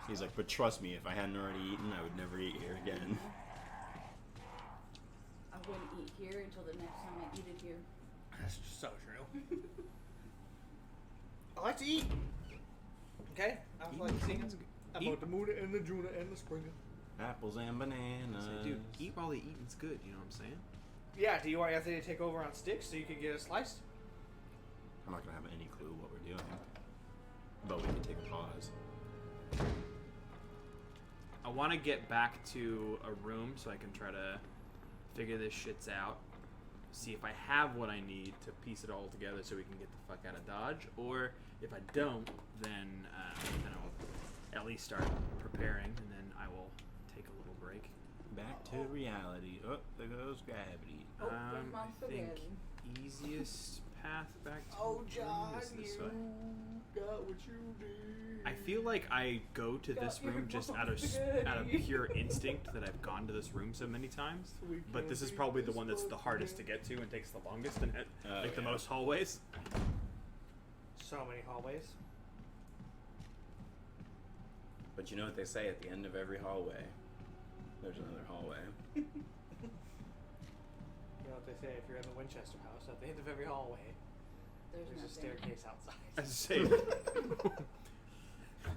Speaker 1: He's like, but trust me, if I hadn't already eaten, I would never eat here again.
Speaker 2: I wouldn't eat here until the next time I eat it here.
Speaker 4: That's just so true. I like to eat. Okay? I like to eat. I'm about the moon and the Juna and the Springer.
Speaker 1: Apples and bananas.
Speaker 3: Say, dude, eat while the eating's good. You know what I'm saying?
Speaker 4: Yeah, do you want Anthony to take over on sticks so you can get a slice?
Speaker 1: I'm not gonna have any clue what we're doing, but we can take a pause.
Speaker 3: I want to get back to a room so I can try to figure this shits out. See if I have what I need to piece it all together so we can get the fuck out of Dodge. Or if I don't, then I'll at least start preparing, and then I will take a little break.
Speaker 1: Back to reality. Oh, there goes gravity.
Speaker 2: Oh, there's Mom's
Speaker 3: I think
Speaker 2: spaghetti.
Speaker 3: easiest path back to
Speaker 4: Oh,
Speaker 3: the
Speaker 4: John,
Speaker 3: room is this
Speaker 4: you
Speaker 3: way.
Speaker 4: got what you did.
Speaker 3: I feel like I go to this room just out of pure instinct that I've gone to this room so many times. But this is probably the one that's the hardest to get to and takes the longest and the most hallways.
Speaker 4: So many hallways.
Speaker 1: But you know what they say at the end of every hallway? There's another hallway.
Speaker 4: You know what they say if you're in the Winchester house, at the end of every hallway, there's a
Speaker 2: nothing.
Speaker 4: staircase outside.
Speaker 3: I say,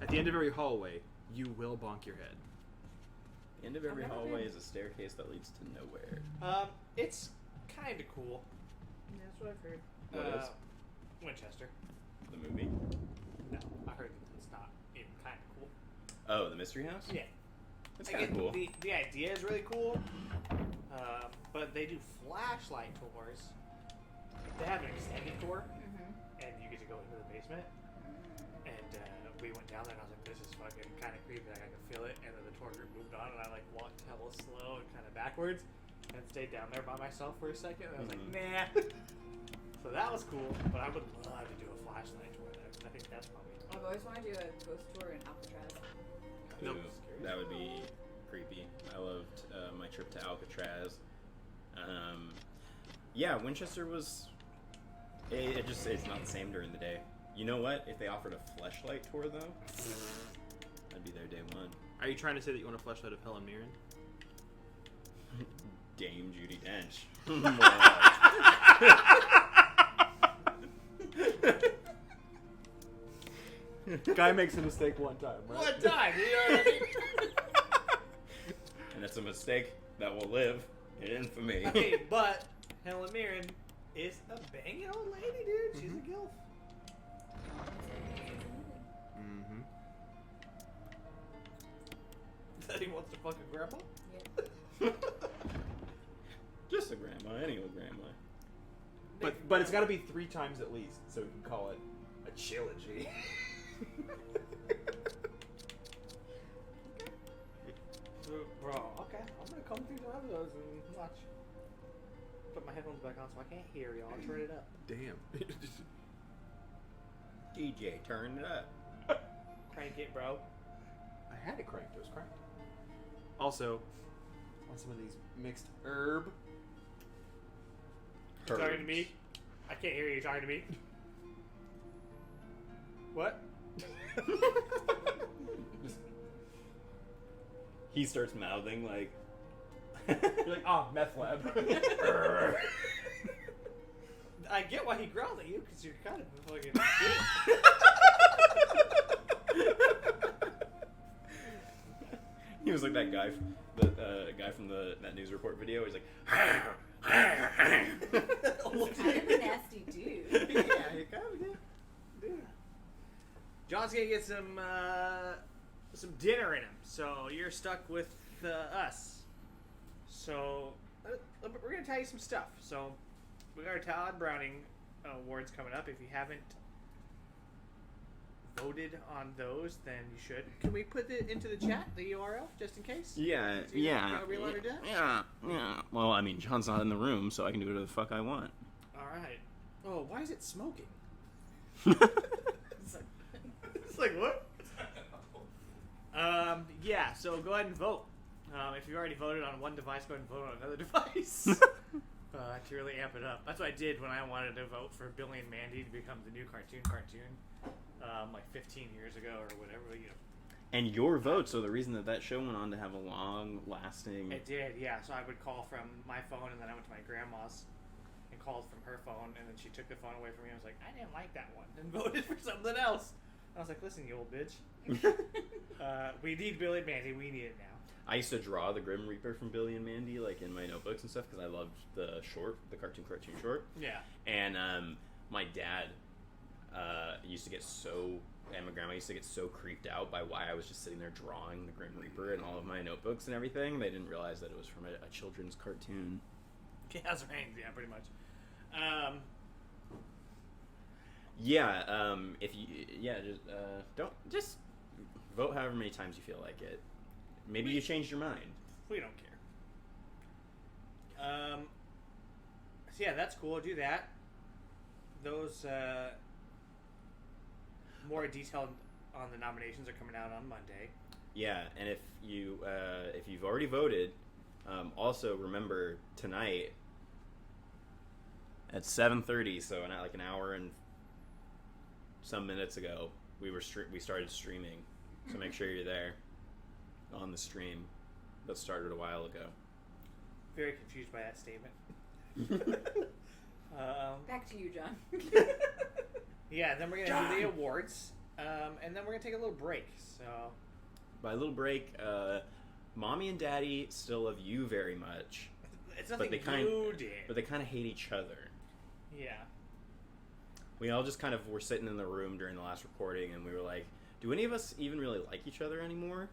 Speaker 3: at the end of every hallway, you will bonk your head.
Speaker 1: The end of every
Speaker 2: I've never
Speaker 1: hallway
Speaker 2: been.
Speaker 1: is a staircase that leads to nowhere.
Speaker 4: It's kind of cool.
Speaker 2: That's what I've heard.
Speaker 1: What is?
Speaker 4: Winchester.
Speaker 1: The movie?
Speaker 4: No, I heard it's not even kind of cool.
Speaker 1: Oh, the Mystery House?
Speaker 4: Yeah.
Speaker 1: It's kind of cool.
Speaker 4: The idea is really cool, but they do flashlight tours. They have an extended tour, and you get to go into the basement. And we went down there, and I was like, "This is fucking kind of creepy. Like I can feel it." And then the tour group moved on, and I like walked hella slow and kind of backwards, and stayed down there by myself for a second. And I was like, "Nah." So that was cool, but I would love to do a flashlight tour there. I think that's probably.
Speaker 2: I've always wanted to do a ghost tour in Alcatraz.
Speaker 1: Ooh, that would be creepy. I loved my trip to Alcatraz. Yeah, Winchester was. It's not the same during the day. You know what? If they offered a fleshlight tour, though, I'd be there day one.
Speaker 3: Are you trying to say that you want a flashlight of Helen Mirren?
Speaker 1: Dame Judi Dench.
Speaker 3: Guy makes a mistake one time, right?
Speaker 4: What time? You know what I mean?
Speaker 1: And it's a mistake that will live in infamy.
Speaker 4: Okay, but Helen Mirren is a banging old lady, dude. She's a gilf.
Speaker 3: Mm-hmm.
Speaker 4: That he wants to fuck a grandpa?
Speaker 2: Yeah.
Speaker 1: Just a grandma, any old grandma.
Speaker 3: But it's got to be 3 times at least, so we can call it a trilogy.
Speaker 4: Bro, okay. I'm gonna come through some episodes and watch. Put my headphones back on so I can't hear y'all. Turn it up.
Speaker 5: Damn.
Speaker 1: DJ, turn it up.
Speaker 4: Crank it, bro.
Speaker 5: I had it cranked. It was cranked. Also, on some of these mixed herb.
Speaker 4: You talking to me? I can't hear you talking to me. What?
Speaker 1: He starts mouthing like.
Speaker 5: You're like, meth lab.
Speaker 4: I get why he growled at you, because you're kind of a fucking
Speaker 1: He was like that guy, guy from that news report video. He's like,
Speaker 2: Kind of a nasty dude.
Speaker 4: yeah, you kind of did. Dude. John's gonna get some dinner in him, so you're stuck with us. So we're gonna tell you some stuff. So we got our Todd Browning awards coming up. If you haven't voted on those, then you should. Can we put it into the chat, the URL, just in case?
Speaker 1: yeah.
Speaker 4: Are we allowed to do that?
Speaker 1: Yeah. Well, I mean, John's not in the room, so I can do whatever the fuck I want.
Speaker 4: All right. Oh, why is it smoking? It's like what? Yeah. So go ahead and vote. If you already voted on one device, go ahead and vote on another device to really amp it up. That's what I did when I wanted to vote for Billy and Mandy to become the new cartoon, like 15 years ago or whatever. You know.
Speaker 1: And your vote, so the reason that show went on to have a long-lasting...
Speaker 4: It did, yeah. So I would call from my phone, and then I went to my grandma's and called from her phone, and then she took the phone away from me. I was like, I didn't like that one, and voted for something else. I was like, listen, you old bitch. We need Billy and Mandy. We need it now.
Speaker 1: I used to draw the Grim Reaper from Billy and Mandy, like, in my notebooks and stuff, because I loved the cartoon short.
Speaker 4: Yeah.
Speaker 1: And my dad used to get so... and my grandma used to get so creeped out by why I was just sitting there drawing the Grim Reaper in all of my notebooks and everything. They didn't realize that it was from a children's cartoon.
Speaker 4: Yeah, that's right. Yeah, pretty much.
Speaker 1: If you just vote however many times you feel like it. Maybe you changed your mind.
Speaker 4: We don't care. So yeah, that's cool. Do that. Those more detailed on the nominations are coming out on Monday.
Speaker 1: Yeah, and if you've already voted, also remember tonight at 7:30, so not like an hour and some minutes ago, we started streaming. So make sure you're there on the stream that started a while ago.
Speaker 4: Very confused by that statement.
Speaker 2: Back to you, John.
Speaker 4: Yeah, then we're gonna do the awards, and then we're gonna take a little break. So,
Speaker 1: by a little break, Mommy and Daddy still love you very much.
Speaker 4: It's nothing you did.
Speaker 1: But they kind of hate each other.
Speaker 4: Yeah.
Speaker 1: We all just kind of were sitting in the room during the last recording, and we were like, "Do any of us even really like each other anymore?"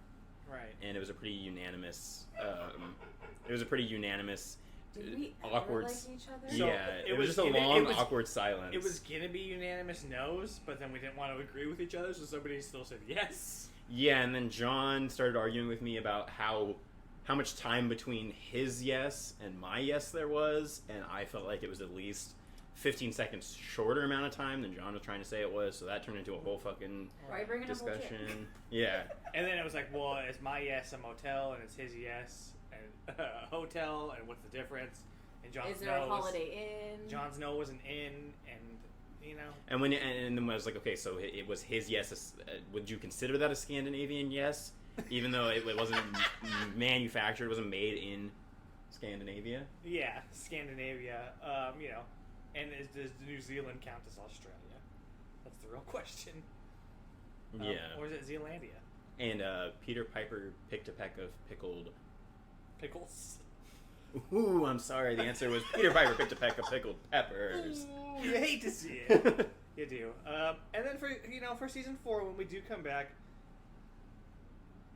Speaker 4: Right.
Speaker 1: And it was a pretty unanimous.
Speaker 2: Did we
Speaker 1: awkward.
Speaker 2: ever like each other?
Speaker 4: So
Speaker 1: yeah, it was just a long, awkward silence.
Speaker 4: It was gonna be unanimous no's, but then we didn't want to agree with each other, so somebody still said yes.
Speaker 1: Yeah, and then John started arguing with me about how much time between his yes and my yes there was, and I felt like it was at least 15 seconds shorter amount of time than John was trying to say it was, so that turned into a whole fucking discussion. Yeah.
Speaker 4: And then it was like, well, is my yes a motel, and it's his yes and a hotel, and what's the difference? And John's
Speaker 2: is there a Holiday Inn?
Speaker 4: John's no was an inn, and you know.
Speaker 1: And then I was like, okay, so it was his yes. Would you consider that a Scandinavian yes, even though it wasn't manufactured, it wasn't made in Scandinavia?
Speaker 4: Yeah, Scandinavia. You know, and does New Zealand count as Australia? That's the real question.
Speaker 1: Yeah.
Speaker 4: Or is it Zealandia?
Speaker 1: And Peter Piper picked a peck of pickled
Speaker 4: pickles.
Speaker 1: Ooh, I'm sorry. The answer was Peter Piper picked a peck of pickled peppers.
Speaker 4: Ooh, you hate to see it. You do. And then for season 4, when we do come back,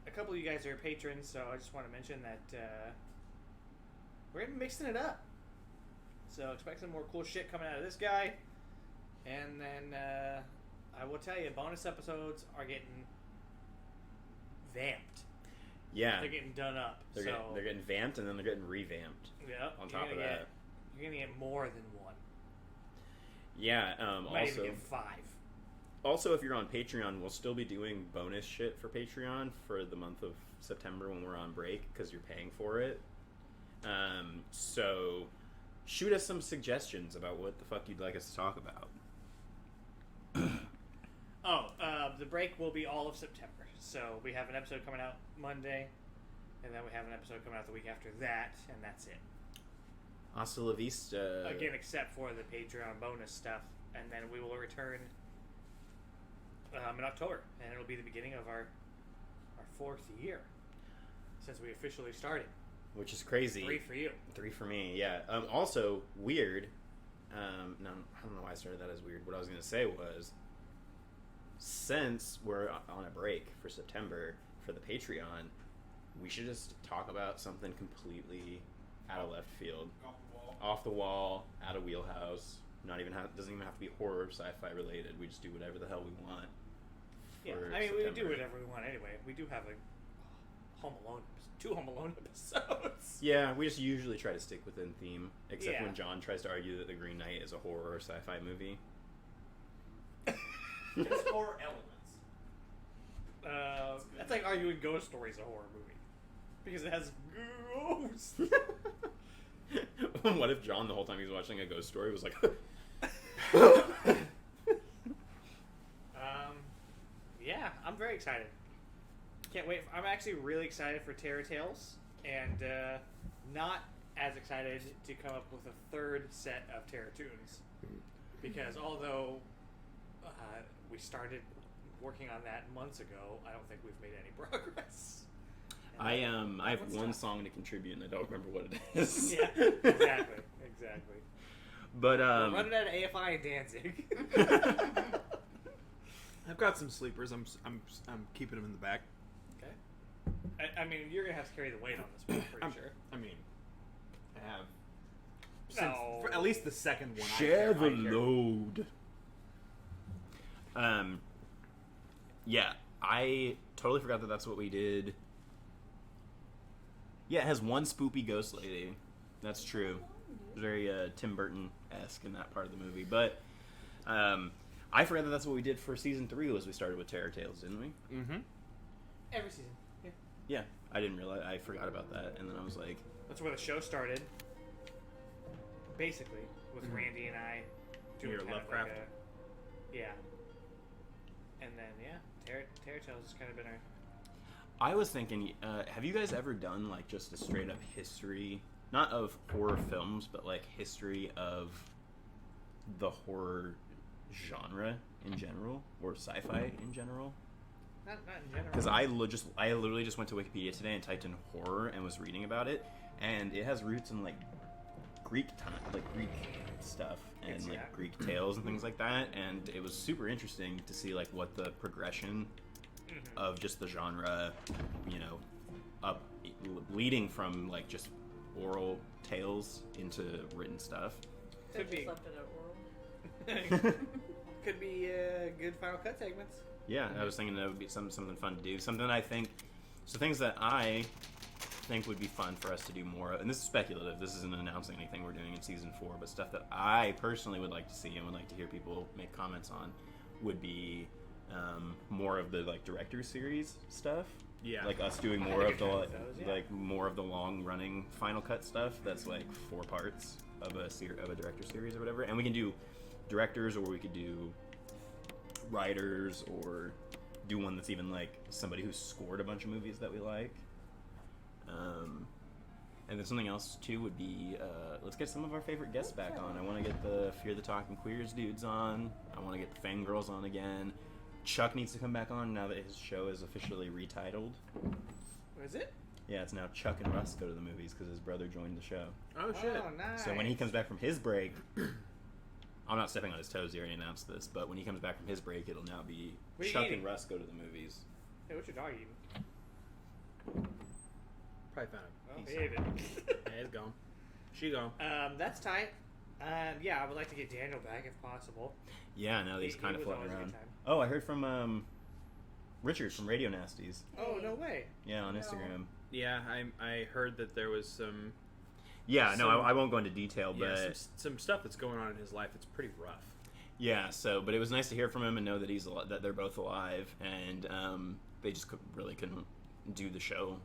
Speaker 4: a couple of you guys are patrons, so I just want to mention that we're gonna be mixing it up. So expect some more cool shit coming out of this guy, and then I will tell you, bonus episodes are getting vamped.
Speaker 1: Yeah.
Speaker 4: They're getting done up.
Speaker 1: They're getting vamped and then they're getting revamped.
Speaker 4: Yep.
Speaker 1: On top of that.
Speaker 4: You're going to get more than one.
Speaker 1: Yeah.
Speaker 4: Might
Speaker 1: Also,
Speaker 4: even get 5.
Speaker 1: also, if you're on Patreon, we'll still be doing bonus shit for Patreon for the month of September when we're on break because you're paying for it. So shoot us some suggestions about what the fuck you'd like us to talk about.
Speaker 4: The break will be all of September. So we have an episode coming out Monday, and then we have an episode coming out the week after that, and that's it.
Speaker 1: Hasta la vista.
Speaker 4: Again, except for the Patreon bonus stuff, and then we will return in October, and it'll be the beginning of our 4th year since we officially started.
Speaker 1: Which is crazy.
Speaker 4: 3 for you.
Speaker 1: 3 for me, yeah. Also, weird. No, I don't know why I started that as weird. What I was going to say was, since we're on a break for September for the Patreon, we should just talk about something completely out of left field. Off the wall, out of wheelhouse. Doesn't even have to be horror, sci-fi related. We just do whatever the hell we want.
Speaker 4: Yeah, I mean, we do whatever we want anyway. We do have Home Alone, 2 Home Alone episodes.
Speaker 1: Yeah, we just usually try to stick within theme, except
Speaker 4: Yeah.
Speaker 1: when John tries to argue that The Green Knight is a horror or sci-fi movie.
Speaker 5: There's 4 elements.
Speaker 4: That's like arguing Ghost Story's a horror movie because it has ghosts.
Speaker 1: What if John, the whole time he was watching a ghost story, was like,
Speaker 4: Yeah, I'm very excited. Can't wait. I'm actually really excited for Terror Tales, and not as excited to come up with a 3rd set of Terror Tunes, because although we started working on that months ago, I don't think we've made any progress.
Speaker 1: I have one song to contribute and I don't remember what it is.
Speaker 4: Yeah, exactly.
Speaker 1: But
Speaker 4: We're running out of AFI and Danzig.
Speaker 3: I've got some sleepers. I'm keeping them in the back.
Speaker 4: Okay. I mean, you're gonna have to carry the weight on this one, I'm pretty sure.
Speaker 3: I mean, I have.
Speaker 4: No.
Speaker 3: For at least the second one.
Speaker 1: share
Speaker 3: I
Speaker 1: the
Speaker 3: carry.
Speaker 1: load. Yeah, I totally forgot that that's what we did. Yeah, it has one spoopy ghost lady. That's true. Very Tim Burton-esque in that part of the movie. But I forgot that that's what we did for season 3. Was we started with Terror Tales, didn't we?
Speaker 3: Mm-hmm.
Speaker 4: Every season. Yeah.
Speaker 1: Yeah, I didn't realize. I forgot about that, and then I was like,
Speaker 4: That's where the show started. Basically, with Randy and I doing
Speaker 3: Your
Speaker 4: kind of
Speaker 3: Lovecraft.
Speaker 4: like yeah. And then Terror Tales has kind of been our.
Speaker 1: I was thinking, have you guys ever done like just a straight up history, not of horror films, but like history of the horror genre in general, or sci-fi in general?
Speaker 4: Not in general.
Speaker 1: Because I literally just went to Wikipedia today and typed in horror and was reading about it, and it has roots in like Greek stuff and like Greek tales and things like that, and it was super interesting to see like what the progression of just the genre, up leading from like just oral tales into written stuff.
Speaker 4: Could be.
Speaker 2: Just left it at oral.
Speaker 4: Could be good Final Cut segments.
Speaker 1: Yeah, I was thinking that would be something fun to do. Something things that I think would be fun for us to do more of, and this is speculative, this isn't announcing anything we're doing in season 4, but stuff that I personally would like to see and would like to hear people make comments on would be more of the like director's series stuff.
Speaker 3: Yeah.
Speaker 1: Like us doing
Speaker 4: I
Speaker 1: more
Speaker 4: think
Speaker 1: of the
Speaker 4: it does, yeah.
Speaker 1: like more of the long running Final Cut stuff that's like 4 parts of a director series or whatever. And we can do directors, or we could do writers, or do one that's even like somebody who's scored a bunch of movies that we like. And then something else too would be let's get some of our favorite guests back on. I want to get the Fear the Talking Queers dudes on. I want to get the Fangirls on again. Chuck needs to come back on now that his show is officially retitled.
Speaker 4: What is it?
Speaker 1: Yeah, it's now Chuck and Russ Go to the Movies because his brother joined the show.
Speaker 3: Oh shit.
Speaker 4: Oh, nice.
Speaker 1: So when he comes back from his break, I'm not stepping on his toes. He already announced this, but when he comes back from his break, it'll now be
Speaker 4: What are you
Speaker 1: Chuck
Speaker 4: eating?
Speaker 1: and Russ Go to the Movies.
Speaker 4: Hey, what's your dog eating?
Speaker 3: Probably found
Speaker 4: Oh,
Speaker 3: it.
Speaker 4: he ate it.
Speaker 3: Yeah, it's gone. She gone.
Speaker 4: That's tight. Yeah, I would like to get Daniel back if possible.
Speaker 1: Yeah, no, he's
Speaker 4: He
Speaker 1: kind of
Speaker 4: was
Speaker 1: floating
Speaker 4: always a
Speaker 1: around.
Speaker 4: good time.
Speaker 1: Oh, I heard from Richard from Radio Nasties.
Speaker 4: Oh, no way.
Speaker 1: Yeah, on
Speaker 2: No.
Speaker 1: Instagram.
Speaker 3: Yeah, I heard that there was some
Speaker 1: Yeah, no,
Speaker 3: Some-
Speaker 1: I won't go into detail, but
Speaker 3: yeah, some stuff that's going on in his life that's pretty rough.
Speaker 1: yeah. So, but it was nice to hear from him and know that that they're both alive, and they just really couldn't do the show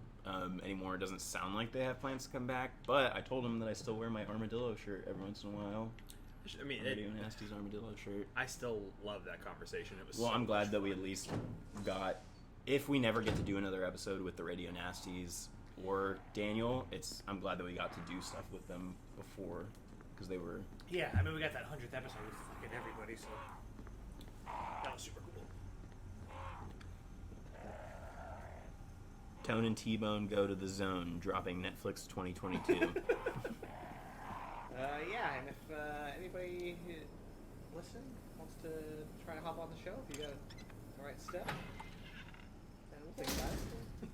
Speaker 1: anymore. It doesn't sound like they have plans to come back, but I told him that I still wear my armadillo shirt every once in a while.
Speaker 3: I mean,
Speaker 1: Radio Nasty's armadillo shirt.
Speaker 3: I still love that conversation. It was
Speaker 1: Well,
Speaker 3: so
Speaker 1: I'm glad
Speaker 3: much
Speaker 1: that we
Speaker 3: fun.
Speaker 1: at least got. If we never get to do another episode with the Radio Nasties or Daniel, I'm glad that we got to do stuff with them before, because they were.
Speaker 4: Yeah, I mean, we got that 100th episode with fucking everybody, so that was super cool.
Speaker 1: Tone and T-Bone go to the zone, dropping Netflix 2022.
Speaker 4: Yeah, and if anybody listen wants to try to hop on the show, if you got the right stuff, then we'll think about it.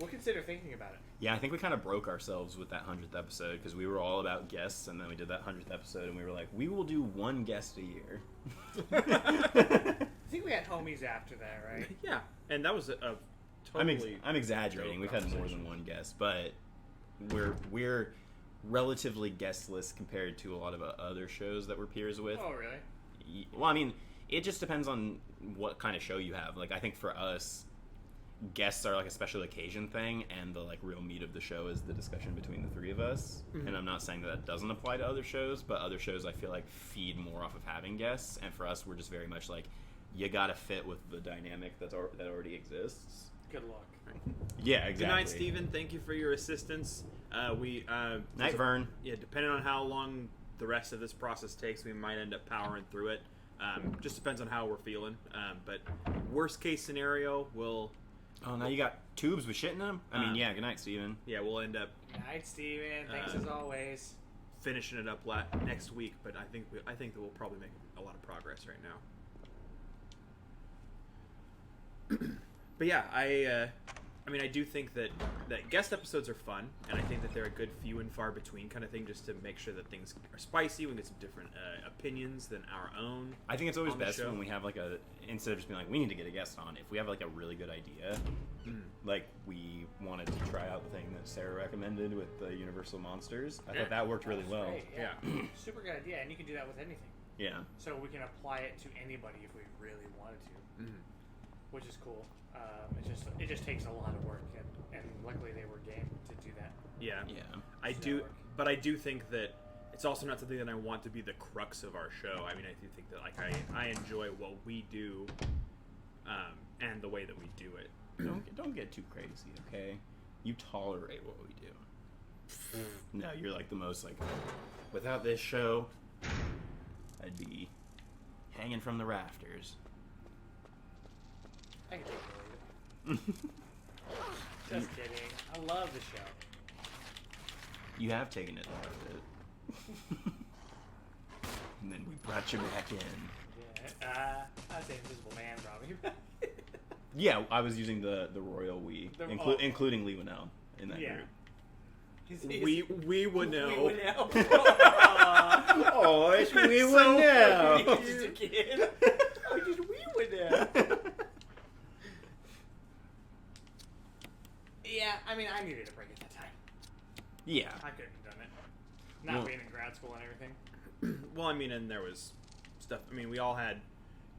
Speaker 4: We'll consider thinking about it.
Speaker 1: Yeah, I think we kind of broke ourselves with that 100th episode, because we were all about guests, and then we did that 100th episode, and we were like, we will do one guest a year.
Speaker 4: I think we had homies after that, right?
Speaker 3: Yeah, and that was a totally.
Speaker 1: I'm exaggerating.
Speaker 3: dope
Speaker 1: We've had more
Speaker 3: conversation.
Speaker 1: than one guest, but we're relatively guestless compared to a lot of other shows that we're peers with.
Speaker 4: Oh, really?
Speaker 1: Well, I mean, it just depends on what kind of show you have. Like, I think for us, guests are like a special occasion thing, and the like real meat of the show is the discussion between the three of us.
Speaker 3: Mhm.
Speaker 1: And I'm not saying that doesn't apply to other shows, but other shows I feel like feed more off of having guests. And for us, we're just very much like, you gotta fit with the dynamic that already exists.
Speaker 4: Good luck.
Speaker 1: Yeah, exactly.
Speaker 3: Good night, Steven. Thank you for your assistance.
Speaker 1: Night, Vern.
Speaker 3: Yeah, depending on how long the rest of this process takes, we might end up powering through it. Just depends on how we're feeling. But worst case scenario, we'll
Speaker 1: Oh, now you got tubes with shit in them? I mean, yeah, good night, Steven.
Speaker 3: we'll end up
Speaker 4: Good night, Steven. Thanks as always.
Speaker 3: finishing it up next week. But I think that we'll probably make a lot of progress right now. But yeah, I mean, I do think that guest episodes are fun, and I think that they're a good few and far between kind of thing, just to make sure that things are spicy. We get some different opinions than our own.
Speaker 1: I think it's always
Speaker 3: On the
Speaker 1: best
Speaker 3: show.
Speaker 1: when we have like instead of just being like, we need to get a guest on, if we have like a really good idea, like we wanted to try out the thing that Sarah recommended with the Universal Monsters. I
Speaker 3: Yeah.
Speaker 1: thought that worked really
Speaker 4: That's
Speaker 1: well.
Speaker 4: great, yeah. Super good idea, and you can do that with anything.
Speaker 1: Yeah.
Speaker 4: So we can apply it to anybody if we really wanted to, which is cool. It just takes a lot of work, and luckily they were game to do that.
Speaker 3: Yeah,
Speaker 1: Yeah.
Speaker 3: I
Speaker 4: Does
Speaker 3: do,
Speaker 4: that work?
Speaker 3: but I do think that it's also not something that I want to be the crux of our show. I mean, I do think that like I enjoy what we do, and the way that we do it.
Speaker 1: Don't get too crazy, okay? You tolerate what we do. No, you're like the most like, without this show, I'd be hanging from the rafters.
Speaker 4: I can take it or leave it. Just kidding. I love the show.
Speaker 1: You have taken it and left it. And then we brought you back in.
Speaker 4: Yeah. I'd say Invisible Man, probably.
Speaker 1: Yeah, I was using the royal we, including Lee Winnell in that
Speaker 4: Yeah.
Speaker 1: group.
Speaker 3: We would know.
Speaker 4: We would know.
Speaker 1: Oh, it's
Speaker 4: You're
Speaker 1: Lee
Speaker 4: so
Speaker 1: Winnell.
Speaker 4: funny, just a kid. Oh, just we would know. Yeah, I mean, I needed a break at that time.
Speaker 1: Yeah.
Speaker 4: I couldn't have done it. Not
Speaker 1: Well-
Speaker 4: being in grad school and everything.
Speaker 3: Well, I mean, and there was stuff. I mean, we all had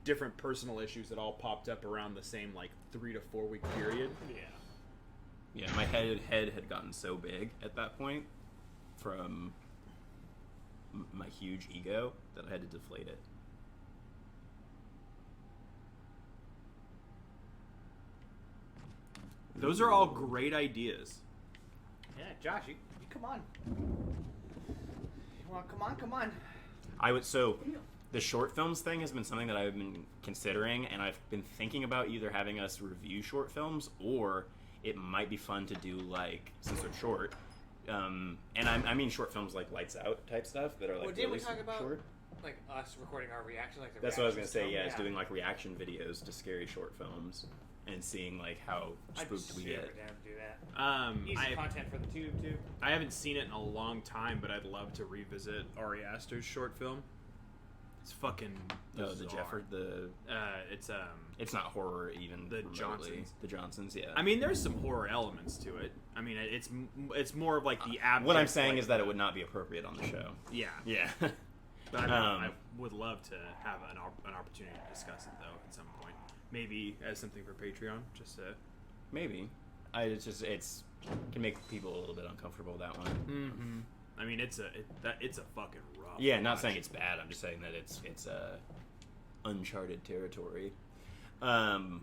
Speaker 3: different personal issues that all popped up around the same like 3 to 4 week period.
Speaker 4: Yeah.
Speaker 1: Yeah, my head had gotten so big at that point from my huge ego that I had to deflate it.
Speaker 3: Those are all great ideas.
Speaker 4: Yeah, Josh, you come on. You want come on.
Speaker 1: So the short films thing has been something that I've been considering, and I've been thinking about either having us review short films, or it might be fun to do like, since they're short, and I mean short films like Lights Out type stuff that are like
Speaker 4: Well, didn't we
Speaker 1: really
Speaker 4: talk about
Speaker 1: short.
Speaker 4: like us recording our reaction, like the
Speaker 1: That's what I was gonna
Speaker 4: reaction
Speaker 1: say.
Speaker 4: stuff?
Speaker 1: Yeah, it's doing like reaction videos to scary short films, and seeing like how spooked we get.
Speaker 4: Down to do that. Easy content for the tube too.
Speaker 3: I haven't seen it in a long time, but I'd love to revisit Ari Aster's short film. It's fucking bizarre.
Speaker 1: The Jefford, it's not horror even.
Speaker 3: The
Speaker 1: remotely.
Speaker 3: Johnsons.
Speaker 1: The Johnsons, yeah.
Speaker 3: I mean, there's some horror elements to it. I mean, it's more of like the abject.
Speaker 1: What I'm saying is that it would not be appropriate on the show.
Speaker 3: Yeah.
Speaker 1: Yeah.
Speaker 3: But I would love to have an opportunity to discuss it though at some point. Maybe as something for Patreon, just to...
Speaker 1: Maybe. It's can make people a little bit uncomfortable, that one.
Speaker 3: Mm-hmm. I mean, it's a fucking rough.
Speaker 1: Yeah, not saying it's bad. I'm just saying that it's uncharted territory. And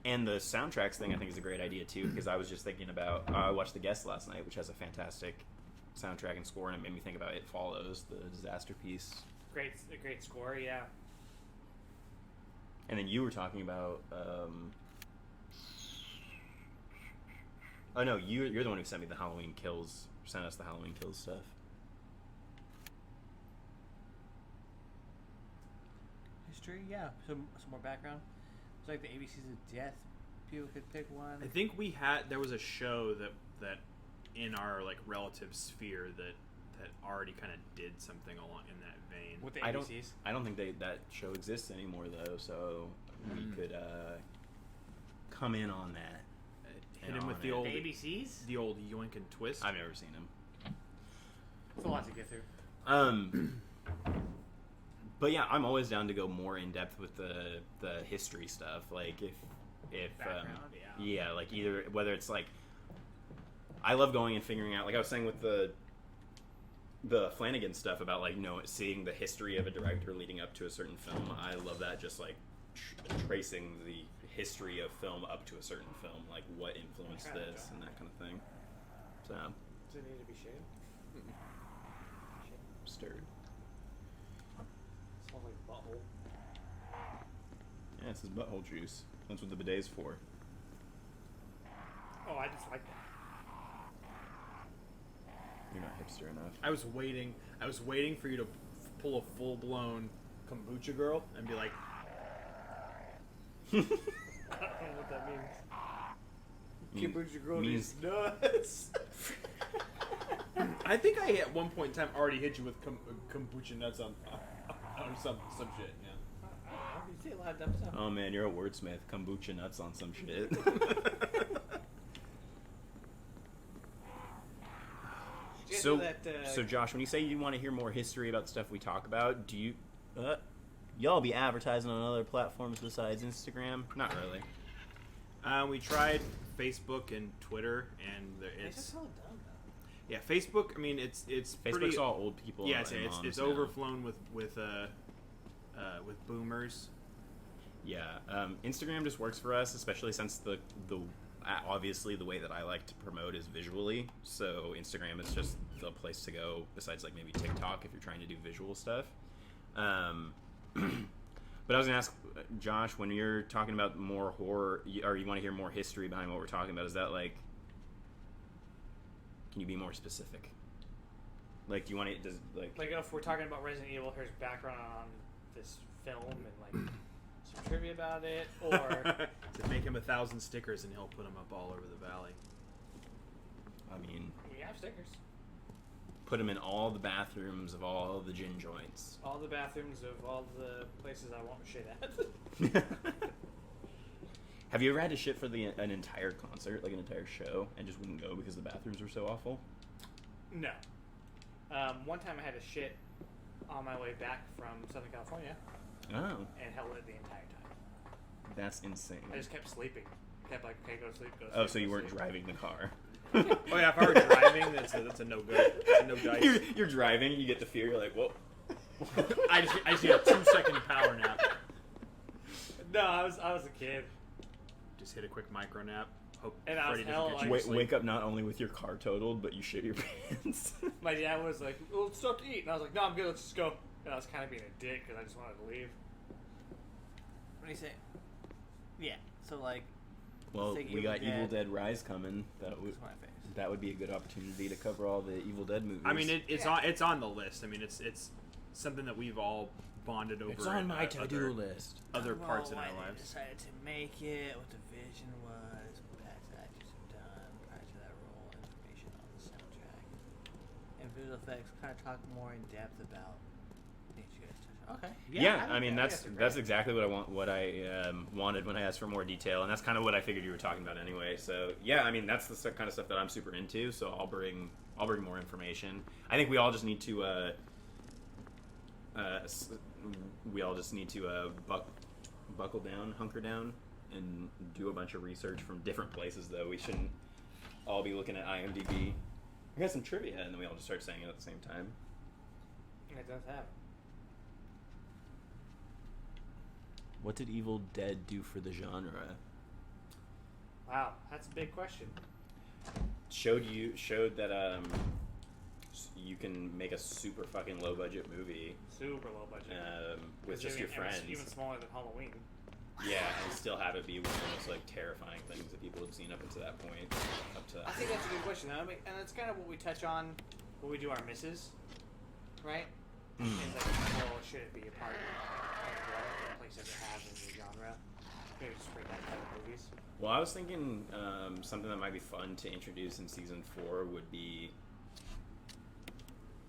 Speaker 1: the soundtracks thing I think is a great idea too, because I was just thinking about I watched The Guest last night, which has a fantastic soundtrack and score, and it made me think about It Follows, the disaster piece.
Speaker 4: A great score, yeah.
Speaker 1: And then you were talking about oh no, you're the one who sent me the Halloween Kills, sent us the Halloween Kills stuff.
Speaker 4: History, yeah. Some more background. It's like the ABCs of Death. People could pick one.
Speaker 3: I think there was a show that in our like relative sphere that already kind of did something along in that vein.
Speaker 4: With the ABCs?
Speaker 1: I don't think that show exists anymore though, so we could come in on that.
Speaker 3: Hit him with the old
Speaker 4: ABCs?
Speaker 3: The old yoink and twist.
Speaker 1: I've never seen him.
Speaker 4: It's a lot to get through.
Speaker 1: But yeah, I'm always down to go more in depth with the history stuff. Like if
Speaker 4: background,
Speaker 1: like either whether it's like I love going and figuring out, like I was saying with the Flanagan stuff about like seeing the history of a director leading up to a certain film. I love that, just like tracing the history of film up to a certain film, like what influenced this and that kind of thing. So
Speaker 4: does it need to be shaved?
Speaker 1: Stirred.
Speaker 4: Smells like butthole.
Speaker 1: Yeah, it's his butthole juice. That's what the bidet's for.
Speaker 4: Oh, I just like that.
Speaker 1: You're not hipster enough.
Speaker 3: I was waiting for you to pull a full-blown kombucha girl and be like,
Speaker 4: I don't know what that means. Kombucha girl means nuts.
Speaker 3: I think I at one point in time already hit you with kombucha nuts on some shit. Yeah.
Speaker 4: You say a lot of dumb stuff.
Speaker 1: Oh man, you're a wordsmith. Kombucha nuts on some shit. So Josh, when you say you want to hear more history about stuff we talk about, do you y'all be advertising on other platforms besides Instagram? Not really.
Speaker 3: We tried Facebook and Twitter, and it's
Speaker 4: all dumb though.
Speaker 3: Yeah, Facebook. I mean, it's
Speaker 1: Facebook's
Speaker 3: pretty,
Speaker 1: all old people.
Speaker 3: Yeah,
Speaker 1: and
Speaker 3: it's
Speaker 1: now.
Speaker 3: overflown with boomers.
Speaker 1: Yeah, Instagram just works for us, especially since the obviously the way that I like to promote is visually. So Instagram is just the place to go. Besides, like maybe TikTok if you're trying to do visual stuff. But I was gonna ask Josh, when you're talking about more horror, or you want to hear more history behind what we're talking about, is that like? Can you be more specific? Like, do you want to
Speaker 4: like if we're talking about Resident Evil, here's background on this film and like some trivia about it, or
Speaker 3: to make him 1,000 stickers and he'll put them up all over the valley.
Speaker 1: I mean,
Speaker 4: we have stickers.
Speaker 1: Put them in all the bathrooms of all the gin joints.
Speaker 4: All the bathrooms of all the places I want to shit at.
Speaker 1: Have you ever had to shit for an entire concert, like an entire show, and just wouldn't go because the bathrooms were so awful?
Speaker 4: No. One time I had to shit on my way back from Southern California.
Speaker 1: Oh.
Speaker 4: And held it the entire time.
Speaker 1: That's insane.
Speaker 4: I just kept sleeping. Kept like, okay, go to sleep, go to sleep.
Speaker 1: Oh, so you weren't driving the car.
Speaker 3: Oh yeah, if I were driving, that's a no good. That's a no dice.
Speaker 1: You're driving, you get the fear, you're like, whoa.
Speaker 3: I just need a 2-second power nap.
Speaker 4: No, I was a kid.
Speaker 3: Just hit a quick micro nap. Hope
Speaker 4: And I was
Speaker 3: Freddy doesn't
Speaker 4: hell,
Speaker 3: get you to sleep.
Speaker 1: Wake up not only with your car totaled, but you shit your pants.
Speaker 4: My dad was like, well, let's start to eat. And I was like, no, I'm good, let's just go. And I was kind of being a dick because I just wanted to leave. What do you say? Yeah, so like...
Speaker 1: Well, we got Evil Dead Rise coming.
Speaker 4: That's my face.
Speaker 1: That would be a good opportunity to cover all the Evil Dead movies.
Speaker 3: I mean, it's on the list. I mean, it's something that we've all bonded over.
Speaker 5: It's on my to-do
Speaker 3: other,
Speaker 5: list.
Speaker 3: Other parts in our
Speaker 4: Why they
Speaker 3: lives.
Speaker 4: decided to make it, what the vision was, what past actors have done prior to that role, information on the soundtrack, and visual effects. Kind of talk more in depth about. Okay.
Speaker 1: Yeah, I mean that's exactly what I want. What I wanted when I asked for more detail, and that's kind of what I figured you were talking about anyway. So yeah, I mean that's the kind of stuff that I'm super into. So I'll bring more information. I think we all just need to buckle down, hunker down, and do a bunch of research from different places. Though we shouldn't all be looking at IMDb. I got some trivia, and then we all just start saying it at the same time.
Speaker 4: It does happen.
Speaker 1: What did Evil Dead do for the genre?
Speaker 4: Wow, that's a big question.
Speaker 1: Showed that you can make a super fucking low budget movie
Speaker 4: Super low budget.
Speaker 1: with just your friends.
Speaker 4: Even smaller than Halloween.
Speaker 1: Yeah, and still have it be one of the most like terrifying things that people have seen up until that point.
Speaker 4: I think that's a good question, though. I mean, and that's kind of what we touch on when we do our misses, right? It's like, well, should it be a part of what place does it have in the genre? Maybe just bring that type of movies.
Speaker 1: Well, I was thinking something that might be fun to introduce in season 4 would be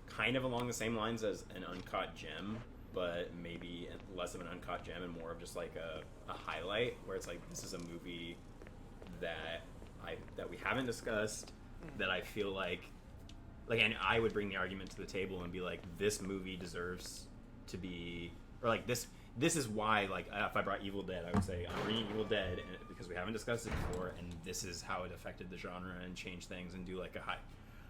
Speaker 1: kind of along the same lines as an uncut gem, but maybe less of an uncut gem and more of just like a highlight where it's like this is a movie that we haven't discussed that I feel like and I would bring the argument to the table and be like this movie deserves to be, or like this is why, like if I brought Evil Dead, I would say I'm bringing Evil Dead because we haven't discussed it before, and this is how it affected the genre and changed things, and do like a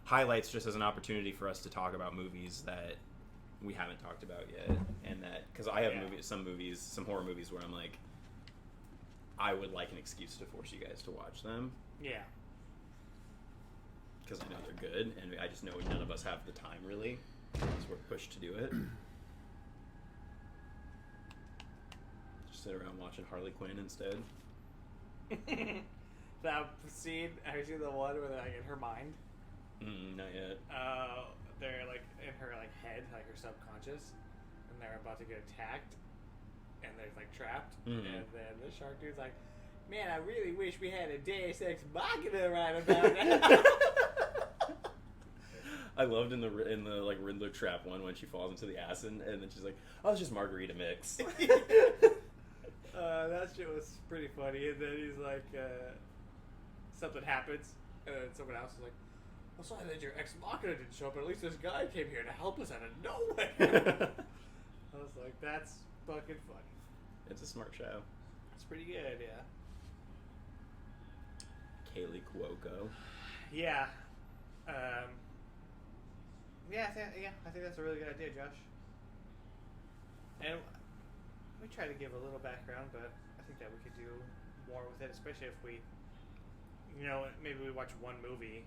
Speaker 1: highlights just as an opportunity for us to talk about movies that we haven't talked about yet, and that because I have some horror movies where I'm like I would like an excuse to force you guys to watch them.
Speaker 4: Yeah.
Speaker 1: Because I know they're good, and I just know none of us have the time really, because we're pushed to do it. Just sit around watching Harley Quinn instead.
Speaker 4: That scene, have you seen the one where they're like in her mind?
Speaker 1: Not yet.
Speaker 4: They're like in her like head, like her subconscious, and they're about to get attacked, and they're like trapped, and then the shark dude's like, "Man, I really wish we had a Deus Ex Machina right about now."
Speaker 1: I loved in the like Riddler trap one when she falls into the acid, and then she's like, "Oh, it's just margarita mix."
Speaker 4: That shit was pretty funny, and then he's like, something happens, and then someone else is like, "I'm sorry that your ex machina didn't show up, but at least this guy came here to help us out of nowhere." I was like, that's fucking funny.
Speaker 1: It's a smart show.
Speaker 4: It's pretty good, yeah.
Speaker 1: Kaylee Cuoco.
Speaker 4: Yeah. I think that's a really good idea, Josh. And we try to give a little background, but I think that we could do more with it, especially if we, maybe we watch one movie,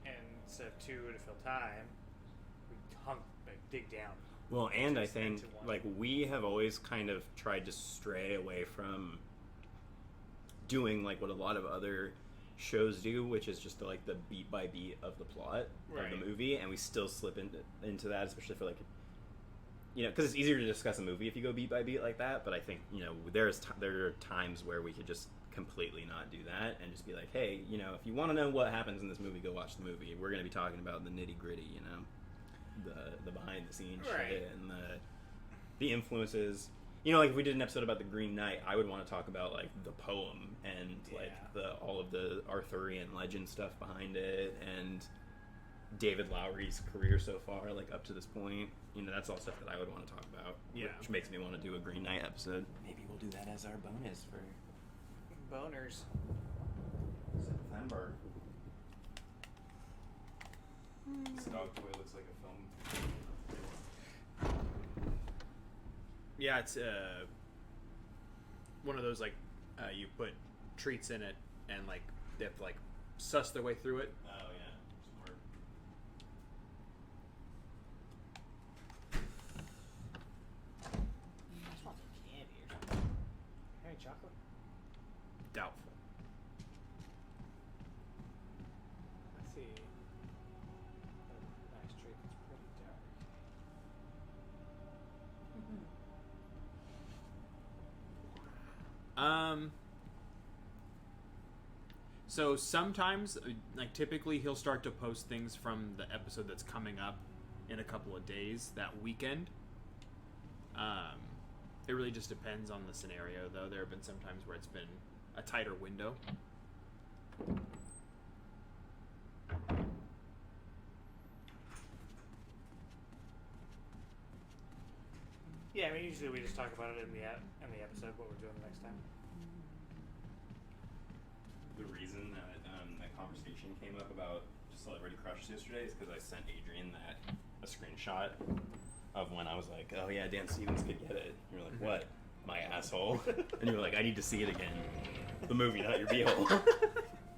Speaker 4: and instead of two to fill time, we dig down.
Speaker 1: Well, and I think like we have always kind of tried to stray away from doing like what a lot of other shows do, which is just like the beat by beat of the plot of the movie, and we still slip into that, especially for like because it's easier to discuss a movie if you go beat by beat like that. But I think there are times where we could just completely not do that and just be like, hey, if you want to know what happens in this movie, go watch the movie. We're going to be talking about the nitty gritty, the behind the scenes shit and the influences. Like if we did an episode about the Green Knight, I would want to talk about like the poem and like all of the Arthurian legend stuff behind it, and David Lowery's career so far, like up to this point. That's all stuff that I would want to talk about.
Speaker 3: Yeah.
Speaker 1: Which makes me want to do a Green Knight episode. Maybe we'll do that as our bonus for
Speaker 4: boners.
Speaker 1: September. This dog toy looks like a film.
Speaker 3: Yeah, it's one of those like you put treats in it and like they have to like suss their way through it.
Speaker 1: Oh yeah, smart.
Speaker 4: I want some candy or something. Hey, chocolate?
Speaker 3: Doubtful.
Speaker 4: Let's see. Nice treat. It's pretty dark.
Speaker 3: So sometimes, like typically, he'll start to post things from the episode that's coming up in a couple of days that weekend. It really just depends on the scenario, though. There have been some times where it's been a tighter window.
Speaker 4: Yeah, I mean, usually we just talk about it in the episode, what we're doing the next time.
Speaker 1: The reason that that conversation came up about Celebrity Crushes yesterday is because I sent Adrian a screenshot of when I was like, oh yeah, Dan Stevens could get it. And you're like, what? My asshole. And you were like, I need to see it again. The movie, not your beehole.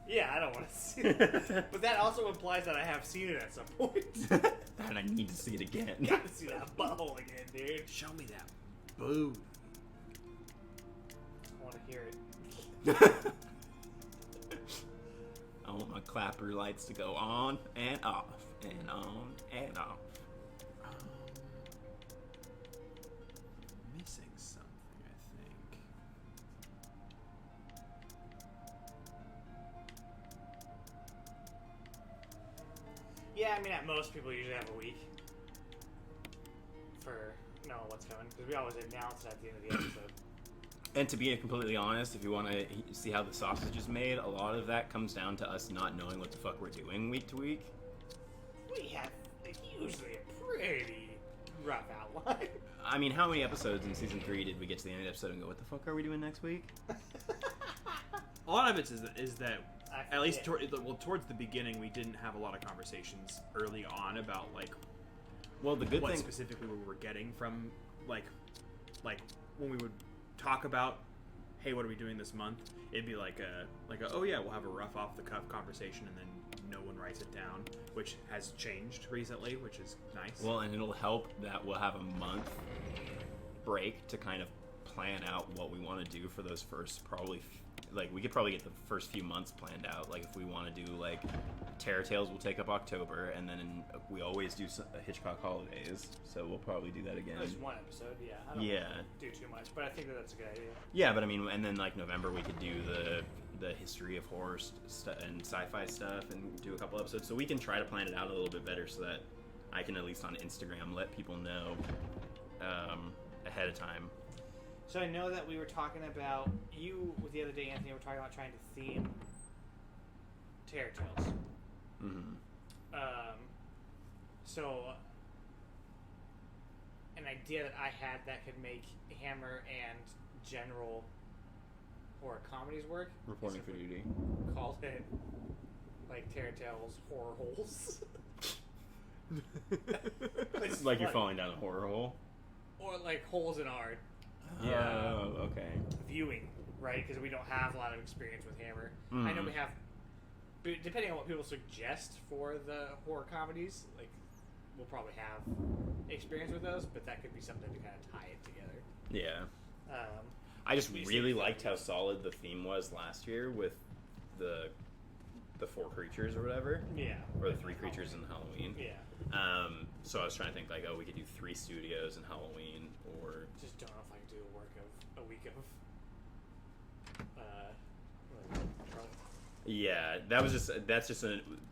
Speaker 4: Yeah, I don't want to see it. But that also implies that I have seen it at some point.
Speaker 1: And I need to see it again.
Speaker 4: Gotta see that butthole again, dude.
Speaker 3: Show me that boob.
Speaker 4: I want to hear it.
Speaker 1: I want my clapper lights to go on and off and on and off.
Speaker 3: Missing something, I think.
Speaker 4: Yeah, I mean, at most people usually have a week for knowing what's coming, because we always announce it at the end of the episode.
Speaker 1: And to be completely honest, if you want to see how the sausage is made, a lot of that comes down to us not knowing what the fuck we're doing week to week.
Speaker 4: We have usually a pretty rough outline.
Speaker 1: I mean, how many episodes in season 3 did we get to the end of the episode and go, what the fuck are we doing next week?
Speaker 3: A lot of it is that at least
Speaker 4: forget.
Speaker 3: towards the beginning, we didn't have a lot of conversations early on about
Speaker 1: Well, the good
Speaker 3: what
Speaker 1: thing...
Speaker 3: specifically we were getting from like when we would talk about, hey, what are we doing this month? It'd be like a oh yeah, we'll have a rough off the cuff conversation, and then no one writes it down, which has changed recently, which is nice.
Speaker 1: Well, and it'll help that we'll have a month break to kind of plan out what we want to do for those first we could probably get the first few months planned out. Like if we want to do Terror Tales, we'll take up October, and then we always do Hitchcock Holidays, so we'll probably do that again.
Speaker 4: Just one episode, yeah. I don't do too much, but I think that's a good idea.
Speaker 1: Yeah, but I mean, and then November we could do the history of horror and sci-fi stuff and do a couple episodes, so we can try to plan it out a little bit better so that I can at least on Instagram let people know ahead of time.
Speaker 4: So I know that we were talking about, you with the other day, Anthony, were talking about trying to theme Terror Tales.
Speaker 1: Mm-hmm.
Speaker 4: So an idea that I had that could make Hammer and general horror comedies work.
Speaker 1: Reporting for duty.
Speaker 4: Called it Terror Tales Horror Holes.
Speaker 1: It's like you're falling down a horror hole.
Speaker 4: Or holes in art.
Speaker 1: Yeah. Okay.
Speaker 4: Viewing, right? Because we don't have a lot of experience with Hammer.
Speaker 1: Mm.
Speaker 4: I know we have, depending on what people suggest for the horror comedies, we'll probably have experience with those, but that could be something to kind of tie it together.
Speaker 1: Yeah. I just really liked how solid the theme was last year with the 4 creatures or whatever.
Speaker 4: Yeah.
Speaker 1: Or the 3 creatures in Halloween.
Speaker 4: Yeah.
Speaker 1: So I was trying to think we could do 3 studios in Halloween, or
Speaker 4: Just don't know if I can do a week of.
Speaker 1: Yeah, that's just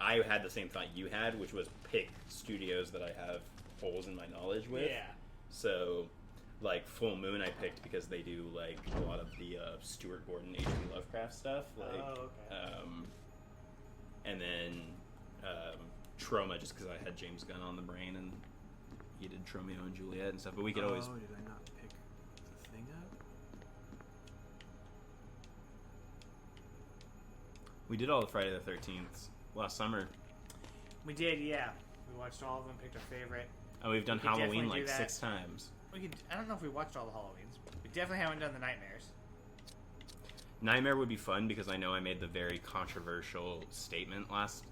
Speaker 1: I had the same thought you had, which was pick studios that I have holes in my knowledge with.
Speaker 4: Yeah.
Speaker 1: So, Full Moon I picked because they do a lot of the Stuart Gordon, H.P. Lovecraft stuff.
Speaker 4: Okay.
Speaker 1: And then Trauma, just because I had James Gunn on the brain and he did Romeo and Juliet and stuff. But we could always.
Speaker 3: Oh, did I not pick the thing up?
Speaker 1: We did all the Friday the 13th last summer.
Speaker 4: We did, yeah. We watched all of them, picked our favorite.
Speaker 1: Oh, we've done
Speaker 4: We could
Speaker 1: Halloween
Speaker 4: definitely do that.
Speaker 1: 6 times.
Speaker 4: I don't know if we watched all the Halloweens. We definitely haven't done the Nightmares.
Speaker 1: Nightmare would be fun because I know I made the very controversial statement last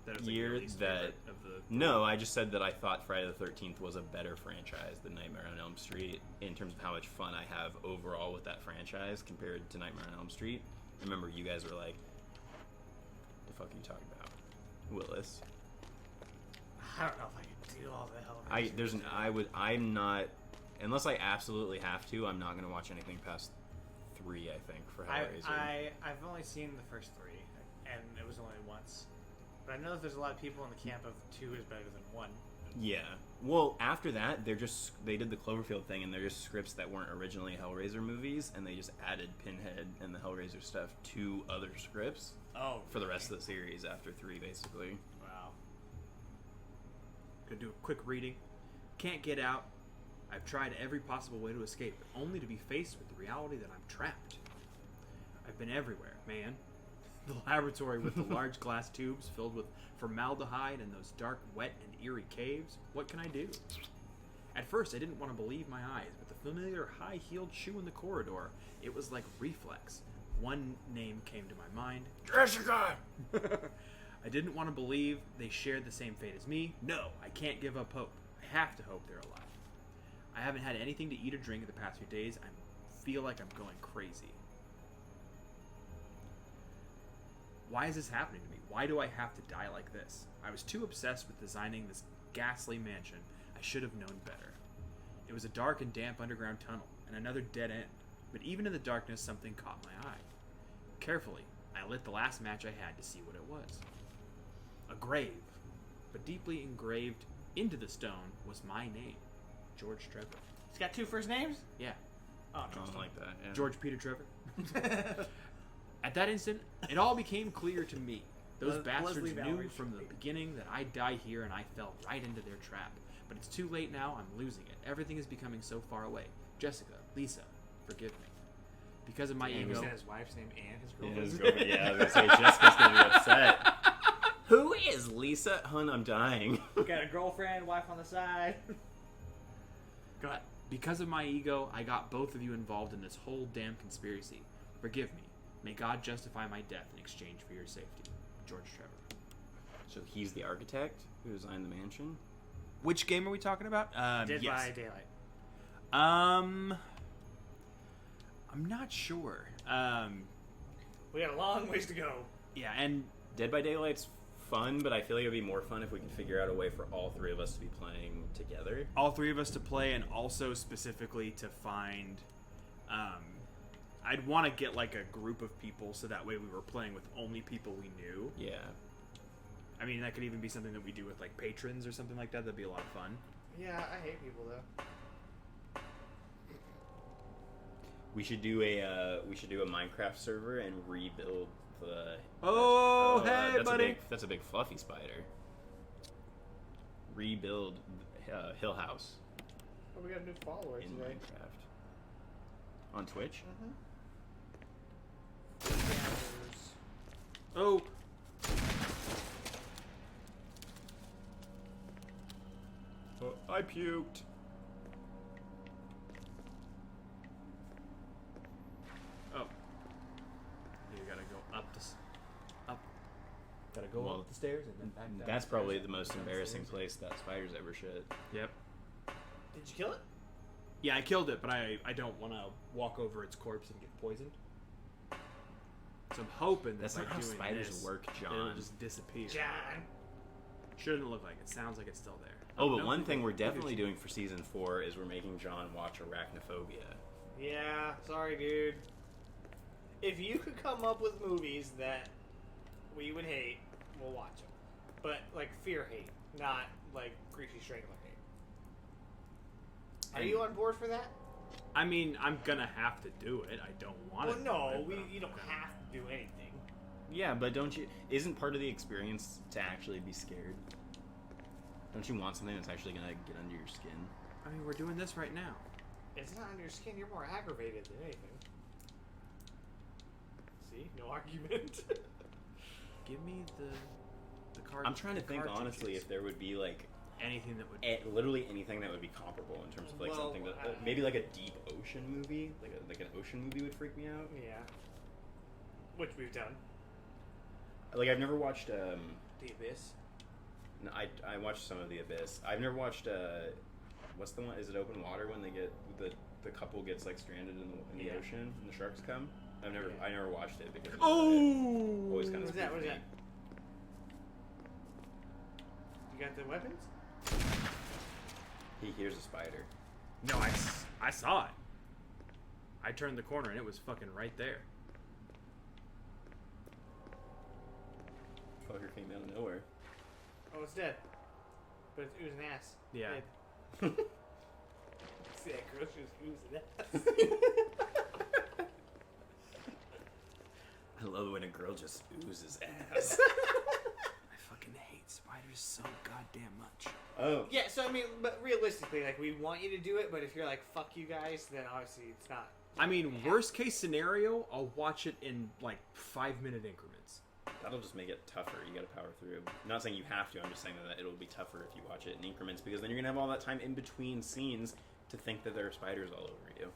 Speaker 3: That was
Speaker 1: year
Speaker 3: your least
Speaker 1: that
Speaker 3: favorite of the.
Speaker 1: no, I just said that I thought Friday the 13th was a better franchise than Nightmare on Elm Street in terms of how much fun I have overall with that franchise compared to Nightmare on Elm Street. I remember you guys were like, "The fuck are you talking about, Willis?"
Speaker 4: I don't know if I can do all the Halloween.
Speaker 1: I'm not, unless I absolutely have to. I'm not gonna watch anything past 3, I think, for
Speaker 4: I've
Speaker 1: Hellraiser.
Speaker 4: only seen the first 3, and it was only once. But I know that there's a lot of people in the camp of 2 is better than 1.
Speaker 1: Yeah. Well, after that, they did the Cloverfield thing, and they're just scripts that weren't originally Hellraiser movies, and they just added Pinhead and the Hellraiser stuff to other scripts for the rest of the series after 3, basically.
Speaker 4: Wow.
Speaker 3: Gonna do a quick reading. Can't get out. I've tried every possible way to escape, only to be faced with the reality that I'm trapped. I've been everywhere, man. The laboratory with the large glass tubes filled with formaldehyde and those dark, wet, and eerie caves. What can I do? At first, I didn't want to believe my eyes, but the familiar high-heeled shoe in the corridor, it was like reflex. One name came to my mind. Jessica! I didn't want to believe they shared the same fate as me. No, I can't give up hope. I have to hope they're alive. I haven't had anything to eat or drink in the past few days. I feel like I'm going crazy. Why is this happening to me? Why do I have to die like this? I was too obsessed with designing this ghastly mansion. I should have known better. It was a dark and damp underground tunnel, and another dead end. But even in the darkness, something caught my eye. Carefully, I lit the last match I had to see what it was. A grave. But deeply engraved into the stone was my name. George Trevor.
Speaker 4: He's got 2 first names?
Speaker 3: Yeah.
Speaker 4: Oh,
Speaker 1: Something like that, yeah.
Speaker 3: George Peter Trevor. At that instant, it all became clear to me. Those bastards
Speaker 4: Leslie
Speaker 3: knew
Speaker 4: Valerie
Speaker 3: from the
Speaker 4: Street.
Speaker 3: beginning that I'd die here, and I fell right into their trap. But it's too late now. I'm losing it. Everything is becoming so far away. Jessica, Lisa, forgive me. Because of my
Speaker 4: He
Speaker 3: ego.
Speaker 4: said his wife's name and his
Speaker 1: Yeah,
Speaker 4: girlfriend's
Speaker 1: his girlfriend- yeah, I was going to say, Jessica's going to be upset. Who is Lisa? Hun, I'm dying.
Speaker 4: Got a girlfriend, wife on the side.
Speaker 3: Go ahead. Because of my ego, I got both of you involved in this whole damn conspiracy. Forgive me. May God justify my death in exchange for your safety. George Trevor.
Speaker 1: So he's the architect who designed the mansion?
Speaker 3: Which game are we talking about?
Speaker 4: Dead
Speaker 3: yes.
Speaker 4: by Daylight.
Speaker 3: I'm not sure.
Speaker 4: We got a long ways to go.
Speaker 3: Yeah, and
Speaker 1: Dead by Daylight's fun, but I feel like it would be more fun if we could figure out a way for all 3 of us to be playing together.
Speaker 3: all 3 of us to play, and also specifically to find I'd want to get like a group of people so that way we were playing with only people we knew.
Speaker 1: Yeah.
Speaker 3: I mean, that could even be something that we do with like patrons or something like that. That'd be a lot of fun.
Speaker 4: Yeah, I hate people though.
Speaker 1: We should do a Minecraft server and rebuild the.
Speaker 3: Hey,
Speaker 1: that's
Speaker 3: buddy.
Speaker 1: That's a big fluffy spider. Rebuild Hill House
Speaker 4: Oh, we got a new follower
Speaker 1: in
Speaker 4: today.
Speaker 1: Minecraft. On Twitch.
Speaker 3: Oh,
Speaker 1: I puked.
Speaker 3: oh. You gotta go up up. Gotta go
Speaker 1: Well,
Speaker 3: up the stairs and then back down.
Speaker 1: That's
Speaker 3: the
Speaker 1: probably
Speaker 3: stairs,
Speaker 1: the most
Speaker 3: down the
Speaker 1: embarrassing
Speaker 3: stairs.
Speaker 1: place that spiders ever shit.
Speaker 3: Yep.
Speaker 4: Did you kill it?
Speaker 3: Yeah, I killed it, but I don't want to walk over its corpse and get poisoned. So I'm hoping that
Speaker 1: That's
Speaker 3: by
Speaker 1: not how
Speaker 3: doing
Speaker 1: spiders
Speaker 3: this,
Speaker 1: work,
Speaker 3: it'll
Speaker 1: John.
Speaker 3: just disappear.
Speaker 4: John.
Speaker 3: Shouldn't look like it. Sounds like it's still there.
Speaker 1: Oh, but
Speaker 3: No,
Speaker 1: one thing we're
Speaker 3: maybe
Speaker 1: definitely
Speaker 3: it's-
Speaker 1: doing for season 4 is we're making John watch Arachnophobia.
Speaker 4: Yeah, sorry, dude. If you could come up with movies that we would hate, we'll watch them. But, like, fear hate, not, like, Greasy Strangler hate. Are you on board for that?
Speaker 3: I mean, I'm gonna have to do it. I don't want
Speaker 4: Well,
Speaker 3: to.
Speaker 4: no, you don't have to do anything.
Speaker 1: Yeah, but isn't part of the experience to actually be scared? Don't you want something that's actually gonna get under your skin?
Speaker 3: I mean, we're doing this right now.
Speaker 4: It's not under your skin, you're more aggravated than anything. See? No argument.
Speaker 3: Give me the card.
Speaker 1: I'm trying to think
Speaker 3: cartridges.
Speaker 1: honestly if there would be like
Speaker 3: anything that would.
Speaker 1: literally anything that would be comparable in terms of like
Speaker 4: Well,
Speaker 1: something that maybe like a deep ocean movie, like an ocean movie would freak me out.
Speaker 4: Yeah. Which we've done.
Speaker 1: Like I've never watched
Speaker 4: The Abyss.
Speaker 1: no, I watched some of The Abyss. I've never watched what's the one? Is it Open Water when they get the couple gets like stranded in the
Speaker 4: Yeah.
Speaker 1: ocean and the sharks come? I never watched it because it always kind of
Speaker 4: What was that? What was that? You got the weapons?
Speaker 1: He hears a spider.
Speaker 3: No, I saw it. I turned the corner and it was fucking right there.
Speaker 1: Fucker came out of nowhere.
Speaker 4: Oh, it's dead. But it was an ass.
Speaker 3: Yeah.
Speaker 4: Dead. See that girl? She was oozing ass.
Speaker 1: I love when a girl just oozes ass.
Speaker 3: I fucking hate spiders so goddamn much.
Speaker 1: Oh.
Speaker 4: Yeah, so I mean, but realistically, like, we want you to do it, but if you're like, fuck you guys, then obviously it's not.
Speaker 3: I mean, worst case scenario, I'll watch it in like 5-minute increments.
Speaker 1: That'll just make it tougher. You gotta power through. I'm not saying you have to, I'm just saying that it'll be tougher if you watch it in increments, because then you're gonna have all that time in between scenes to think that there are spiders all over you.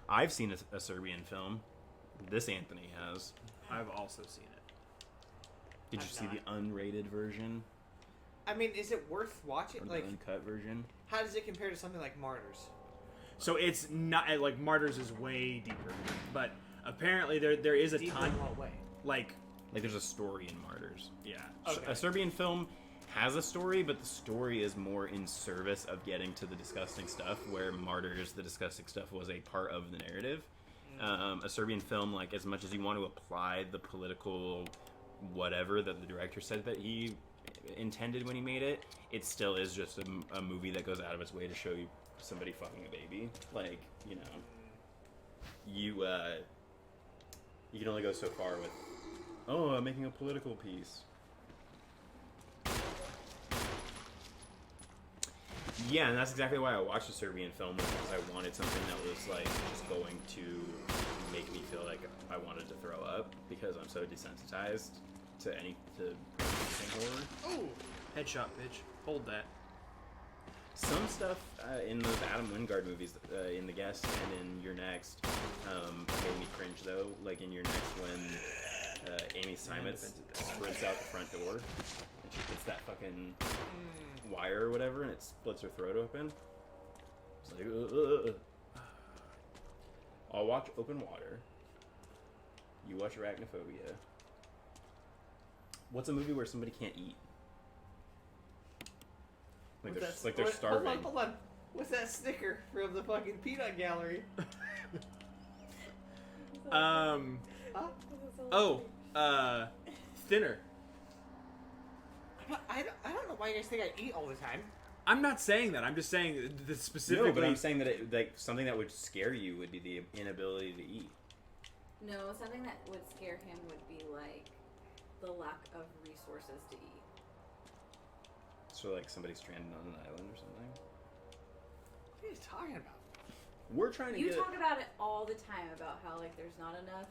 Speaker 1: I've seen a Serbian film. This Anthony has.
Speaker 3: I've also seen it.
Speaker 1: Did you
Speaker 4: I've
Speaker 1: see
Speaker 4: not.
Speaker 1: the unrated version?
Speaker 4: I mean, is it worth watching?
Speaker 1: Or the
Speaker 4: Like,
Speaker 1: uncut version?
Speaker 4: how does it compare to something like Martyrs?
Speaker 3: So it's not like Martyrs is way deeper, but apparently there is a
Speaker 4: Deep
Speaker 3: ton
Speaker 4: in what way?
Speaker 3: like
Speaker 1: Like there's a story in Martyrs.
Speaker 3: yeah.
Speaker 4: Okay.
Speaker 1: A Serbian film has a story, but the story is more in service of getting to the disgusting stuff, where Martyrs, the disgusting stuff, was a part of the narrative. A Serbian film, like, as much as you want to apply the political whatever that the director said that he intended when he made it, it still is just a movie that goes out of its way to show you somebody fucking a baby. Like, you know, you can only go so far with, oh, I'm making a political piece. Yeah, and that's exactly why I watched a Serbian film, because I wanted something that was like just going to make me feel like I wanted to throw up, because I'm so desensitized to anything horror.
Speaker 3: Oh, headshot, bitch. Hold that.
Speaker 1: Some stuff in those Adam Wingard movies, in The Guest and in Your Next, made me cringe though. Like in Your Next, when Amy Simons sprints out the front door and she hits that fucking wire or whatever, and it splits her throat open. It's like, ugh. I'll watch Open Water. You watch Arachnophobia. What's a movie where somebody can't eat? Like they're starving.
Speaker 4: Hold on. What's that sticker from the fucking peanut gallery?
Speaker 2: Huh?
Speaker 3: Thinner.
Speaker 4: I don't know why you guys think I eat all the time.
Speaker 3: I'm not saying that. I'm just saying that specifically.
Speaker 1: No, but I'm saying that like something that would scare you would be the inability to eat.
Speaker 2: No, something that would scare him would be like the lack of resources to eat.
Speaker 1: So like somebody stranded on an island or something.
Speaker 4: What are you talking about?
Speaker 1: We're trying to
Speaker 2: You
Speaker 1: get.
Speaker 2: talk about it all the time about how like there's not enough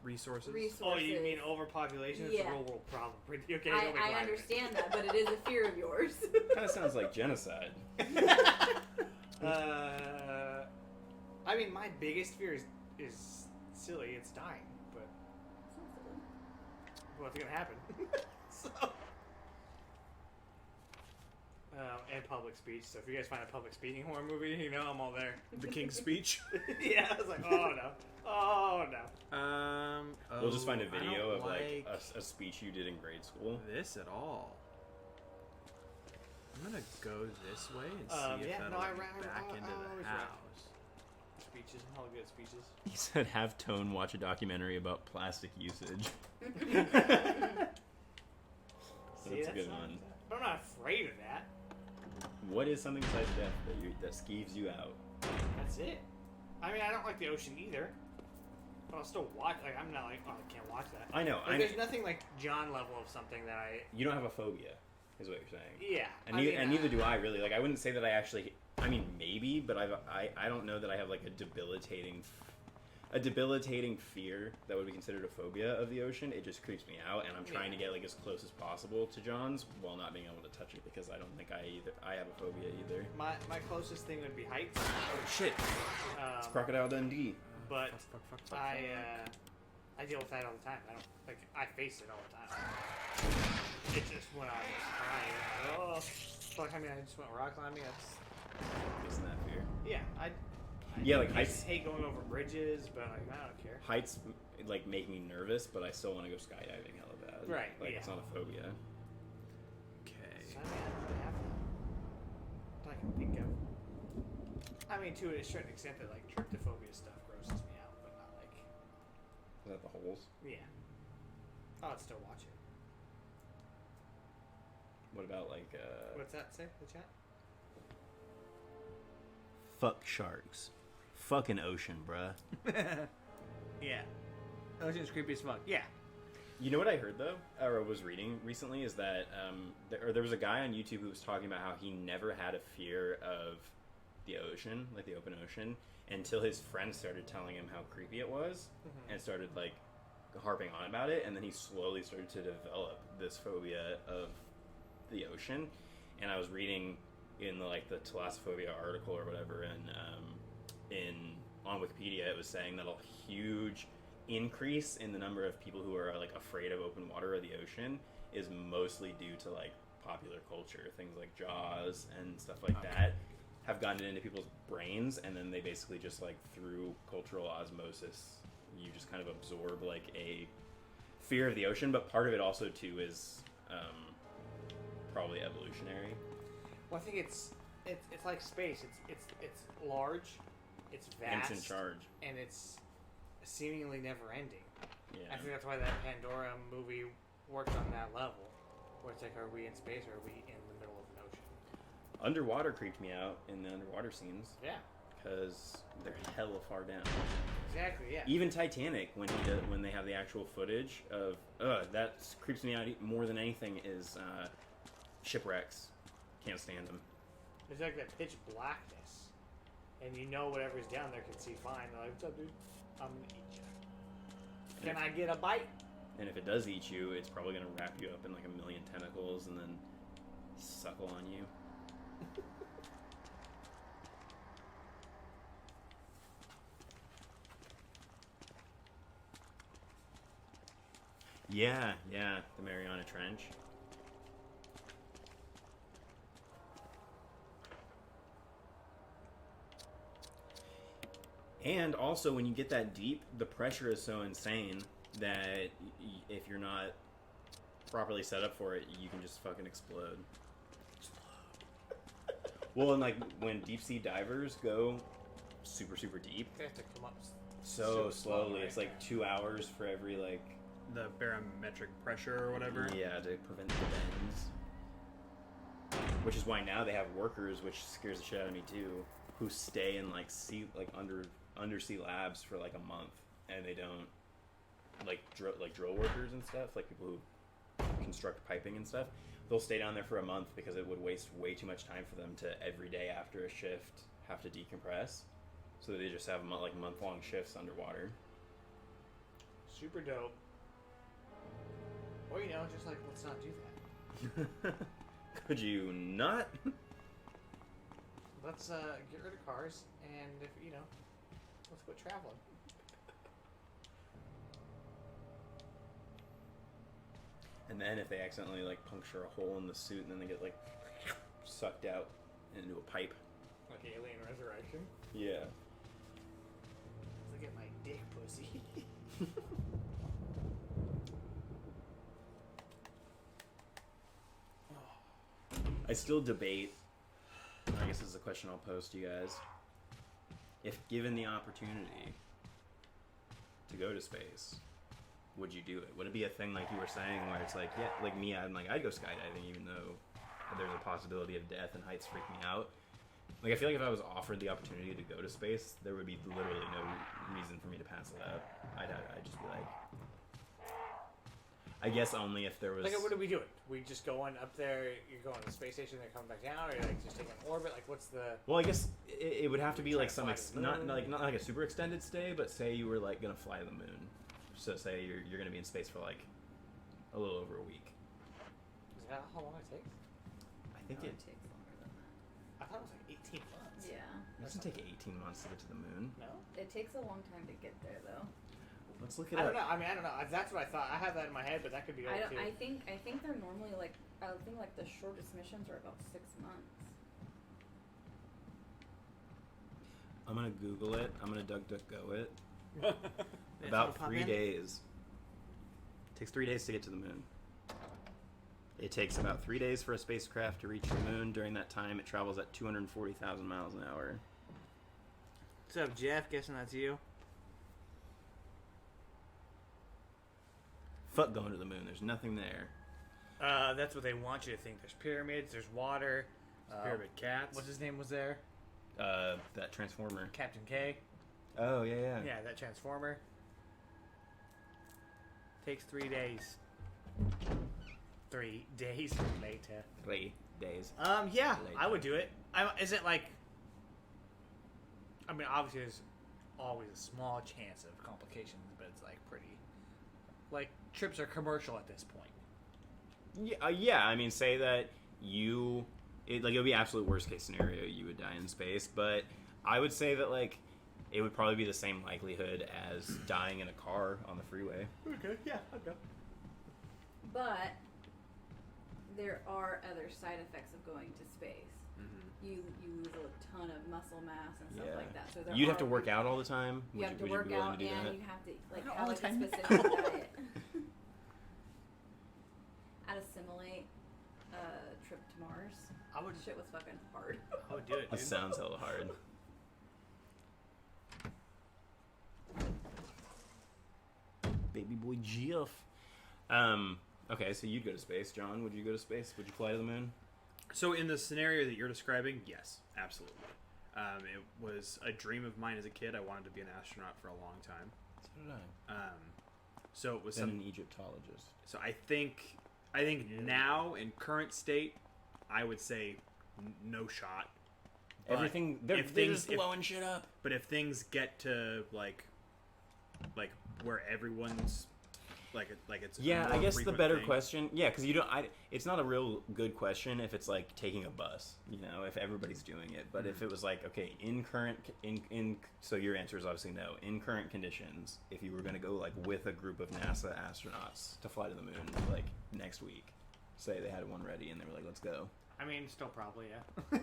Speaker 3: resources.
Speaker 4: Oh, you mean overpopulation? It's
Speaker 2: Yeah.
Speaker 4: a real world problem. Okay,
Speaker 2: I understand that, but it is a fear of yours.
Speaker 1: Kind of sounds like genocide.
Speaker 4: I mean, my biggest fear is silly. It's dying, but what's gonna happen? So, and public speech. So if you guys find a public speaking horror movie, you know I'm all there.
Speaker 3: The King's Speech.
Speaker 4: Yeah, I was like, oh no.
Speaker 1: We'll just find a
Speaker 3: I
Speaker 1: video
Speaker 3: don't
Speaker 1: of like a speech you did in grade school.
Speaker 3: this at all. I'm gonna go this way and see if
Speaker 4: yeah,
Speaker 3: that'll
Speaker 4: no,
Speaker 3: get me back into
Speaker 4: always
Speaker 3: the
Speaker 4: right.
Speaker 3: house.
Speaker 4: Speeches, all good speeches.
Speaker 1: He said, "Have Tone watch a documentary about plastic usage."
Speaker 4: See,
Speaker 1: That's a good
Speaker 4: not-
Speaker 1: one.
Speaker 4: But I'm not afraid of that.
Speaker 1: What is something besides death that skeeves you out?
Speaker 4: That's it. I mean, I don't like the ocean either. But I'll still watch. Like, I'm not like, oh, I can't watch that.
Speaker 1: I know.
Speaker 4: Like, there's nothing like John level of something that I.
Speaker 1: You don't have a phobia, is what you're saying.
Speaker 4: Yeah.
Speaker 1: And, neither do I really. Like, I wouldn't say that I actually. I mean, maybe, but I don't know that I have like a debilitating fear that would be considered a phobia of the ocean. It just creeps me out, and I'm trying to get like as close as possible to John's while not being able to touch it, because I don't think I have a phobia either.
Speaker 4: My closest thing would be heights.
Speaker 1: Oh shit! It's Crocodile Dundee.
Speaker 4: But
Speaker 3: Fuck.
Speaker 4: I deal with that all the time. I face it all the time. It's just when I'm crying. Oh, fuck! I mean, I just went rock climbing.
Speaker 1: Isn't that fear?
Speaker 4: Yeah,
Speaker 1: Yeah, like
Speaker 4: I
Speaker 1: heights.
Speaker 4: hate going over bridges, but like, I don't care.
Speaker 1: Heights like make me nervous, but I still want to go skydiving hella bad.
Speaker 4: Right,
Speaker 1: Like
Speaker 4: yeah.
Speaker 1: it's not a phobia.
Speaker 3: Okay.
Speaker 4: So, I mean, I don't really have I can think of. I mean, to a certain extent, that like tryptophobia stuff grosses me out, but not like.
Speaker 1: Is that the holes?
Speaker 4: Yeah. I'd still watch it.
Speaker 1: What about like
Speaker 4: What's that say? The chat?
Speaker 1: fuck sharks? Fucking ocean, bruh.
Speaker 4: Yeah. Ocean's creepy as fuck. Yeah.
Speaker 1: You know what I heard though, or was reading recently, is that there was a guy on YouTube who was talking about how he never had a fear of the ocean, like the open ocean, until his friends started telling him how creepy it was, and started like harping on about it, and then he slowly started to develop this phobia of the ocean. And I was reading in the thalassophobia article or whatever, and on Wikipedia it was saying that a huge increase in the number of people who are like afraid of open water or the ocean is mostly due to like popular culture. Things like Jaws and stuff like that have gotten into people's brains, and then they basically just like through cultural osmosis, you just kind of absorb like a fear of the ocean. But part of it also too is probably evolutionary.
Speaker 4: Well, I think it's like space. It's large, it's vast,
Speaker 1: And it's in charge.
Speaker 4: and it's seemingly never ending.
Speaker 1: Yeah.
Speaker 4: I think that's why that Pandora movie works on that level, where it's like, are we in space or are we in the middle of an ocean?
Speaker 1: Underwater creeped me out in the underwater scenes
Speaker 4: Yeah,
Speaker 1: because they're hella far down.
Speaker 4: exactly. Yeah.
Speaker 1: Even Titanic, when they have the actual footage of that creeps me out more than anything is shipwrecks. Can't stand them.
Speaker 4: There's like that pitch blackness, and you know whatever's down there can see fine. They're like, what's up, dude? I'm gonna eat you. Can I get a bite?
Speaker 1: And if it does eat you, it's probably gonna wrap you up in like a million tentacles and then suckle on you. Yeah, the Mariana Trench. And also, when you get that deep, the pressure is so insane that if you're not properly set up for it, you can just fucking explode. Well, and like when deep sea divers go super, super deep,
Speaker 4: They have to come up
Speaker 1: so
Speaker 4: slow,
Speaker 1: slowly.
Speaker 4: right?
Speaker 1: It's like 2 hours for every like
Speaker 3: The barometric pressure or whatever.
Speaker 1: Yeah, to prevent the bends. Which is why now they have workers, which scares the shit out of me too, who stay in like undersea labs for like a month, and they don't like drill workers and stuff, like people who construct piping and stuff. They'll stay down there for a month because it would waste way too much time for them to every day after a shift have to decompress. So they just have month-long shifts underwater.
Speaker 4: Super dope. Or just like, let's not do that.
Speaker 1: Could you not?
Speaker 4: Let's get rid of cars, and if let's quit traveling.
Speaker 1: And then if they accidentally like puncture a hole in the suit, and then they get like sucked out into a pipe.
Speaker 4: Like Alien Resurrection.
Speaker 1: Yeah.
Speaker 4: Look at my dick, pussy.
Speaker 1: I still debate. I guess this is a question I'll pose to you guys. If given the opportunity to go to space, would you do it? Would it be a thing like you were saying, where it's like, yeah, like me, I'd go skydiving, even though there's a possibility of death and heights freak me out. Like, I feel like if I was offered the opportunity to go to space, there would be literally no reason for me to pass it up. I'd just be like, I guess only if there was.
Speaker 4: Like, what are we doing? We just going up there, you're going to the space station, they're coming back down, or you're like just taking an orbit? Like, what's the.
Speaker 1: Well, I guess it would have to be like some
Speaker 4: Try to fly to the moon.
Speaker 1: not like a super extended stay, but say you were like gonna fly to the moon. So say you're gonna be in space for like a little over a week.
Speaker 4: Is that how long it takes?
Speaker 1: I think
Speaker 2: No,
Speaker 1: it
Speaker 2: takes longer than that.
Speaker 4: I thought it was like 18 months.
Speaker 2: Yeah.
Speaker 1: doesn't take 18 months to get to the moon.
Speaker 4: No?
Speaker 2: It takes a long time to get there, though.
Speaker 1: Let's look it
Speaker 4: I
Speaker 1: up.
Speaker 4: don't know. I mean, I don't know. That's what I thought. I have that in my head, but that could be old too.
Speaker 2: I think they're normally like, I think like the shortest missions are about 6 months.
Speaker 1: I'm gonna Google it. I'm gonna DuckDuckGo it.
Speaker 4: It's
Speaker 1: About
Speaker 4: gonna pop
Speaker 1: 3
Speaker 4: in?
Speaker 1: days. Takes 3 days to get to the moon. It takes about 3 days for a spacecraft to reach the moon. During that time, it travels at 240,000 miles an hour.
Speaker 4: What's up, Jeff? Guessing that's you.
Speaker 1: Fuck going to the moon. There's nothing there.
Speaker 4: That's what they want you to think. There's pyramids. There's water.
Speaker 3: Pyramid cats.
Speaker 4: What's his name was there?
Speaker 1: That transformer.
Speaker 4: Captain K.
Speaker 1: Oh, yeah.
Speaker 4: Yeah, that transformer. Takes 3 days. 3 days later.
Speaker 1: 3 days.
Speaker 4: Yeah,
Speaker 1: Later.
Speaker 4: I would do it. Is it like? I mean, obviously, there's always a small chance of complications, but it's like pretty. Like trips are commercial at this point.
Speaker 1: Yeah. I mean, say that it would be absolute worst case scenario. You would die in space, but I would say that like it would probably be the same likelihood as dying in a car on the freeway.
Speaker 4: Okay, yeah, I'd go.
Speaker 2: But there are other side effects of going to space.
Speaker 3: Mm-hmm.
Speaker 2: You lose a ton of muscle mass and stuff like that. So
Speaker 1: You'd have to work out all the time.
Speaker 2: You have to work out, and you have to
Speaker 4: Not
Speaker 2: have
Speaker 4: all
Speaker 2: like
Speaker 4: the time.
Speaker 2: a specific diet. I'd assimilate a trip to Mars.
Speaker 4: I would.
Speaker 2: Shit was fucking hard.
Speaker 4: I would do it.
Speaker 1: That
Speaker 4: Dude.
Speaker 1: sounds hella hard. Baby boy Jeff. Okay, so you'd go to space, John. Would you go to space? Would you fly to the moon?
Speaker 3: So in the scenario that you're describing, yes, absolutely. It was a dream of mine as a kid. I wanted to be an astronaut for a long time.
Speaker 1: So did I.
Speaker 3: So it was
Speaker 1: Then
Speaker 3: some.
Speaker 1: an Egyptologist.
Speaker 3: So I think now in current state, I would say no shot. But
Speaker 1: Everything they're just blowing shit up.
Speaker 3: But if things get to like where everyone's like it's a
Speaker 1: Yeah,
Speaker 3: more
Speaker 1: I guess the
Speaker 3: frequent
Speaker 1: better
Speaker 3: thing.
Speaker 1: question. Yeah, because you don't. It's not a real good question if it's like taking a bus. You know, if everybody's doing it. But if it was like, okay, so your answer is obviously no. In current conditions, if you were going to go like with a group of NASA astronauts to fly to the moon like next week, say they had one ready and they were like, let's go.
Speaker 4: I mean, still probably, yeah.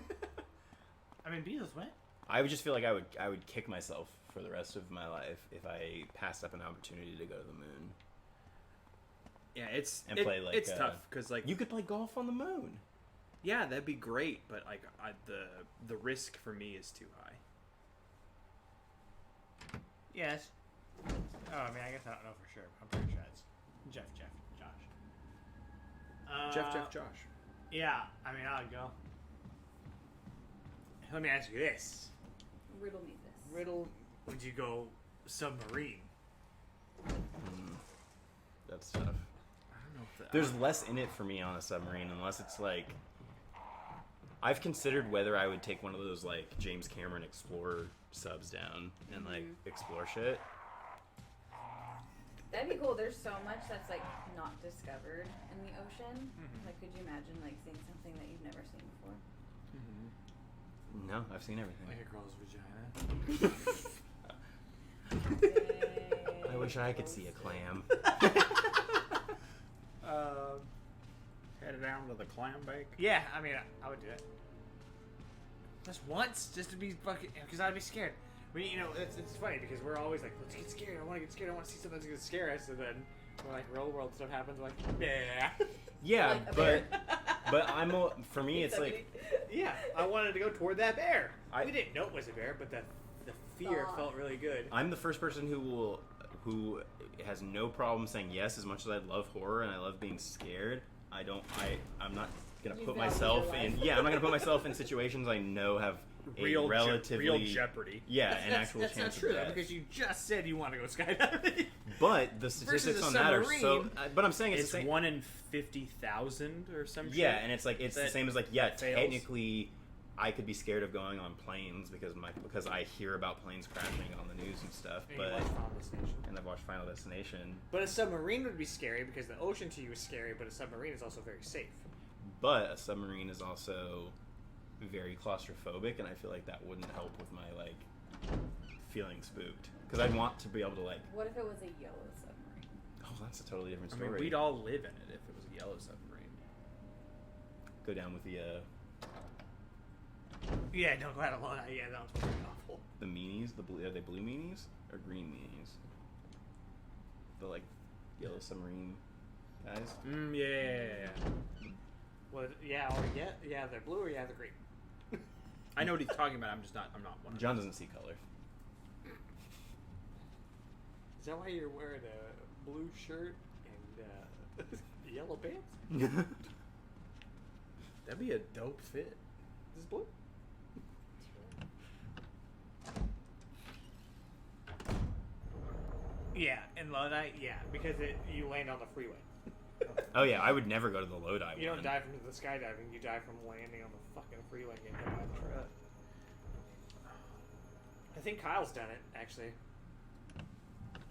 Speaker 4: I mean, Beatles went.
Speaker 1: I would just feel like I would kick myself for the rest of my life if I passed up an opportunity to go to the moon.
Speaker 3: Yeah, it's tough because like
Speaker 1: you could play golf on the moon.
Speaker 3: yeah, that'd be great, but like the risk for me is too high.
Speaker 4: Yes. Oh, I mean, I guess I don't know for sure. I'm pretty sure it's Jeff, Josh.
Speaker 3: Josh.
Speaker 4: Yeah, I mean, I'd go. Let me ask you this.
Speaker 2: Riddle me this.
Speaker 4: Riddle, would you go submarine?
Speaker 1: That's tough.
Speaker 3: I don't know if that,
Speaker 1: There's less in it for me on a submarine unless it's like I've considered whether I would take one of those like James Cameron Explorer subs down and like explore shit.
Speaker 2: That'd be cool. There's so much that's like not discovered in the ocean. Like, could you imagine like seeing something that you've never seen before?
Speaker 1: No, I've seen everything.
Speaker 4: Like a girl's vagina.
Speaker 1: I wish I could see a clam.
Speaker 3: headed down to the clam bake.
Speaker 4: Yeah, I mean, I would do it. Just once, just to be fucking, because I'd be scared. You know, it's funny because we're always like, let's get scared. I want to get scared. I want to see something that's going to scare us. And then when like real world stuff happens, we're like, yeah.
Speaker 1: Yeah,
Speaker 2: Like a bear.
Speaker 1: but for me it's like
Speaker 4: Yeah, I wanted to go toward that bear.
Speaker 1: I-
Speaker 4: We didn't know it was a bear, but the fear
Speaker 2: Aw.
Speaker 4: felt really good.
Speaker 1: I'm the first person who has no problem saying yes as much as I love horror and I love being scared. I'm not gonna
Speaker 2: You
Speaker 1: put
Speaker 2: value
Speaker 1: myself
Speaker 2: your
Speaker 1: in
Speaker 2: life.
Speaker 1: I'm not gonna put myself in situations I know have
Speaker 3: Real
Speaker 1: a relatively
Speaker 3: real jeopardy.
Speaker 1: Yeah, an actual
Speaker 4: that's
Speaker 1: chance
Speaker 4: not true
Speaker 1: of
Speaker 4: though,
Speaker 1: death.
Speaker 4: because you just said you want to go skydiving.
Speaker 1: But the statistics
Speaker 4: a
Speaker 1: on that are so.
Speaker 4: submarine,
Speaker 1: But I'm saying it's
Speaker 3: It's
Speaker 1: the same.
Speaker 3: 1 in 50,000 or some shit.
Speaker 1: Yeah, and it's like it's the
Speaker 3: that
Speaker 1: same as like
Speaker 3: fails.
Speaker 1: technically, I could be scared of going on planes because I hear about planes crashing on the news and stuff.
Speaker 4: And you
Speaker 1: But
Speaker 4: watch Final Destination.
Speaker 1: and I've watched Final Destination.
Speaker 4: But a submarine would be scary because the ocean to you is scary, but a submarine is also very safe.
Speaker 1: But a submarine is also very claustrophobic, and I feel like that wouldn't help with my like feeling spooked because I'd want to be able to like.
Speaker 2: What if it was a yellow submarine?
Speaker 1: Oh, that's a totally different
Speaker 3: I
Speaker 1: story.
Speaker 3: mean, we'd all live in it if it was a yellow submarine.
Speaker 1: Go down with the
Speaker 4: Yeah, don't go out alone. Yeah, that was pretty awful.
Speaker 1: the meanies. The blue are they blue meanies or green meanies? The like yellow submarine guys.
Speaker 3: Yeah.
Speaker 4: Well, yeah, they're blue or they're green.
Speaker 3: I know what he's talking about. I'm not one.
Speaker 1: John doesn't see color.
Speaker 4: Is that why you're wearing a blue shirt and yellow pants?
Speaker 3: That'd be a dope fit.
Speaker 4: Is this blue? Yeah, in Lodi, because you land on the freeway.
Speaker 1: Oh yeah, I would never go to the Lodi
Speaker 4: You
Speaker 1: one.
Speaker 4: don't die from the skydiving, you die from landing on the fucking freeway and getting hit by a truck. I think Kyle's done it, actually.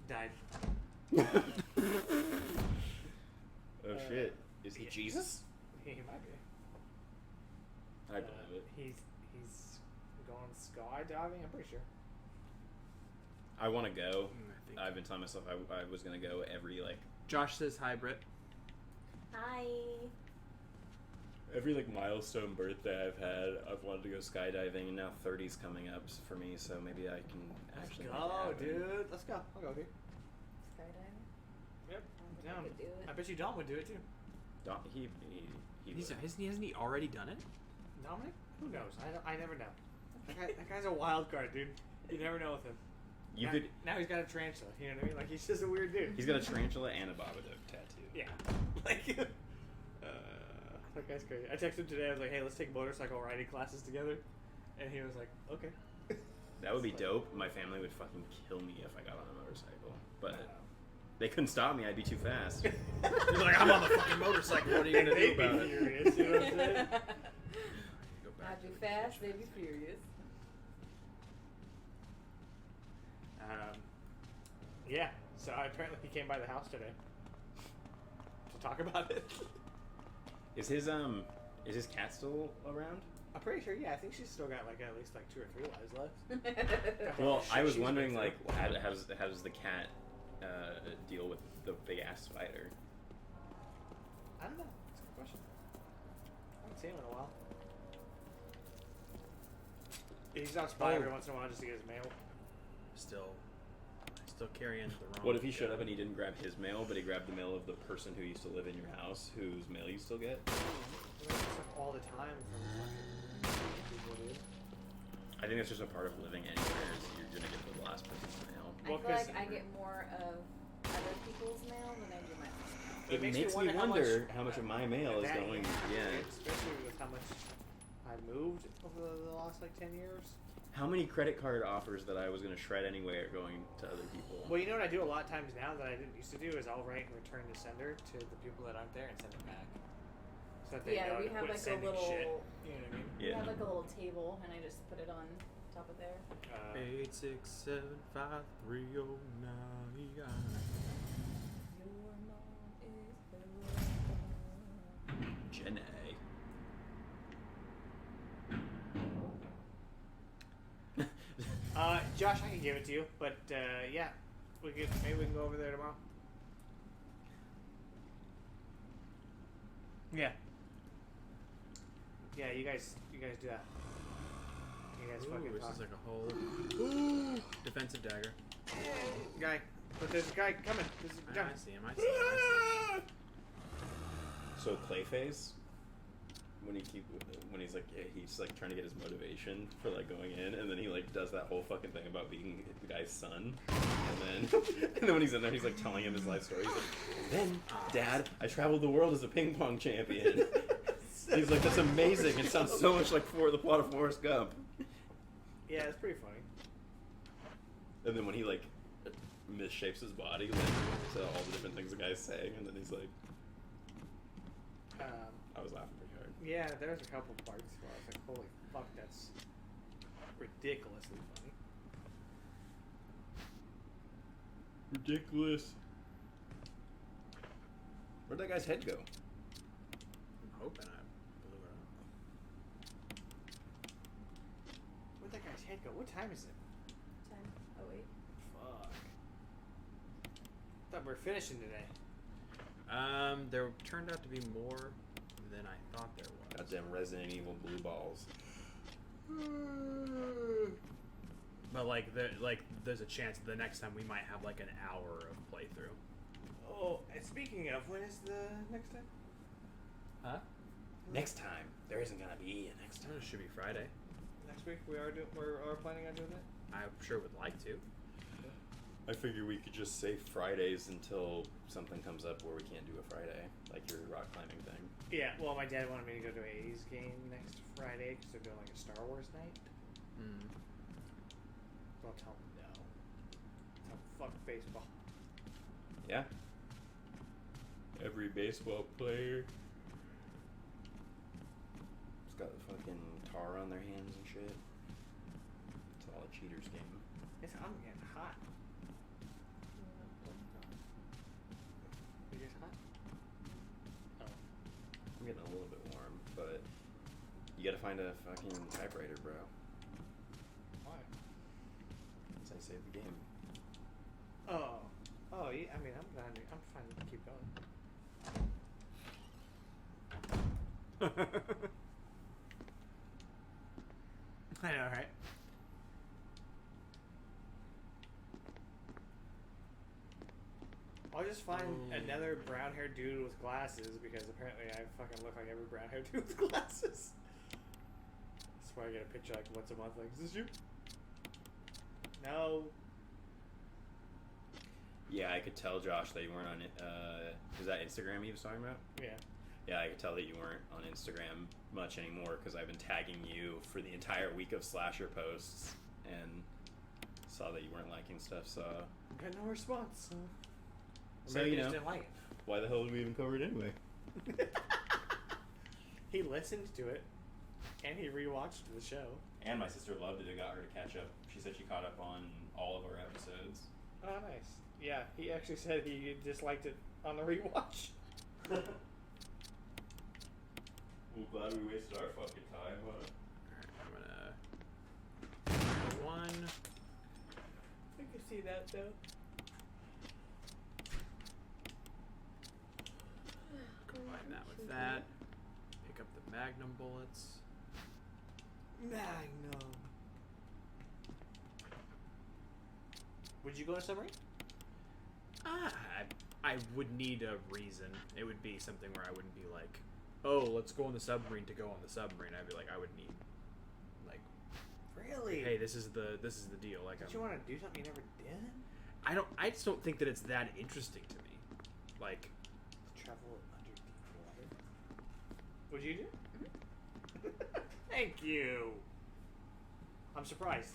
Speaker 4: Died.
Speaker 1: Oh shit. Is he Jesus?
Speaker 4: He might be.
Speaker 1: I believe it.
Speaker 4: He's going skydiving, I'm pretty sure.
Speaker 1: I want to go.
Speaker 3: I think
Speaker 1: I've been telling myself I was going to go every
Speaker 3: Josh says hi, Britt.
Speaker 2: Hi.
Speaker 1: milestone birthday I've had. I've wanted to go skydiving, and now 30's coming up for me, so maybe I can actually make it happen.
Speaker 4: Dude. Let's go. I'll go with you.
Speaker 2: Skydiving?
Speaker 4: Yep.
Speaker 2: I don't think I
Speaker 4: Down.
Speaker 2: could do it.
Speaker 4: I bet you Dom would do it too.
Speaker 1: He
Speaker 3: Hasn't he already done it?
Speaker 4: Dominic? Who knows? I never know. That guy's a wild card, dude. You never know with him. Now he's got a tarantula. You know what I mean? Like, he's just a weird dude.
Speaker 1: He's got a tarantula and a Babadook tattoo.
Speaker 4: Yeah. Like, that guy's crazy. I texted him today. I was like, hey, let's take motorcycle riding classes together. And he was like, okay.
Speaker 1: That would be dope. My family would fucking kill me if I got on a motorcycle. But they couldn't stop me. I'd be too fast.
Speaker 3: He's like, I'm on the fucking motorcycle. What are you gonna do
Speaker 4: They'd
Speaker 3: about
Speaker 4: be
Speaker 3: it?
Speaker 4: furious, you know what I'm saying?
Speaker 2: I'd be fast, they'd be furious.
Speaker 4: Yeah. So apparently he came by the house today to talk about it.
Speaker 1: Is his cat still around?
Speaker 4: I'm pretty sure. Yeah, I think she's still got at least 2 or 3 lives left.
Speaker 1: Well, I was
Speaker 4: She's
Speaker 1: wondering
Speaker 4: been
Speaker 1: how does the cat deal with the big ass spider?
Speaker 4: I don't know. That's a good question. I haven't seen him in a while. He's out spy every once in a while just to get his mail.
Speaker 3: Still carrying the wrong.
Speaker 1: What if he showed up and he didn't grab his mail, but he grabbed the mail of the person who used to live in your house, whose mail you still get?
Speaker 4: We get stuff all the time from fucking people, dude.
Speaker 1: I think that's just a part of living anywhere. Is you're gonna get the last person's mail.
Speaker 2: I feel like I get more of other people's mail than I do my own mail.
Speaker 1: It makes me wonder how much of my mail is going. Yeah.
Speaker 4: Especially with how much I moved over the last 10 years.
Speaker 1: How many credit card offers that I was going to shred anyway are going to other people?
Speaker 4: Well, you know what I do a lot of times now that I didn't used to do is I'll write and return to sender to the people that aren't there and send it back. So that they know
Speaker 2: we
Speaker 4: to
Speaker 2: have
Speaker 4: quit
Speaker 2: a
Speaker 4: sending
Speaker 2: little.
Speaker 4: shit. You know what I mean?
Speaker 2: We have a little table, and I just put it on top of there.
Speaker 3: 8675309.
Speaker 2: Your mom is the
Speaker 1: Jenna.
Speaker 4: Josh, I can give it to you, but yeah, maybe we can go over there tomorrow. Yeah. Yeah, you guys do that. You guys fucking
Speaker 3: This
Speaker 4: talk.
Speaker 3: is like a whole defensive dagger.
Speaker 4: Guy, but there's a guy coming. There's a
Speaker 3: I
Speaker 4: guy.
Speaker 3: see him. I see him.
Speaker 1: So Clayface, when he's he's trying to get his motivation for going in, and then he does that whole fucking thing about being the guy's son, and then when he's in there, he's telling him his life story. He's like, then Dad, I traveled the world as a ping pong champion. He's like, that's amazing. It sounds so much like the plot of Forrest Gump.
Speaker 4: Yeah, it's pretty funny.
Speaker 1: And then when he misshapes his body, to all the different things the guy's saying, and then he's like, I was laughing pretty hard.
Speaker 4: Yeah, there's a couple parts where I was like, holy fuck, that's ridiculously funny.
Speaker 1: Ridiculous. Where'd that guy's head go?
Speaker 3: I'm hoping I blew it up.
Speaker 4: Where'd that guy's head go? What time is it?
Speaker 2: 10:08.
Speaker 4: Fuck. Thought we were finishing today.
Speaker 3: There turned out to be more than I thought there was.
Speaker 1: Goddamn Resident Evil blue balls.
Speaker 3: But there's a chance the next time we might have an hour of playthrough.
Speaker 4: Oh, and speaking of, when is the next time?
Speaker 5: Huh?
Speaker 1: Next time. There isn't gonna be a next time.
Speaker 3: It should be Friday.
Speaker 4: Next week we are planning on doing that.
Speaker 3: I sure would like to.
Speaker 1: I figure we could just say Fridays until something comes up where we can't do a Friday, like your rock climbing thing.
Speaker 4: Yeah. Well, my dad wanted me to go to an A's game next Friday because they're doing like a Star Wars night.
Speaker 3: Mm.
Speaker 4: So I'll tell him no. Tell him fuck baseball.
Speaker 1: Yeah. Every baseball player has got the fucking tar on their hands and shit. It's all a cheater's game.
Speaker 4: I'm getting hot. You guys hot? Oh.
Speaker 1: I'm getting a little bit warm, but you gotta find a fucking typewriter, bro.
Speaker 4: Why?
Speaker 1: As I save the game.
Speaker 4: Oh. Oh, yeah, I mean, I'm fine to keep going. I know, right? I'll just find another brown-haired dude with glasses because apparently I fucking look like every brown-haired dude with glasses. That's why I get a picture like once a month. Like, is this you? No.
Speaker 1: Yeah, I could tell, Josh, that you weren't on it. Was that Instagram he was talking about?
Speaker 4: Yeah.
Speaker 1: Yeah, I could tell that you weren't on Instagram much anymore because I've been tagging you for the entire week of slasher posts and saw that you weren't liking stuff, so...
Speaker 4: Got no response, so...
Speaker 1: So,
Speaker 4: Maybe
Speaker 1: you
Speaker 4: just
Speaker 1: know,
Speaker 4: didn't like it.
Speaker 1: why the hell did we even cover it anyway?
Speaker 4: He listened to it, and he rewatched the show.
Speaker 1: And my sister loved it. It got her to catch up. She said she caught up on all of our episodes.
Speaker 4: Oh, nice. Yeah, he actually said he disliked it on the rewatch.
Speaker 1: Well, glad we wasted our fucking time, huh?
Speaker 3: Alright, I'm gonna... One.
Speaker 4: I can see that, though.
Speaker 3: Combine that with that. Pick up the Magnum bullets.
Speaker 4: Magnum. Would you go on a submarine?
Speaker 3: I would need a reason. It would be something where I wouldn't be like, oh, let's go on the submarine to go on the submarine. I'd be like, I would need, like,
Speaker 4: Really?
Speaker 3: hey, this is the deal. Like,
Speaker 4: Don't you want to do something you never did?
Speaker 3: I just don't think that it's that interesting to me. Like,
Speaker 4: Travel under deep water. Would you do? Thank you. I'm surprised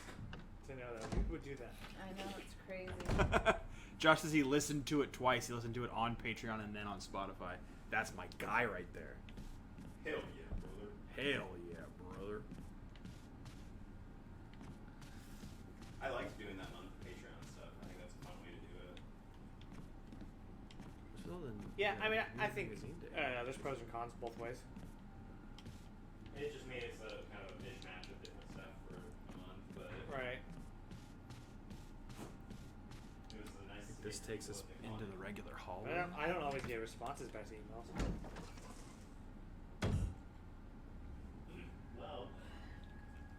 Speaker 4: to know that you would do that.
Speaker 2: I know, it's crazy.
Speaker 3: Josh says he listened to it twice. He listened to it on Patreon and then on Spotify. That's my guy right there.
Speaker 1: Hell yeah, brother.
Speaker 3: Hell yeah, brother.
Speaker 1: I liked doing that on Patreon stuff. I think that's a fun way to do it.
Speaker 3: Well, then,
Speaker 4: Yeah, I mean, I
Speaker 3: New
Speaker 4: think
Speaker 3: Magazine Day.
Speaker 4: there's pros and cons both ways.
Speaker 1: It just made it a kind of a mishmash of different stuff for a month, but
Speaker 4: Right.
Speaker 1: it was a nice.
Speaker 3: This takes us into the regular hallway.
Speaker 4: I don't always get responses back to emails.
Speaker 1: Well,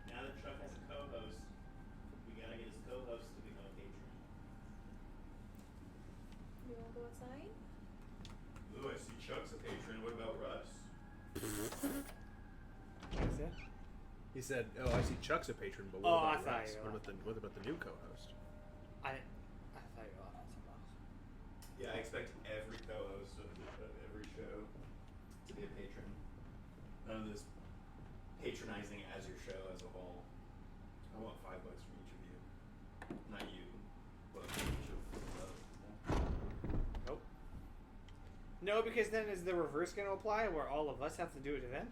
Speaker 1: now that Chuck has a co-host, we gotta get his co-host to become a patron.
Speaker 2: You wanna go outside?
Speaker 1: Ooh, I see Chuck's a patron. What about Russ?
Speaker 4: That's it?
Speaker 3: He said, "Oh, I see Chuck's a patron, but
Speaker 4: Oh,
Speaker 3: what
Speaker 4: I
Speaker 3: about
Speaker 4: thought
Speaker 3: Russ?
Speaker 4: you
Speaker 3: What
Speaker 4: were-
Speaker 3: about the new co-host?"
Speaker 4: I thought you were off on something else.
Speaker 1: Yeah, I expect every co-host of every show to be a patron. None of this patronizing as your show as a whole. I want $5 from each of you. Not you, but each of the
Speaker 4: Nope. No, because then is the reverse going to apply where all of us have to do it to them?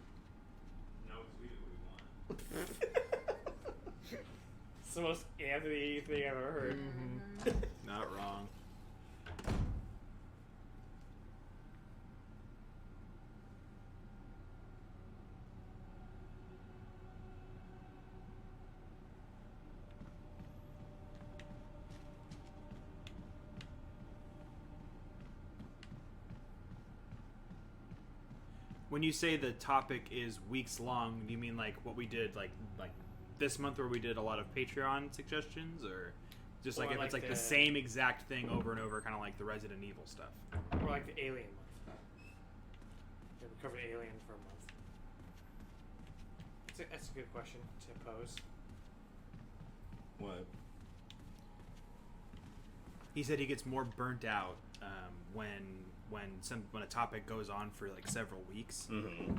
Speaker 1: No, because we do what we want.
Speaker 4: It's the most Anthony thing I've ever heard.
Speaker 3: Not wrong. When you say the topic is weeks long, do you mean like what we did like this month where we did a lot of Patreon suggestions, or Just
Speaker 4: Or
Speaker 3: like if
Speaker 4: like
Speaker 3: it's like the
Speaker 4: the-
Speaker 3: same exact thing over and over, kind of like the Resident Evil stuff.
Speaker 4: Or like the Alien month. Yeah, we covered Alien for a month. That's a good question to pose.
Speaker 1: What?
Speaker 3: He said he gets more burnt out when a topic goes on for like several weeks.
Speaker 1: Mm-hmm.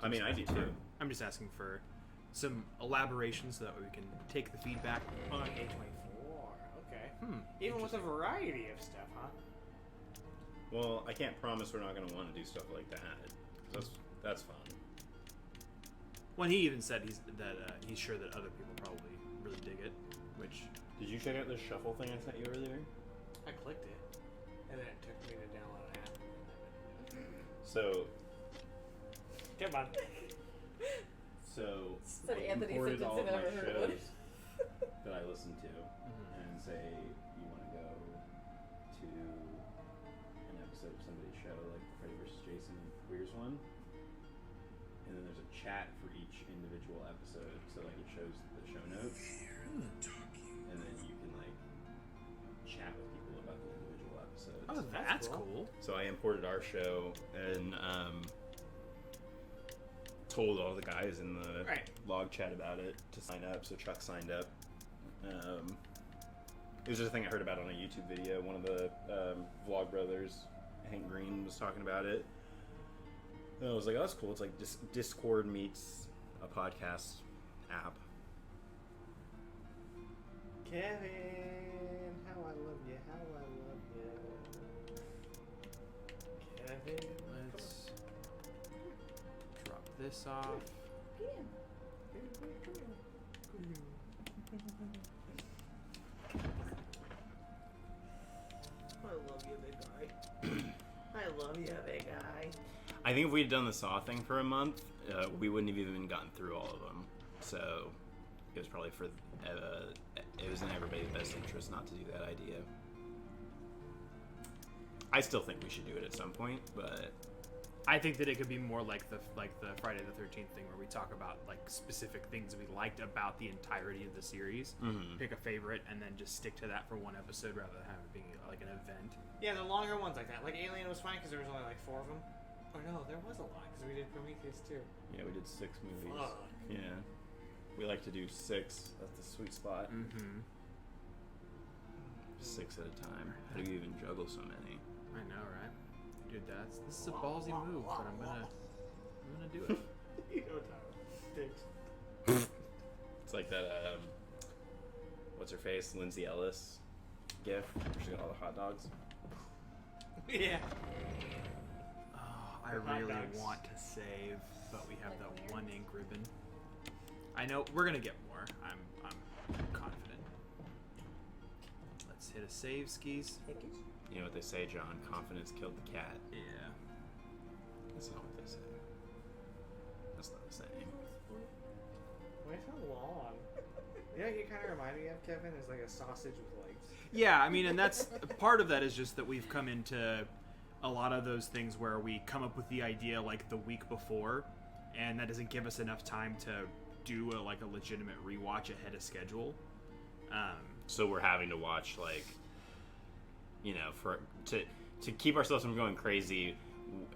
Speaker 3: I'm
Speaker 1: I do too.
Speaker 3: I'm just asking for some elaboration so that we can take the feedback.
Speaker 4: On A24. Okay. Even with a variety of stuff, huh?
Speaker 1: Well, I can't promise we're not going to want to do stuff like that. That's fun.
Speaker 3: Well, he even said he's sure that other people probably really dig it. Which
Speaker 1: Did you check out the shuffle thing I sent you earlier?
Speaker 4: I clicked it, and then it took me to download an app.
Speaker 1: So
Speaker 4: Come on.
Speaker 2: So
Speaker 1: I
Speaker 2: Anthony
Speaker 1: imported
Speaker 2: said
Speaker 1: all of
Speaker 2: it's
Speaker 1: my
Speaker 2: never heard one.
Speaker 1: shows that I listen to, and say you want to go to an episode of somebody's show, like Freddy vs. Jason Queers one, and then there's a chat for each individual episode, so like it shows the show notes, and then you can like chat with people about the individual episodes.
Speaker 3: oh, that's cool.
Speaker 1: So I imported our show and told all the guys in the
Speaker 4: Right.
Speaker 1: log chat about it to sign up. So Chuck signed up. It was just a thing I heard about on a YouTube video. One of the vlog brothers, Hank Green, was talking about it. And I was like, oh, that's cool. It's like Discord meets a podcast app.
Speaker 4: Kevin, how I love you, how I love you. Kevin.
Speaker 3: Let's drop this off.
Speaker 4: I love you, big guy. I love you, big guy.
Speaker 1: I think if we had done the Saw thing for a month, we wouldn't have even gotten through all of them. So it was probably it was in everybody's best interest not to do that idea. I still think we should do it at some point, but
Speaker 3: I think that it could be more like the Friday the 13th thing, where we talk about like specific things we liked about the entirety of the series, pick a favorite, and then just stick to that for one episode rather than have it being like an event.
Speaker 4: Yeah, the longer ones like that. Like Alien was fine because there was only like 4 of them. Or no, there was a lot because we did Prometheus too.
Speaker 1: yeah, we did 6 movies.
Speaker 4: Fuck.
Speaker 1: Yeah, we like to do 6. That's the sweet spot. 6 at a time. How do you even juggle so many?
Speaker 3: I know, right? Dude, this is a ballsy move, but I'm gonna do it.
Speaker 4: You know what dicks.
Speaker 1: It's like that. What's her face? Lindsay Ellis gif. Where she got all the hot dogs.
Speaker 4: Yeah.
Speaker 3: Oh, I
Speaker 4: The hot
Speaker 3: really
Speaker 4: dogs.
Speaker 3: want to save, but we have the 1 ink ribbon. I know we're gonna get more. I'm confident. Let's hit a save, skis.
Speaker 1: You know what they say, John? Confidence killed the cat.
Speaker 3: Yeah.
Speaker 1: That's not what they say. That's not the saying.
Speaker 4: Why so long? You know, you kind of remind me of Kevin is like a sausage with legs.
Speaker 3: Yeah, I mean, and that's part of that is just that we've come into a lot of those things where we come up with the idea like the week before, and that doesn't give us enough time to do a legitimate rewatch ahead of schedule.
Speaker 1: So we're having to watch to keep ourselves from going crazy.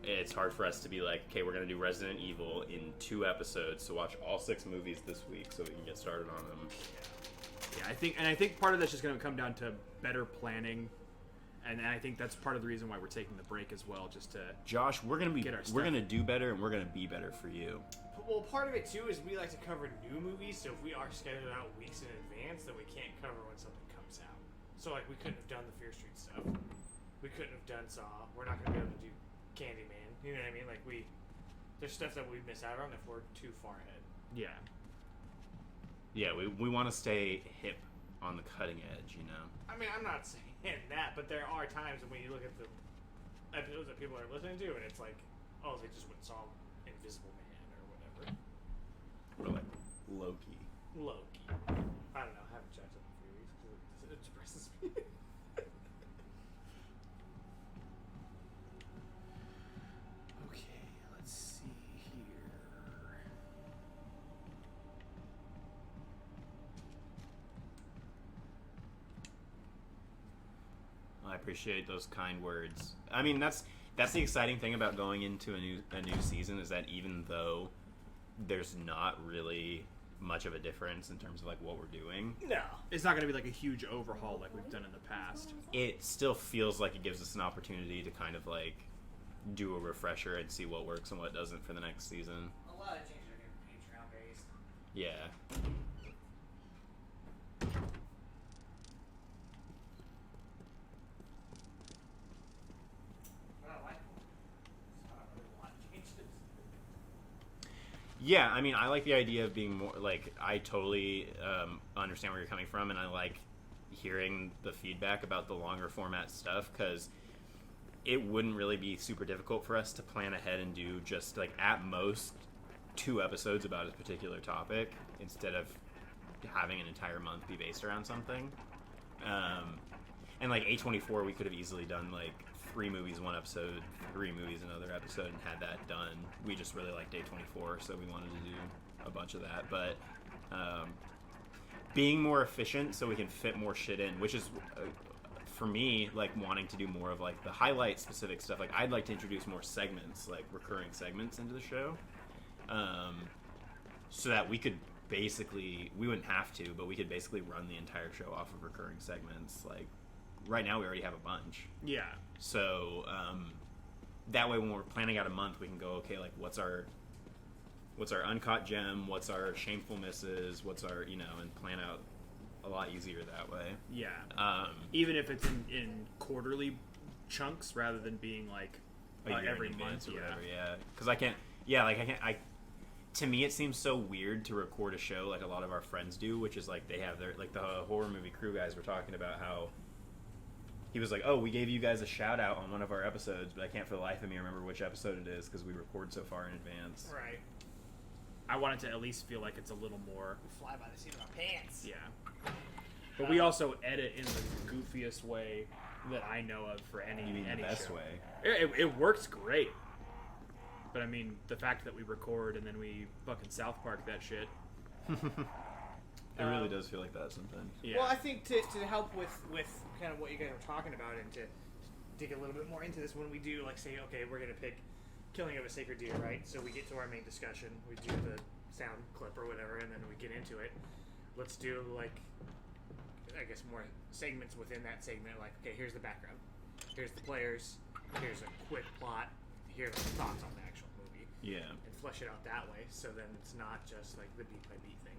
Speaker 1: It's hard for us to be like, okay, we're gonna do Resident Evil in 2 episodes, so watch all 6 movies this week so we can get started on them.
Speaker 3: Yeah, I think part of that's just going to come down to better planning, and I think that's part of the reason why we're taking the break as well, just to
Speaker 1: Josh, we're gonna
Speaker 3: Get our stuff.
Speaker 1: we're gonna do better, and we're gonna be better for you.
Speaker 4: Well, part of it too is we like to cover new movies, so if we are scheduled out weeks in advance, then we can't cover when something comes out. So like we couldn't have done the Fear Street stuff. We couldn't have done Saw. We're not gonna be able to do Candyman. You know what I mean? Like there's stuff that we miss out on if we're too far ahead.
Speaker 3: yeah.
Speaker 1: Yeah, we want to stay hip on the cutting edge, you know.
Speaker 4: I mean, I'm not saying that, but there are times when you look at the episodes that people are listening to, and it's like, oh, they just went and saw Invisible Man or whatever.
Speaker 1: Or like Loki.
Speaker 4: Loki. I don't know. I haven't checked it in a few weeks because it depresses me.
Speaker 3: Okay, let's see here.
Speaker 1: appreciate those kind words. I mean, that's the exciting thing about going into a new season is that even though there's not really much of a difference in terms of like what we're doing,
Speaker 4: No.
Speaker 3: It's not going to be like a huge overhaul like we've done in the past.
Speaker 1: it still feels like it gives us an opportunity to kind of like do a refresher and see what works and what doesn't for the next season.
Speaker 4: A lot of changes are going to be Patreon based.
Speaker 1: Yeah.
Speaker 4: But I like them. It's not really a lot of changes.
Speaker 1: Yeah, I mean, I like the idea of being more like I totally understand where you're coming from, and I like hearing the feedback about the longer format stuff because it wouldn't really be super difficult for us to plan ahead and do just like at most 2 episodes about a particular topic instead of having an entire month be based around something. And like A24, we could have easily done like 3 movies one episode, 3 movies another episode, and had that done. We just really liked A24, so we wanted to do a bunch of that. But being more efficient so we can fit more shit in, which is for me like wanting to do more of like the highlight specific stuff. Like I'd like to introduce more segments, like recurring segments into the show, so that we could basically, we wouldn't have to, but we could basically run the entire show off of recurring segments. Like right now we already have a bunch.
Speaker 3: Yeah.
Speaker 1: So that way when we're planning out a month, we can go, okay, like what's our uncaught gem, what's our shameful misses, what's our, and plan out a lot easier that way.
Speaker 3: Yeah. Even if it's in quarterly chunks rather than being like every month
Speaker 1: or whatever. Yeah. Because I can't. To me, it seems so weird to record a show like a lot of our friends do, which is like they have their like the horror movie crew guys were talking about how he was like, "Oh, we gave you guys a shout out on one of our episodes, but I can't for the life of me remember which episode it is because we record so far in advance."
Speaker 4: Right.
Speaker 3: I want it to at least feel like it's a little more.
Speaker 4: We fly by the seat of our pants.
Speaker 3: Yeah. But we also edit in the goofiest way that I know of for any
Speaker 1: You mean
Speaker 3: any
Speaker 1: the best
Speaker 3: show.
Speaker 1: way?
Speaker 3: It works great. But I mean, the fact that we record and then we fucking South Park that shit.
Speaker 1: It really does feel like that sometimes.
Speaker 3: Yeah.
Speaker 4: Well, I think to help with kind of what you guys were talking about and to dig a little bit more into this, when we do like say, okay, we're gonna pick Killing of a Sacred Deer, right? So we get to our main discussion, we do the sound clip or whatever, and then we get into it. Let's do like, I guess, more segments within that segment. Like, okay, here's the background, here's the players, here's a quick plot, here's the thoughts on the actual movie.
Speaker 1: Yeah.
Speaker 4: And flesh it out that way, so then it's not just like the beat by beat thing.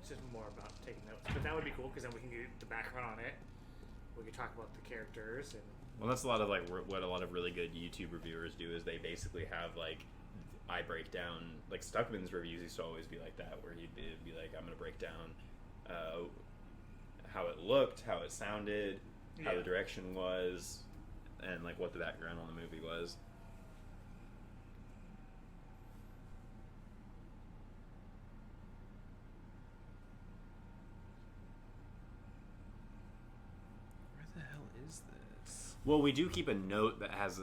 Speaker 4: It's just more about taking notes, but that would be cool because then we can get the background on it. We can talk about the characters and.
Speaker 1: Well, that's a lot of like what a lot of really good YouTube reviewers do is they basically have like I break down like Stuckman's reviews used to always be like that where he'd be like I'm gonna break down how it looked, how it sounded, how the direction was, and like what the background on the movie was.
Speaker 3: Where the hell is this?
Speaker 1: Well, we do keep a note that has.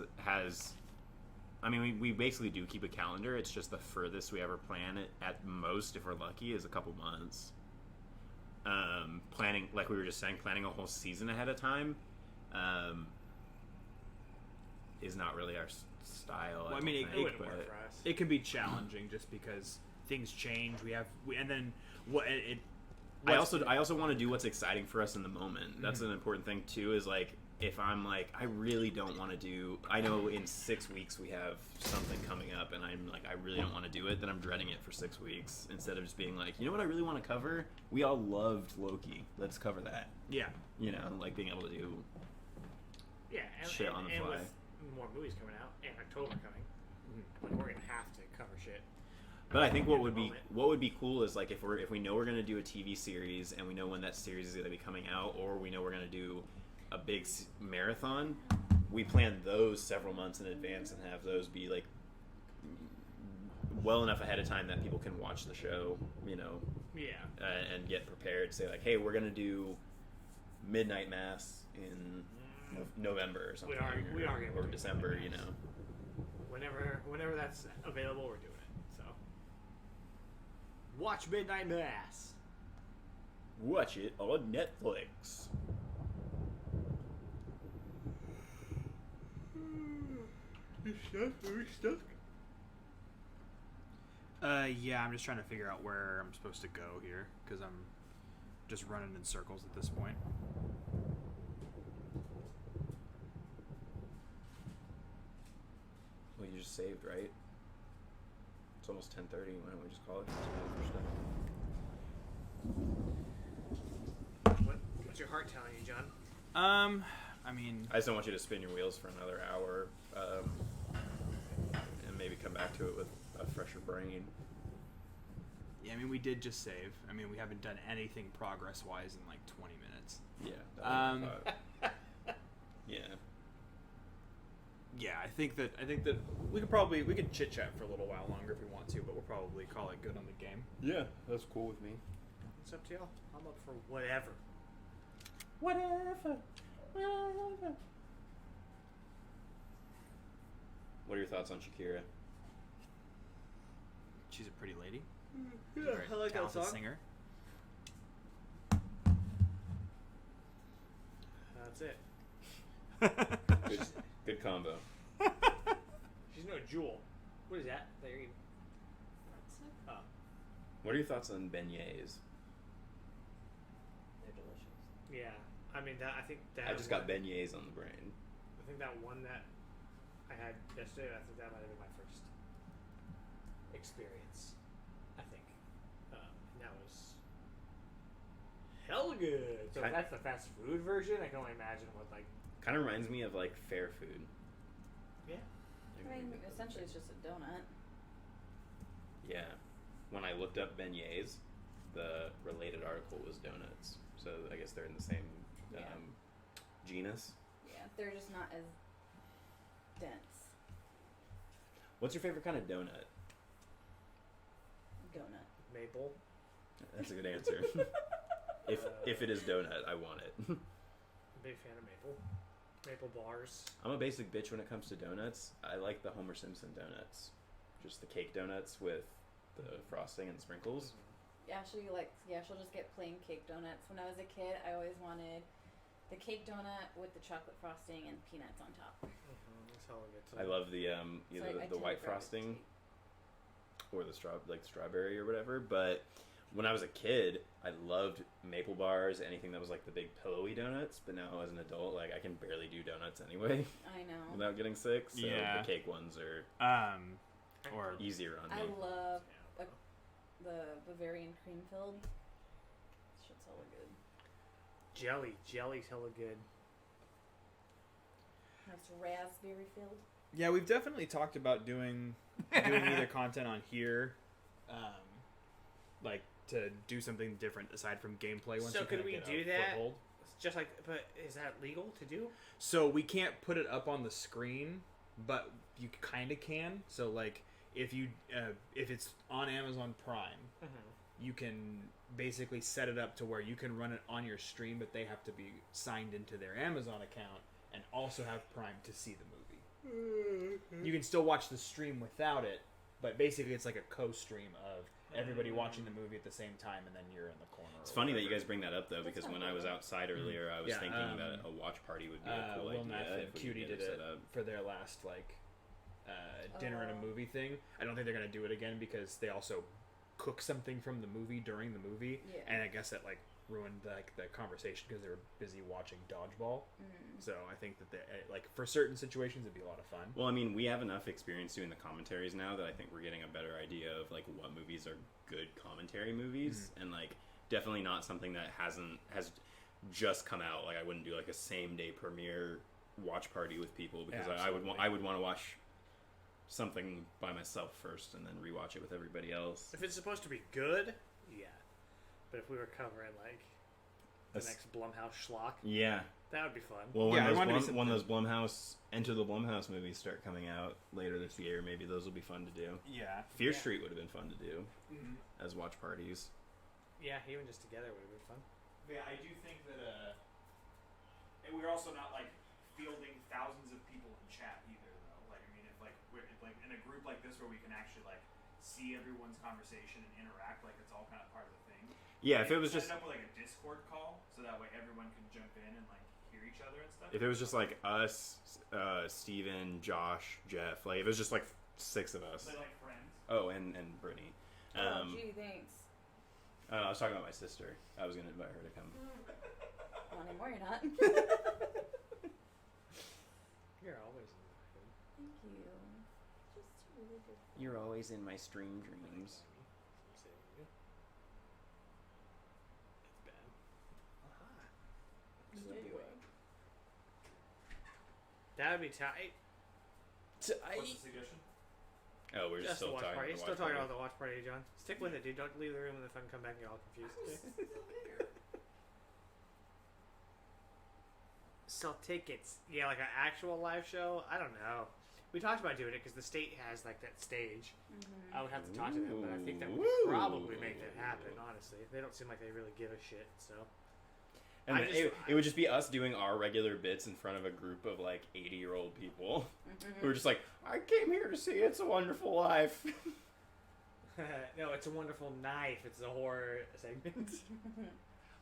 Speaker 1: I mean, we basically do keep a calendar. It's just the furthest we ever plan it. At most, if we're lucky, is a couple months. Planning, like we were just saying, planning a whole season ahead of time is not really our style.
Speaker 3: Well, I
Speaker 1: I
Speaker 3: mean,
Speaker 1: don't
Speaker 3: it
Speaker 1: think,
Speaker 4: wouldn't
Speaker 1: but
Speaker 4: work for us.
Speaker 3: It can be challenging just because things change. And then what it.
Speaker 1: I also want to do what's exciting for us in the moment. That's an important thing too. Is like if I'm like I really don't want to do. I know in 6 weeks we have something coming up, and I'm like I really don't want to do it. Then I'm dreading it for 6 weeks instead of just being like, you know what I really want to cover. We all loved Loki. Let's cover that.
Speaker 3: Yeah.
Speaker 1: Like being able to do.
Speaker 4: Yeah, and,
Speaker 1: Shit on the
Speaker 4: and
Speaker 1: fly.
Speaker 4: with more movies coming out and October coming, like we're gonna have to cover shit.
Speaker 1: But I think what
Speaker 4: In the
Speaker 1: would be cool is like if we know we're gonna do a TV series and we know when that series is gonna be coming out, or we know we're gonna do a big marathon, we plan those several months in advance and have those be like well enough ahead of time that people can watch the show,
Speaker 4: Yeah.
Speaker 1: and get prepared. Say like, hey, we're gonna do Midnight Mass in November or something,
Speaker 4: We are gonna
Speaker 1: or
Speaker 4: do
Speaker 1: December,
Speaker 4: Whenever that's available, we're doing it. So watch Midnight Mass.
Speaker 1: Watch it on Netflix.
Speaker 4: You stuck? Are we stuck?
Speaker 3: Yeah, I'm just trying to figure out where I'm supposed to go here because I'm just running in circles at this point.
Speaker 1: Well, you just saved, right? It's almost 10:30. Why don't we just call it for stuff?
Speaker 4: What's your heart telling you, John?
Speaker 3: I mean,
Speaker 1: I just don't want you to spin your wheels for another hour, and maybe come back to it with a fresher brain.
Speaker 3: yeah, I mean, we did just save. I mean, we haven't done anything progress-wise in like 20 minutes.
Speaker 1: Yeah. That's what I thought. Yeah.
Speaker 3: Yeah, I think that we could chit chat for a little while longer if we want to, but we'll probably call it good on the game.
Speaker 1: Yeah, that's cool with me.
Speaker 4: It's up to y'all. I'm up for whatever.
Speaker 1: Whatever. What are your thoughts on Shakira?
Speaker 3: She's a pretty lady.
Speaker 4: Yeah,
Speaker 3: Very
Speaker 4: I like that
Speaker 3: talented
Speaker 4: song.
Speaker 3: singer.
Speaker 4: That's it.
Speaker 1: Good combo.
Speaker 4: She's no jewel. What is that? That you're eating? Oh.
Speaker 1: What are your thoughts on beignets?
Speaker 2: They're delicious.
Speaker 4: Yeah. I mean, I think that.
Speaker 1: I just got beignets on the brain.
Speaker 4: I think that one that I had yesterday, I think that might have been my first experience. I think. And that was hell good. So if that's the fast food version, I can only imagine what, like.
Speaker 1: Kind of reminds me of like fair food.
Speaker 4: Yeah.
Speaker 2: I mean, essentially it's just a donut.
Speaker 1: Yeah. When I looked up beignets, the related article was donuts. So I guess they're in the same
Speaker 2: Yeah.
Speaker 1: genus.
Speaker 2: Yeah, they're just not as dense.
Speaker 1: What's your favorite kind of donut?
Speaker 2: Donut.
Speaker 4: Maple.
Speaker 1: That's a good answer. if it is donut, I want it.
Speaker 4: Big fan of maple. Maple bars.
Speaker 1: I'm a basic bitch when it comes to donuts. I like the Homer Simpson donuts. Just the cake donuts with the frosting and sprinkles.
Speaker 2: She'll just get plain cake donuts. When I was a kid, I always wanted the cake donut with the chocolate frosting and peanuts on top.
Speaker 4: That's how we get to
Speaker 1: I love the either
Speaker 2: So I
Speaker 1: the
Speaker 2: tend
Speaker 1: white
Speaker 2: to gravitate.
Speaker 1: frosting or the strawberry or whatever. But when I was a kid, I loved maple bars, anything that was like the big pillowy donuts. But now as an adult, like I can barely do donuts anyway
Speaker 2: I know.
Speaker 1: without getting sick. So
Speaker 3: Yeah.
Speaker 1: the cake ones are
Speaker 3: Or
Speaker 1: easier on
Speaker 2: I
Speaker 1: me.
Speaker 2: love the Bavarian cream filled. Shit's hella good.
Speaker 4: Jelly's hella good.
Speaker 2: Nice raspberry filled.
Speaker 3: yeah, we've definitely talked about doing either content on here, like to do something different aside from gameplay. Once
Speaker 4: So
Speaker 3: you
Speaker 4: could
Speaker 3: kinda
Speaker 4: we
Speaker 3: get a
Speaker 4: do that?
Speaker 3: foothold.
Speaker 4: It's just like, but is that legal to do?
Speaker 3: So we can't put it up on the screen, but you kind of can. So like if it's on Amazon Prime, you can basically set it up to where you can run it on your stream, but they have to be signed into their Amazon account and also have Prime to see the movie. You can still watch the stream without it, but basically it's like a co-stream of everybody watching the movie at the same time, and then you're in the corner.
Speaker 1: It's funny that you guys bring that up though, because when I was outside earlier, I was
Speaker 3: Yeah,
Speaker 1: thinking that a watch party would be a cool
Speaker 3: Will
Speaker 1: idea.
Speaker 3: Nath and
Speaker 1: if we
Speaker 3: Cutie
Speaker 1: could
Speaker 3: did
Speaker 1: get
Speaker 3: it
Speaker 1: set up.
Speaker 3: for their last dinner and a movie thing. I don't think they're gonna do it again because they also cook something from the movie during the movie,
Speaker 2: Yeah.
Speaker 3: and I guess that ruined the conversation because they were busy watching dodgeball. So I think that for certain situations it'd be a lot of fun.
Speaker 1: Well, I mean, we have enough experience doing the commentaries now that I think we're getting a better idea of like what movies are good commentary movies, and like definitely not something that has just come out. Like I wouldn't do like a same day premiere watch party with people because
Speaker 3: Yeah,
Speaker 1: I would want to watch something by myself first and then rewatch it with everybody else.
Speaker 4: If it's supposed to be good, yeah. But if we were covering like the
Speaker 1: That's-
Speaker 4: next Blumhouse schlock,
Speaker 1: Yeah.
Speaker 4: that would be fun.
Speaker 1: Well,
Speaker 3: Yeah, I wanted to
Speaker 1: when
Speaker 3: be
Speaker 1: those Blumhouse Enter the Blumhouse movies start coming out later this year, maybe those will be fun to do.
Speaker 3: Yeah.
Speaker 1: Fear Street would have been fun to do as watch parties.
Speaker 4: Yeah, even just together would have been fun.
Speaker 3: Yeah, I do think that and we're also not like fielding thousands of people in chat either, though. Like, I mean, if we're like in a group like this where we can actually like see everyone's conversation and interact, like it's all kind of part of the thing.
Speaker 1: Yeah, if it was
Speaker 3: set
Speaker 1: just
Speaker 3: it up with like a Discord call, so that way everyone can jump in and like hear each each other and stuff?
Speaker 1: If it was just like us, Steven, Josh, Jeff, like if it was just like 6 of us.
Speaker 3: They're like friends.
Speaker 1: Oh, and Brittany.
Speaker 2: Oh, gee, thanks.
Speaker 1: I don't know, I was talking about my sister. I was gonna invite her to come.
Speaker 2: Not anymore, you're not.
Speaker 4: You're always invited.
Speaker 2: Thank you. Just really good.
Speaker 1: You're always in my stream dreams.
Speaker 3: It's bad.
Speaker 4: Just
Speaker 2: Yeah.
Speaker 4: do it. That would be tight.
Speaker 3: What's the suggestion?
Speaker 1: Oh, we're just still
Speaker 4: the watch
Speaker 1: talking
Speaker 4: party.
Speaker 1: about the
Speaker 4: Still
Speaker 1: watch
Speaker 4: talking
Speaker 1: party.
Speaker 4: about the watch party, John. Stick with it, dude. Don't leave the room and then fucking come back and get all confused. Sell tickets. Yeah, like an actual live show. I don't know. We talked about doing it because the state has like that stage.
Speaker 2: Mm-hmm.
Speaker 4: I would have to talk to them, but I think that would
Speaker 1: Ooh.
Speaker 4: probably make that happen. Honestly, they don't seem like they really give a shit. So
Speaker 1: And
Speaker 4: I
Speaker 1: then
Speaker 4: just-
Speaker 1: it would just be us doing our regular bits in front of a group of like 80-year-old people.
Speaker 2: Mm-hmm.
Speaker 1: Who were just like, I came here to see It's a Wonderful Life.
Speaker 4: no, it's a wonderful knife. It's a horror segment.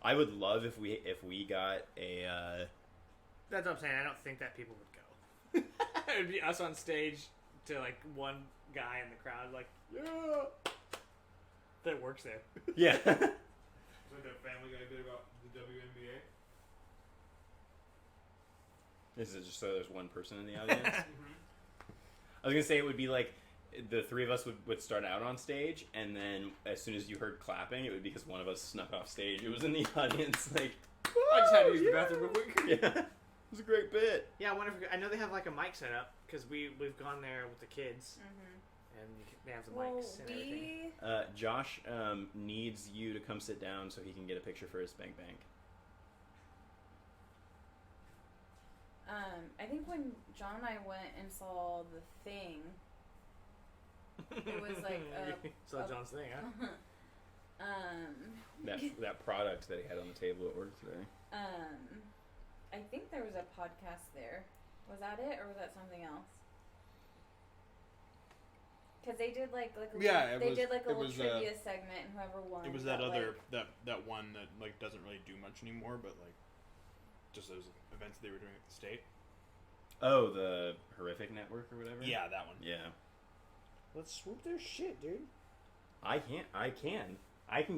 Speaker 1: I would love if we got a.
Speaker 4: That's what I'm saying. I don't think that people would go. It would be us on stage to like one guy in the crowd, like, yeah, that works there.
Speaker 1: Yeah.
Speaker 3: It's like that Family Guy bit about the WNBA.
Speaker 1: This is just so there's one person in the audience. I was gonna say it would be like the 3 of us would start out on stage, and then as soon as you heard clapping, it would be because one of us snuck off stage. It was in the audience, like.
Speaker 4: I just had to use the bathroom real quick.
Speaker 1: Yeah. It was a great bit.
Speaker 4: Yeah, I wonder if I know they have like a mic set up because we've gone there with the kids
Speaker 2: Mm-hmm.
Speaker 4: and they have the
Speaker 2: Well,
Speaker 4: mics and everything.
Speaker 1: Josh needs you to come sit down so he can get a picture for his spank bank.
Speaker 2: I think when John and I went and saw The Thing, it was like
Speaker 4: so John's thing, huh?
Speaker 1: That product that he had on the table at work today.
Speaker 2: I think there was a podcast there. Was that it, or was that something else? Because they did like a
Speaker 5: Yeah,
Speaker 2: little,
Speaker 5: it
Speaker 2: did like a
Speaker 5: it
Speaker 2: little
Speaker 5: was,
Speaker 2: trivia segment, and whoever won.
Speaker 5: It was
Speaker 2: got,
Speaker 5: that other
Speaker 2: like,
Speaker 5: that one that like doesn't really do much anymore, but like just those events they were doing at the state.
Speaker 1: Oh, the Horrific Network or whatever?
Speaker 5: Yeah, that one.
Speaker 1: Yeah.
Speaker 4: Let's swoop their shit, dude.
Speaker 1: I can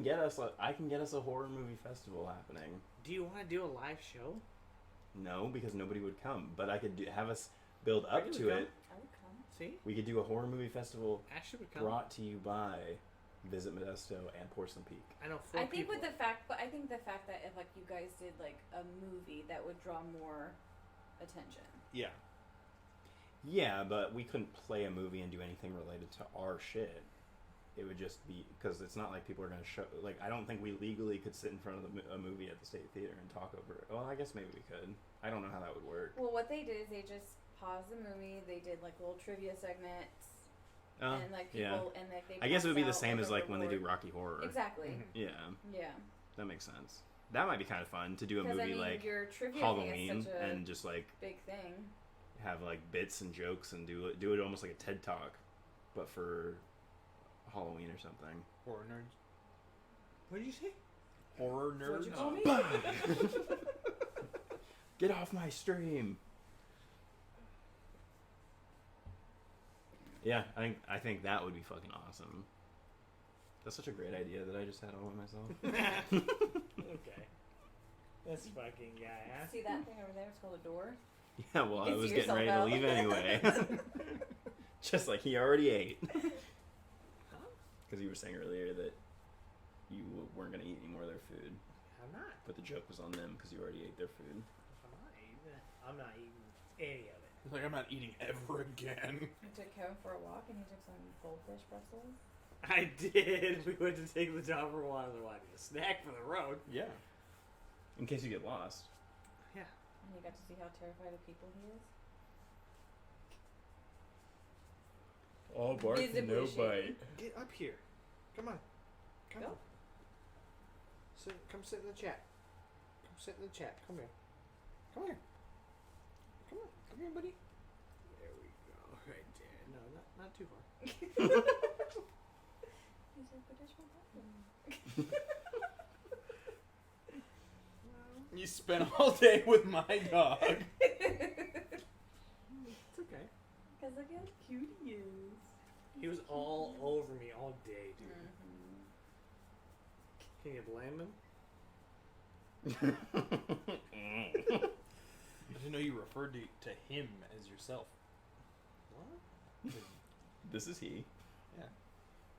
Speaker 1: get us a horror movie festival happening.
Speaker 4: Do you want to do a live show?
Speaker 1: No, because nobody would come. But I could have us build up
Speaker 4: Brittany
Speaker 1: to
Speaker 4: would
Speaker 1: it.
Speaker 4: come.
Speaker 2: I would come.
Speaker 4: See,
Speaker 1: We could do a horror movie festival
Speaker 4: Ashley would come.
Speaker 1: brought to you by Visit Modesto and Porcelain Peak.
Speaker 4: I know 4
Speaker 2: I think
Speaker 4: people.
Speaker 2: with the fact that if like you guys did like a movie, that would draw more attention.
Speaker 5: Yeah.
Speaker 1: Yeah, but we couldn't play a movie and do anything related to our shit. It would just be because it's not like people are going to show. Like, I don't think we legally could sit in front of a movie at the State Theater and talk over it. Well, I guess maybe we could. I don't know how that would work.
Speaker 2: Well, what they did is they just paused the movie. They did like little trivia segments, and like people and like they.
Speaker 1: I guess it would be the
Speaker 2: passed out,
Speaker 1: same
Speaker 2: like,
Speaker 1: as
Speaker 2: a
Speaker 1: like when they do
Speaker 2: reward.
Speaker 1: Rocky Horror.
Speaker 2: Exactly.
Speaker 4: Mhm.
Speaker 1: Yeah,
Speaker 2: Yeah.
Speaker 1: that makes sense. That might be kind of fun to do a
Speaker 2: Because
Speaker 1: movie
Speaker 2: I mean,
Speaker 1: like
Speaker 2: your trivia
Speaker 1: Halloween
Speaker 2: thing is such a
Speaker 1: and just like
Speaker 2: big thing.
Speaker 1: have like bits and jokes and do it almost like a TED Talk, but for Halloween or something.
Speaker 5: Horror nerds.
Speaker 4: What did you say?
Speaker 5: Horror
Speaker 2: That's what
Speaker 5: nerds.
Speaker 2: you call me?
Speaker 1: Get off my stream. Yeah, I think that would be fucking awesome. That's such a great idea that I just had all by myself.
Speaker 4: Okay. This fucking guy, huh?
Speaker 2: See that thing over there? It's called a door.
Speaker 1: Yeah, well, I
Speaker 2: You can
Speaker 1: was
Speaker 2: see
Speaker 1: getting ready to
Speaker 2: yourself
Speaker 1: leave
Speaker 2: out.
Speaker 1: anyway. Just like he already ate. Because you were saying earlier that you weren't going to eat any more of their food.
Speaker 4: I'm not.
Speaker 1: But the joke was on them because you already ate their food.
Speaker 4: I'm not eating any of it.
Speaker 5: It's like I'm not eating ever again.
Speaker 2: I took Kevin for a walk, and he took some goldfish pretzels.
Speaker 4: I did. We went to take the job for a while. They're like a snack for the road.
Speaker 1: Yeah. In case you get lost.
Speaker 4: Yeah.
Speaker 2: And you got to see how terrified of people he is.
Speaker 1: All bark,
Speaker 2: Visibly
Speaker 1: no
Speaker 2: shaken.
Speaker 1: bite.
Speaker 4: Get up here. Come on. Come
Speaker 2: Go.
Speaker 4: on. Come sit in the chat. Come sit in the chat. Come here. Come here. Come on. Come here, buddy. There we go. Right there. No, not too far.
Speaker 2: He's like, but there's one bathroom.
Speaker 5: You spent all day with my dog.
Speaker 4: It's okay.
Speaker 2: Because look how cute he is.
Speaker 4: He was all over me all day, dude. Can you blame him?
Speaker 5: I didn't know you referred to him as yourself.
Speaker 4: What?
Speaker 1: This is he.
Speaker 4: Yeah.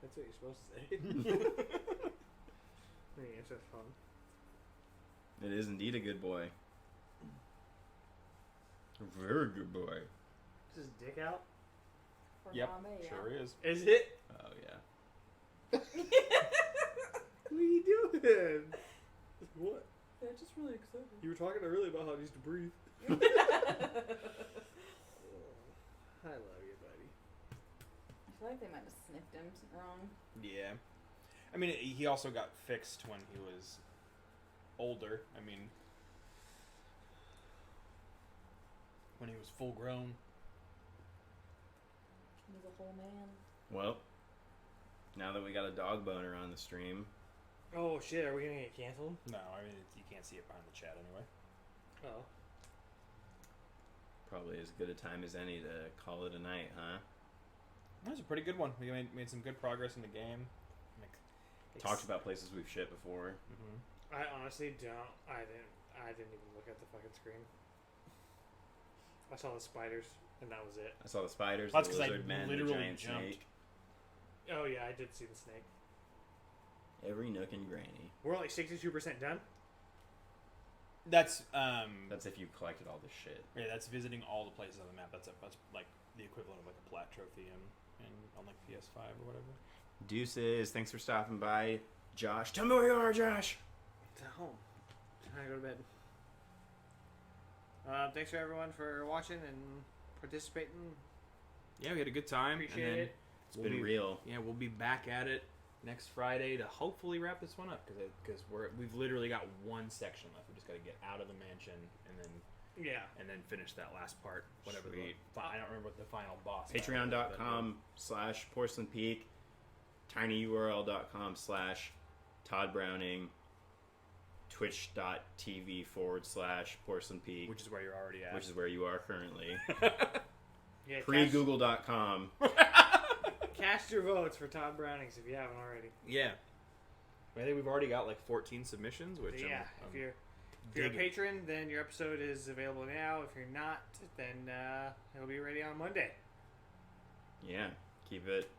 Speaker 4: That's what you're supposed to say. I mean, it's just fun.
Speaker 1: It is indeed a good boy. A very good boy.
Speaker 4: Is his dick out?
Speaker 2: For
Speaker 5: Yep,
Speaker 2: Mama, yeah.
Speaker 5: sure is.
Speaker 4: Is it?
Speaker 1: Oh yeah.
Speaker 4: What are you doing? What?
Speaker 2: They're just really excited.
Speaker 4: You were talking earlier about how he used to breathe. I love you, buddy.
Speaker 2: I feel like they might have sniffed him wrong.
Speaker 5: Yeah. I mean, he also got fixed when he was older. I mean, when he was full grown.
Speaker 2: He was a whole man.
Speaker 1: Well, now that we got a dog boner on the stream,
Speaker 4: Oh shit, are we gonna get canceled?
Speaker 5: No, I mean, you can't see it behind the chat anyway.
Speaker 4: Oh.
Speaker 1: probably as good a time as any to call it a night, huh?
Speaker 5: That was a pretty good one. We made some good progress in the game.
Speaker 1: Talked about places we've shit before.
Speaker 5: Mm-hmm.
Speaker 4: I honestly don't. I didn't even look at the fucking screen. I saw the spiders, and that was it.
Speaker 1: I saw the spiders,
Speaker 5: That's
Speaker 1: the
Speaker 5: 'cause I
Speaker 1: lizard men, the
Speaker 5: literally
Speaker 1: giant
Speaker 5: jumped.
Speaker 1: snake.
Speaker 4: Oh yeah, I did see the snake.
Speaker 1: Every nook and granny.
Speaker 4: We're only 62% done.
Speaker 5: That's
Speaker 1: That's if you collected all the shit.
Speaker 5: yeah, that's visiting all the places on the map. That's like the equivalent of like a plat trophy on like PS5 or whatever.
Speaker 1: Deuces, thanks for stopping by. Josh, tell me where you are, Josh.
Speaker 4: It's at home. I go to bed. Thanks for everyone for watching and participating.
Speaker 3: Yeah, we had a good time.
Speaker 4: Appreciate
Speaker 3: and then
Speaker 4: it.
Speaker 1: It's been real.
Speaker 3: Yeah, we'll be back at it next Friday to hopefully wrap this one up because we've literally got one section left. We just got to get out of the mansion
Speaker 4: Yeah.
Speaker 3: and then finish that last part. Whatever.
Speaker 1: Sweet.
Speaker 3: I don't remember what the final boss.
Speaker 1: Patreon.com/Porcelain Peak. tinyurl.com/Todd Browning. Twitch.tv/Porcelain Peak.
Speaker 3: which is where you're already at.
Speaker 1: Which is where you are currently.
Speaker 4: Yeah.
Speaker 1: Pre-Google.com.
Speaker 4: Cast your votes for Todd Brownings if you haven't already.
Speaker 3: Yeah. I think we've already got like 14 submissions, which
Speaker 4: Yeah.
Speaker 3: I'm
Speaker 4: If you're a
Speaker 3: digging.
Speaker 4: patron, then your episode is available now. If you're not, then it'll be ready on Monday.
Speaker 1: Yeah. Keep it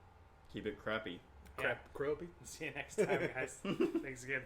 Speaker 1: crappy.
Speaker 3: Crap, Croppy.
Speaker 4: See you next time, guys. Thanks again.